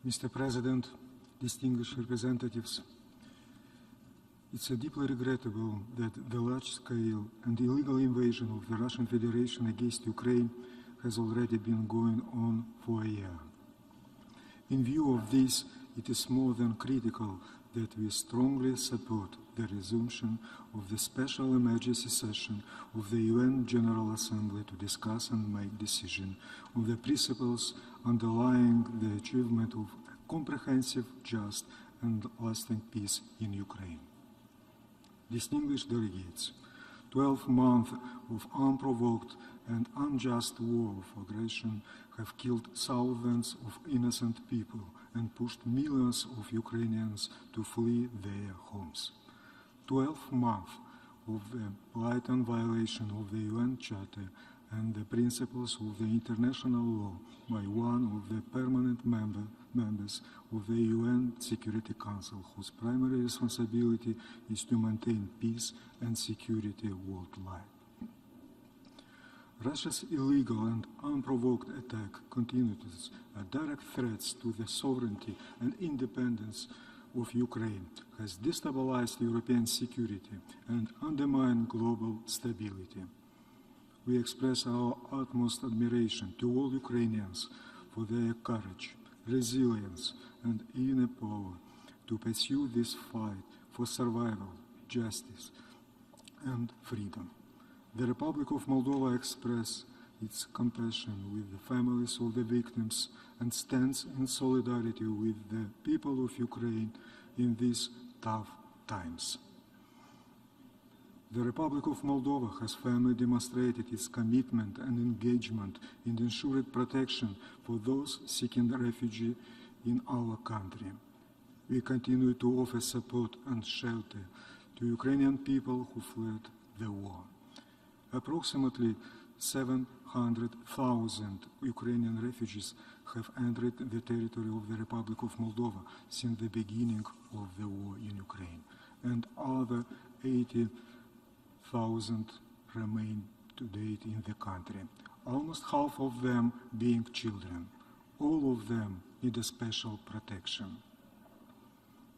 Mr. President, distinguished representatives, it's deeply regrettable that the large-scale and illegal invasion of the Russian Federation against Ukraine has already been going on for a year. In view of this, it is more than critical that we strongly support the resumption of the special emergency session of the UN General Assembly to discuss and make decisions on the principles underlying the achievement of comprehensive, just, and lasting peace in Ukraine. Distinguished delegates, 12 months of unprovoked and unjust war of aggression have killed thousands of innocent people and pushed millions of Ukrainians to flee their homes. 12 months of the blatant violation of the UN Charter and the principles of the international law by one of the permanent members of the UN Security Council, whose primary responsibility is to maintain peace and security worldwide. Russia's illegal and unprovoked attack continues direct threats to the sovereignty and independence of Ukraine, has destabilized European security and undermined global stability. We express our utmost admiration to all Ukrainians for their courage, resilience, and inner power to pursue this fight for survival, justice, and freedom. The Republic of Moldova expresses its compassion with the families of the victims and stands in solidarity with the people of Ukraine in these tough times. The Republic of Moldova has firmly demonstrated its commitment and engagement in ensuring protection for those seeking refuge in our country. We continue to offer support and shelter to Ukrainian people who fled the war. Approximately 700,000 Ukrainian refugees have entered the territory of the Republic of Moldova since the beginning of the war in Ukraine, and other 80,000 remain to date in the country, almost half of them being children. All of them need a special protection.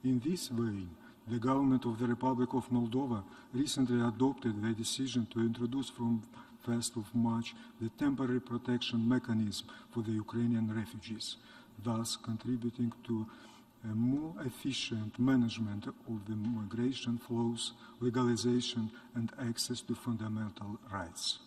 In this vein, the government of the Republic of Moldova recently adopted the decision to introduce from 1st of March the temporary protection mechanism for the Ukrainian refugees, thus contributing to a more efficient management of the migration flows, legalization, and access to fundamental rights.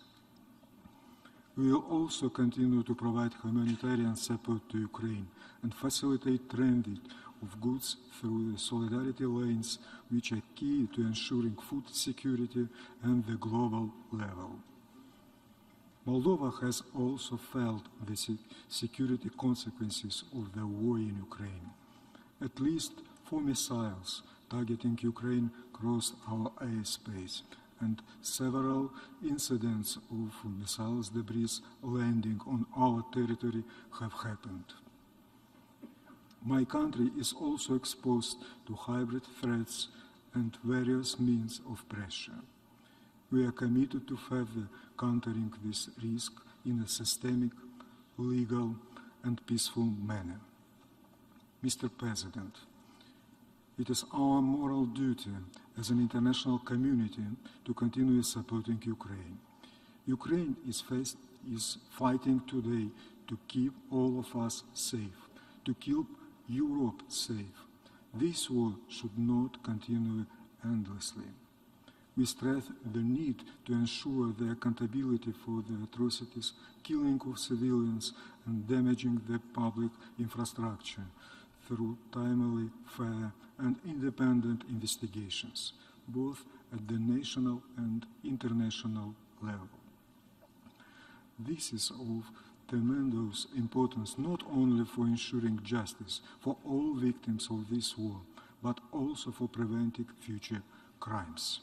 We will also continue to provide humanitarian support to Ukraine and facilitate transit of goods through the solidarity lanes, which are key to ensuring food security and the global level. Moldova has also felt the security consequences of the war in Ukraine. At least 4 missiles targeting Ukraine crossed our airspace, and several incidents of missiles debris landing on our territory have happened. My country is also exposed to hybrid threats and various means of pressure. We are committed to further countering this risk in a systemic, legal, and peaceful manner. Mr. President, it is our moral duty as an international community to continue supporting Ukraine. Ukraine is fighting today to keep all of us safe, to keep Europe safe. This war should not continue endlessly. We stress the need to ensure the accountability for the atrocities, killing of civilians, and damaging the public infrastructure through timely, fair, and independent investigations, both at the national and international level. This is of tremendous importance not only for ensuring justice for all victims of this war, but also for preventing future crimes.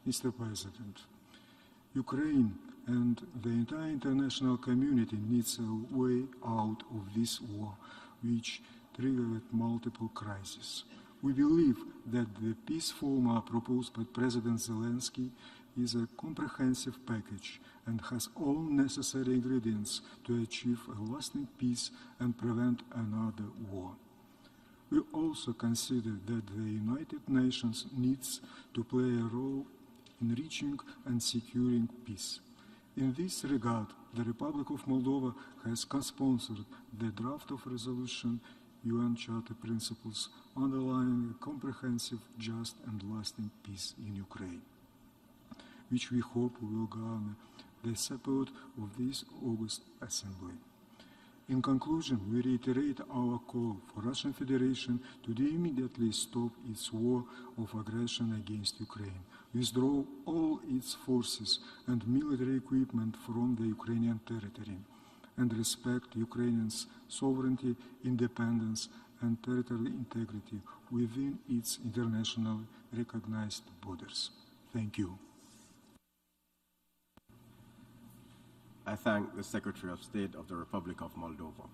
Mr. President, Ukraine and the entire international community needs a way out of this war, which triggered multiple crises. We believe that the peace formula proposed by President Zelensky is a comprehensive package and has all necessary ingredients to achieve a lasting peace and prevent another war. We also consider that the United Nations needs to play a role in reaching and securing peace. In this regard, the Republic of Moldova has co-sponsored the draft of resolution UN Charter principles underlying a comprehensive, just and lasting peace in Ukraine, which we hope will garner the support of this August Assembly. In conclusion, we reiterate our call for Russian Federation to immediately stop its war of aggression against Ukraine, withdraw all its forces and military equipment from the Ukrainian territory, and respect Ukrainians' sovereignty, independence, and territorial integrity within its internationally recognized borders. Thank you.
I thank the Secretary of State of the Republic of Moldova.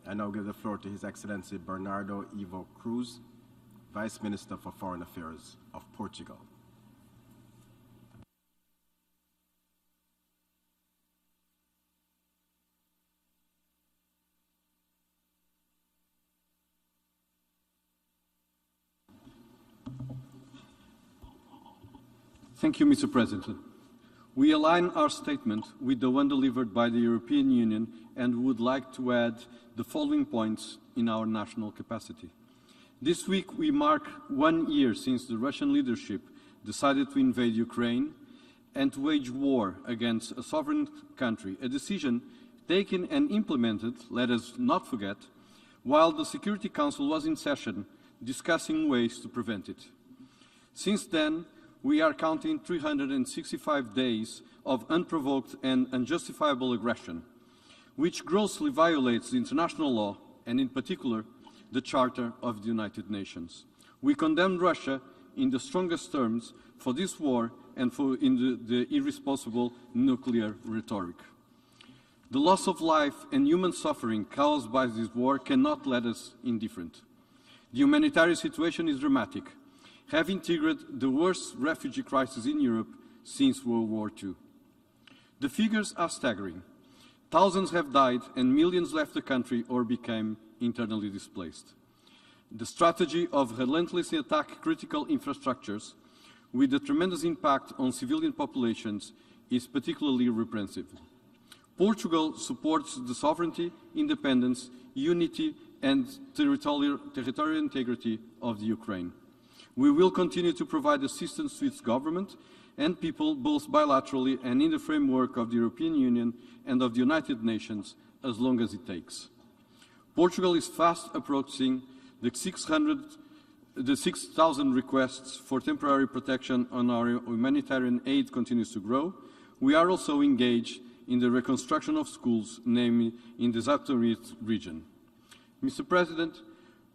I now give the floor to His Excellency Bernardo Ivo Cruz, Vice Minister for Foreign Affairs of Portugal.
Thank you, Mr. President. We align our statement with the one delivered by the European Union and would like to add the following points in our national capacity. This week we mark 1 year since the Russian leadership decided to invade Ukraine and to wage war against a sovereign country, a decision taken and implemented, let us not forget, while the Security Council was in session discussing ways to prevent it. Since then, we are counting 365 days of unprovoked and unjustifiable aggression, which grossly violates the international law and, in particular, the Charter of the United Nations. We condemn Russia in the strongest terms for this war and for the irresponsible nuclear rhetoric. The loss of life and human suffering caused by this war cannot let us indifferent. The humanitarian situation is dramatic, having triggered the worst refugee crisis in Europe since World War II. The figures are staggering. Thousands have died and millions left the country or became internally displaced. The strategy of relentlessly attacking critical infrastructures with a tremendous impact on civilian populations is particularly reprehensible. Portugal supports the sovereignty, independence, unity and territorial integrity of the Ukraine. We will continue to provide assistance to its government and people, both bilaterally and in the framework of the European Union and of the United Nations, as long as it takes. Portugal is fast approaching the 6,000 requests for temporary protection on our humanitarian aid continues to grow. We are also engaged in the reconstruction of schools, namely in the Zaporizhzhia region. Mr. President,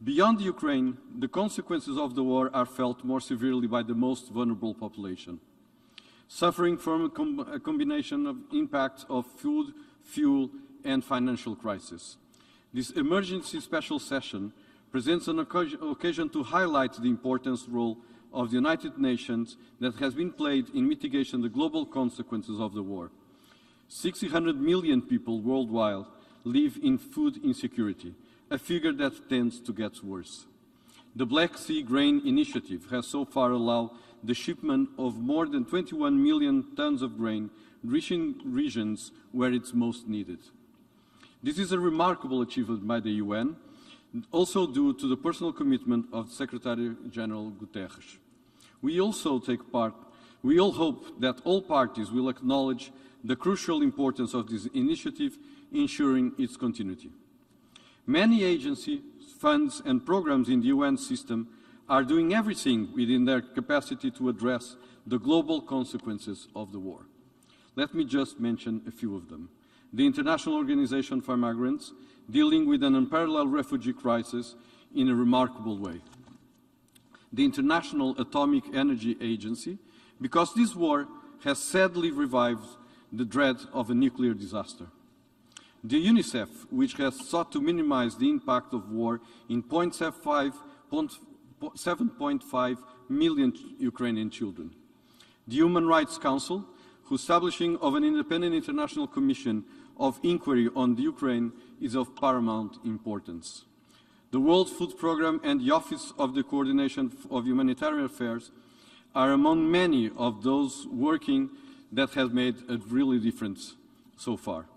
beyond Ukraine, the consequences of the war are felt more severely by the most vulnerable population, suffering from a combination of impacts of food, fuel, and financial crisis. This emergency special session presents an occasion to highlight the important role of the United Nations that has been played in mitigating the global consequences of the war. 600 million people worldwide live in food insecurity, a figure that tends to get worse. The Black Sea Grain Initiative has so far allowed the shipment of more than 21 million tons of grain reaching regions where it's most needed. This is a remarkable achievement by the UN, also due to the personal commitment of Secretary General Guterres. We all hope that all parties will acknowledge the crucial importance of this initiative, ensuring its continuity. Many agencies, funds and programs in the UN system are doing everything within their capacity to address the global consequences of the war. Let me just mention a few of them. The International Organization for Migrants, dealing with an unparalleled refugee crisis in a remarkable way. The International Atomic Energy Agency, because this war has sadly revived the dread of a nuclear disaster. The UNICEF, which has sought to minimize the impact of war in 7.5 million Ukrainian children. The Human Rights Council, whose establishing of an independent international commission of inquiry on the Ukraine is of paramount importance. The World Food Programme and the Office of the Coordination of Humanitarian Affairs are among many of those working that have made a really difference so far.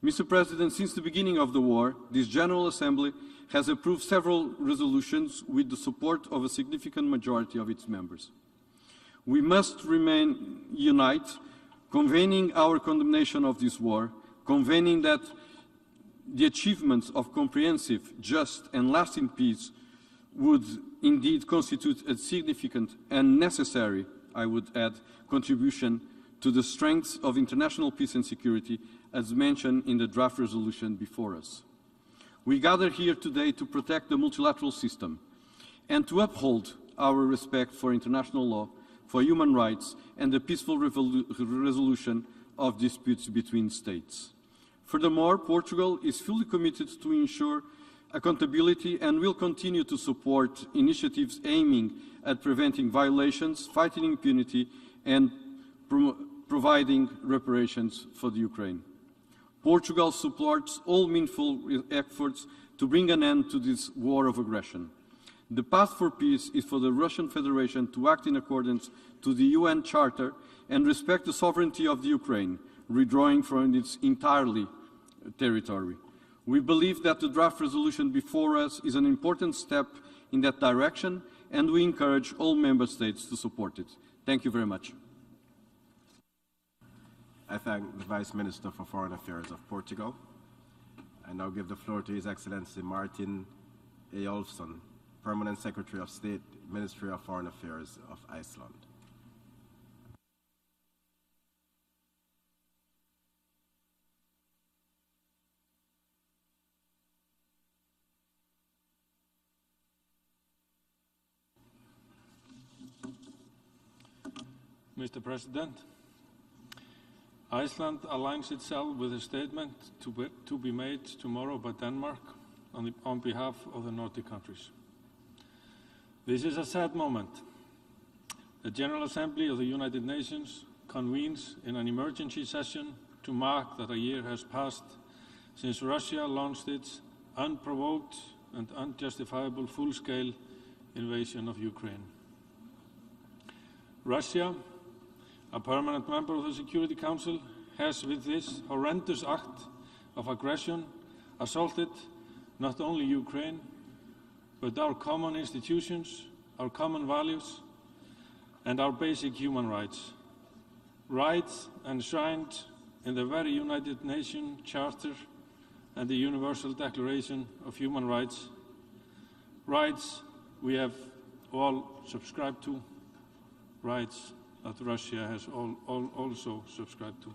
Mr. President, since the beginning of the war, this General Assembly has approved several resolutions with the support of a significant majority of its members. We must remain united, convening our condemnation of this war, convening that the achievements of comprehensive, just and lasting peace would indeed constitute a significant and necessary, I would add, contribution to the strength of international peace and security, as mentioned in the draft resolution before us. We gather here today to protect the multilateral system and to uphold our respect for international law, for human rights, and the peaceful resolution of disputes between states. Furthermore, Portugal is fully committed to ensure accountability and will continue to support initiatives aiming at preventing violations, fighting impunity, and providing reparations for the Ukraine. Portugal supports all meaningful efforts to bring an end to this war of aggression. The path for peace is for the Russian Federation to act in accordance to the UN Charter and respect the sovereignty of the Ukraine, withdrawing from its entirely territory. We believe that the draft resolution before us is an important step in that direction, and we encourage all member states to support it. Thank you very much.
I thank the Vice Minister for Foreign Affairs of Portugal. I now give the floor to His Excellency Martin Eyjolfsson, Permanent Secretary of State, Ministry of Foreign Affairs of Iceland.
Mr. President, Iceland aligns itself with a statement to be made tomorrow by Denmark on behalf of the Nordic countries. This is a sad moment. The General Assembly of the United Nations convenes in an emergency session to mark that a year has passed since Russia launched its unprovoked and unjustifiable full-scale invasion of Ukraine. Russia, a permanent member of the Security Council, has with this horrendous act of aggression assaulted not only Ukraine, but our common institutions, our common values, and our basic human rights. Rights enshrined in the very United Nations Charter and the Universal Declaration of Human Rights. Rights we have all subscribed to, rights that Russia has also subscribed to.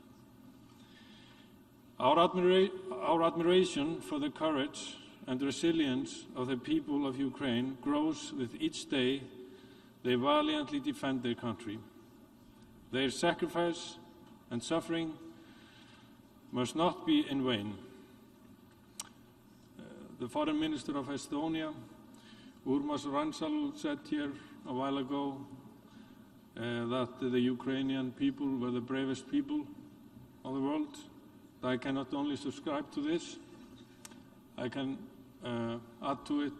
Our admiration for the courage and resilience of the people of Ukraine grows with each day they valiantly defend their country. Their sacrifice and suffering must not be in vain. The Foreign Minister of Estonia, Urmas Reinsalu, said here a while ago that the Ukrainian people were the bravest people of the world. I can not only subscribe to this, I can add to it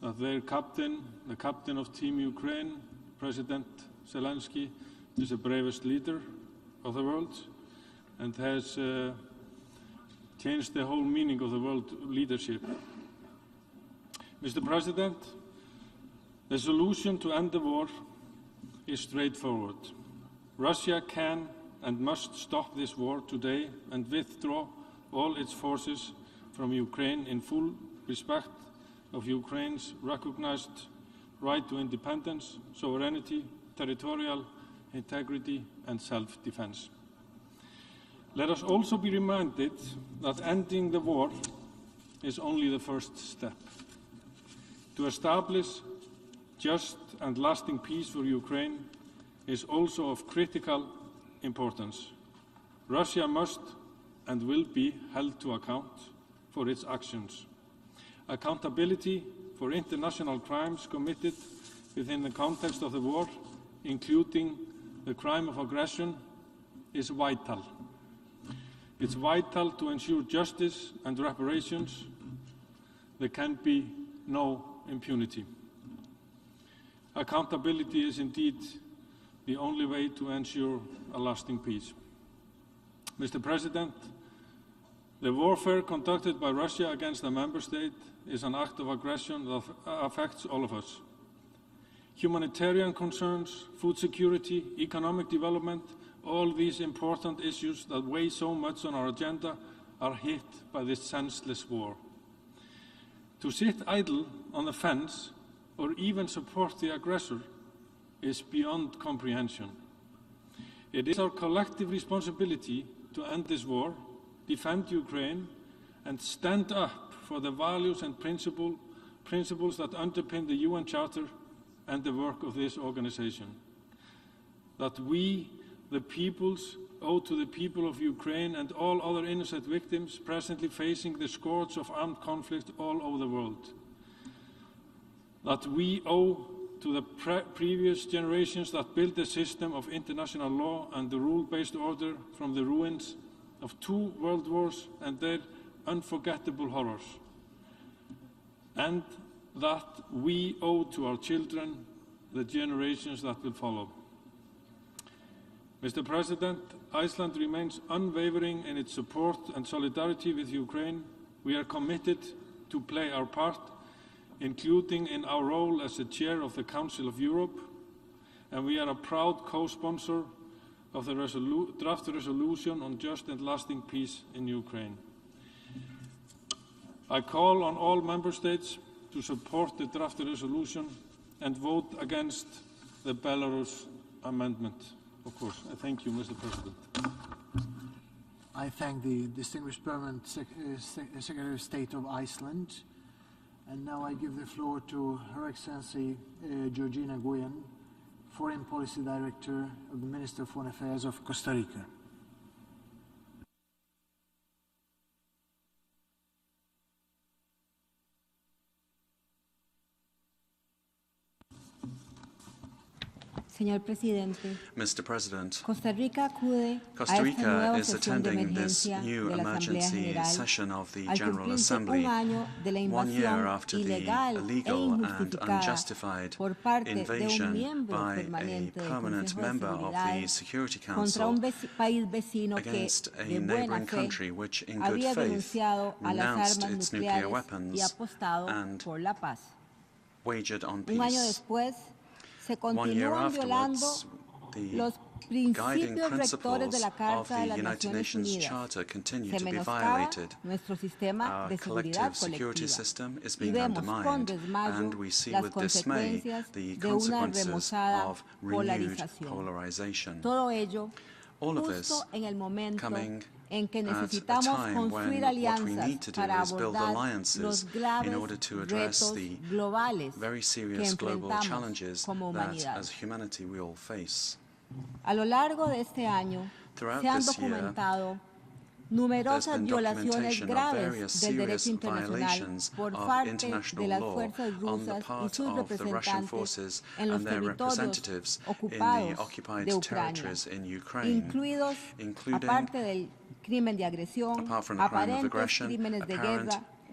that their captain, the captain of Team Ukraine, President Zelensky, is the bravest leader of the world and has changed the whole meaning of the world leadership. Mr. President, the solution to end the war is straightforward. Russia can and must stop this war today and withdraw all its forces from Ukraine in full respect of Ukraine's recognized right to independence, sovereignty, territorial integrity and self-defense. Let us also be reminded that ending the war is only the first step. To establish just and lasting peace for Ukraine is also of critical importance. Russia must and will be held to account for its actions. Accountability for international crimes committed within the context of the war, including the crime of aggression, is vital. It's vital to ensure justice and reparations. There can be no impunity. Accountability is indeed the only way to ensure a lasting peace. Mr. President, the warfare conducted by Russia against a member state is an act of aggression that affects all of us. Humanitarian concerns, food security, economic development, all these important issues that weigh so much on our agenda are hit by this senseless war. To sit idle on the fence or even support the aggressor is beyond comprehension. It is our collective responsibility to end this war, defend Ukraine, and stand up for the values and principles that underpin the UN Charter and the work of this organization. That we, the peoples, owe to the people of Ukraine and all other innocent victims presently facing the scourge of armed conflict all over the world. That we owe to the previous generations that built a system of international law and the rule-based order from the ruins of 2 world wars and their unforgettable horrors. And that we owe to our children, the generations that will follow. Mr. President, Iceland remains unwavering in its support and solidarity with Ukraine. We are committed to play our part, including in our role as the chair of the Council of Europe, and we are a proud co-sponsor of the draft resolution on just and lasting peace in Ukraine. I call on all member states to support the draft resolution and vote against the Belarus amendment. Of course, I thank you, Mr. President.
I thank the distinguished permanent Secretary of State of Iceland. And now I give the floor to Her Excellency Georgina Guyen, Foreign Policy Director of the Minister of Foreign Affairs of Costa Rica.
Señor Presidente,
Mr. President,
Costa Rica
is attending this new emergency session of the General Assembly 1 year after the illegal and unjustified invasion by a permanent member of the Security Council against a neighboring country which, in good faith, renounced its nuclear weapons and wagered on peace. 1 year afterwards, the guiding principles of the United Nations Charter continue to be violated. Our collective security system is being undermined, and we see with dismay the consequences of renewed polarization. All of this coming at a time when what we need to do is build alliances in order to address the very serious global challenges that, as humanity, we all face. Throughout this year, there's been documentation of various serious violations of international law on the part of the Russian forces and their representatives in the occupied territories in Ukraine, including, apart from the crime of aggression, apparent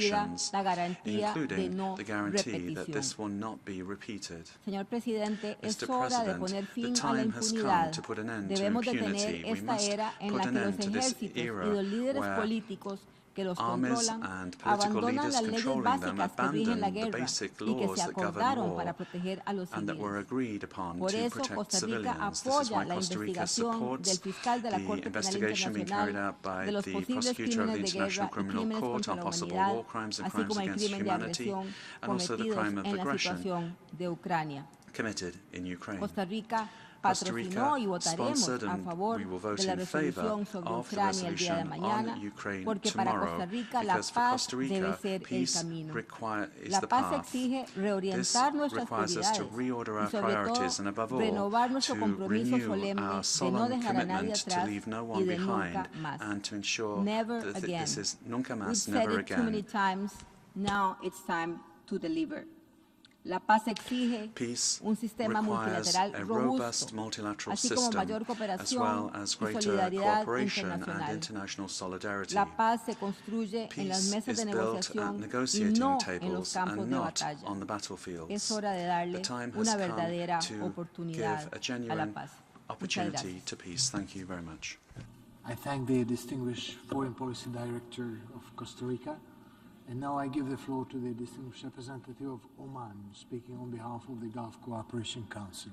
generations,
la garantía de
including
no
the guarantee that
repetición.
this will not be repeated.
Señor presidente, es
Mr.
hora de
President,
poner
the
fin a la
time has come
impunidad.
to put an end to
Debemos
impunity.
detener
We
esta
must
era en
put
la
an
que los
end to this
ejércitos y
era
los líderes
where
políticos que los
armies
controlan
and political
abandonan
leaders
las leyes
controlling them
básicas que rigen la
abandon the
guerra
basic
y que
laws
se
that govern
acordaron para
war
proteger a los
and that were
civiles.
agreed upon
Por
to
eso,
protect
Costa Rica
civilians. This is
apoya
why
la
Costa Rica
investigación del
supports
fiscal de la
the
Corte Penal
investigation being carried
Internacional
out by
de los
the
posibles
prosecutor of the
crímenes de
International
guerra y
Criminal
crímenes
Court
contra
on
la
possible
humanidad,
war crimes and
así
crimes
como el
against
crimen de
humanity,
agresión
and also the
cometidos
crime of
en la
aggression
situación de Ucrania.
committed in Ukraine.
Costa Rica
Costa
patrocinó
Rica
y votaremos
sponsored
a
and
favor
we will vote
de la
in favor
resolución sobre
of the
Ucrania el día de
resolution
mañana,
on Ukraine
porque para
tomorrow,
Costa Rica la
because for
paz
Costa
debe
Rica,
ser el
peace
camino.
is
La
the
paz
path.
exige
This
reorientar nuestras
requires us to
prioridades
reorder
y
our
sobre
priorities and
todo
above all
renovar nuestro
to
compromiso
renew
solemne
our
de no
solemn
dejar a nadie
commitment to
atrás
leave no
y
one
de
behind
nunca más.
and to ensure
Never
that
again.
this is nunca
We've
más,
said
never
it too many
again.
times. Now it's time to deliver. La paz exige
Peace
un sistema
requires
multilateral
a
robusto,
robust multilateral
así como
system,
mayor
as
cooperación
well as
y
greater
solidaridad
cooperation and
internacional.
international solidarity.
La paz se construye en las
Peace
mesas
is
de
built at
negociación y
negotiating
no en los
tables
campos
and
de
not
batalla.
on the battlefields.
Es hora de darle
The time has
una
come
verdadera
to
oportunidad
give a
a la
genuine
paz. Muchas
opportunity
gracias.
to peace. Thank you very much.
I thank the distinguished Foreign Policy Director of Costa Rica. And now I give the floor to the distinguished representative of Oman, speaking on behalf of the Gulf Cooperation Council.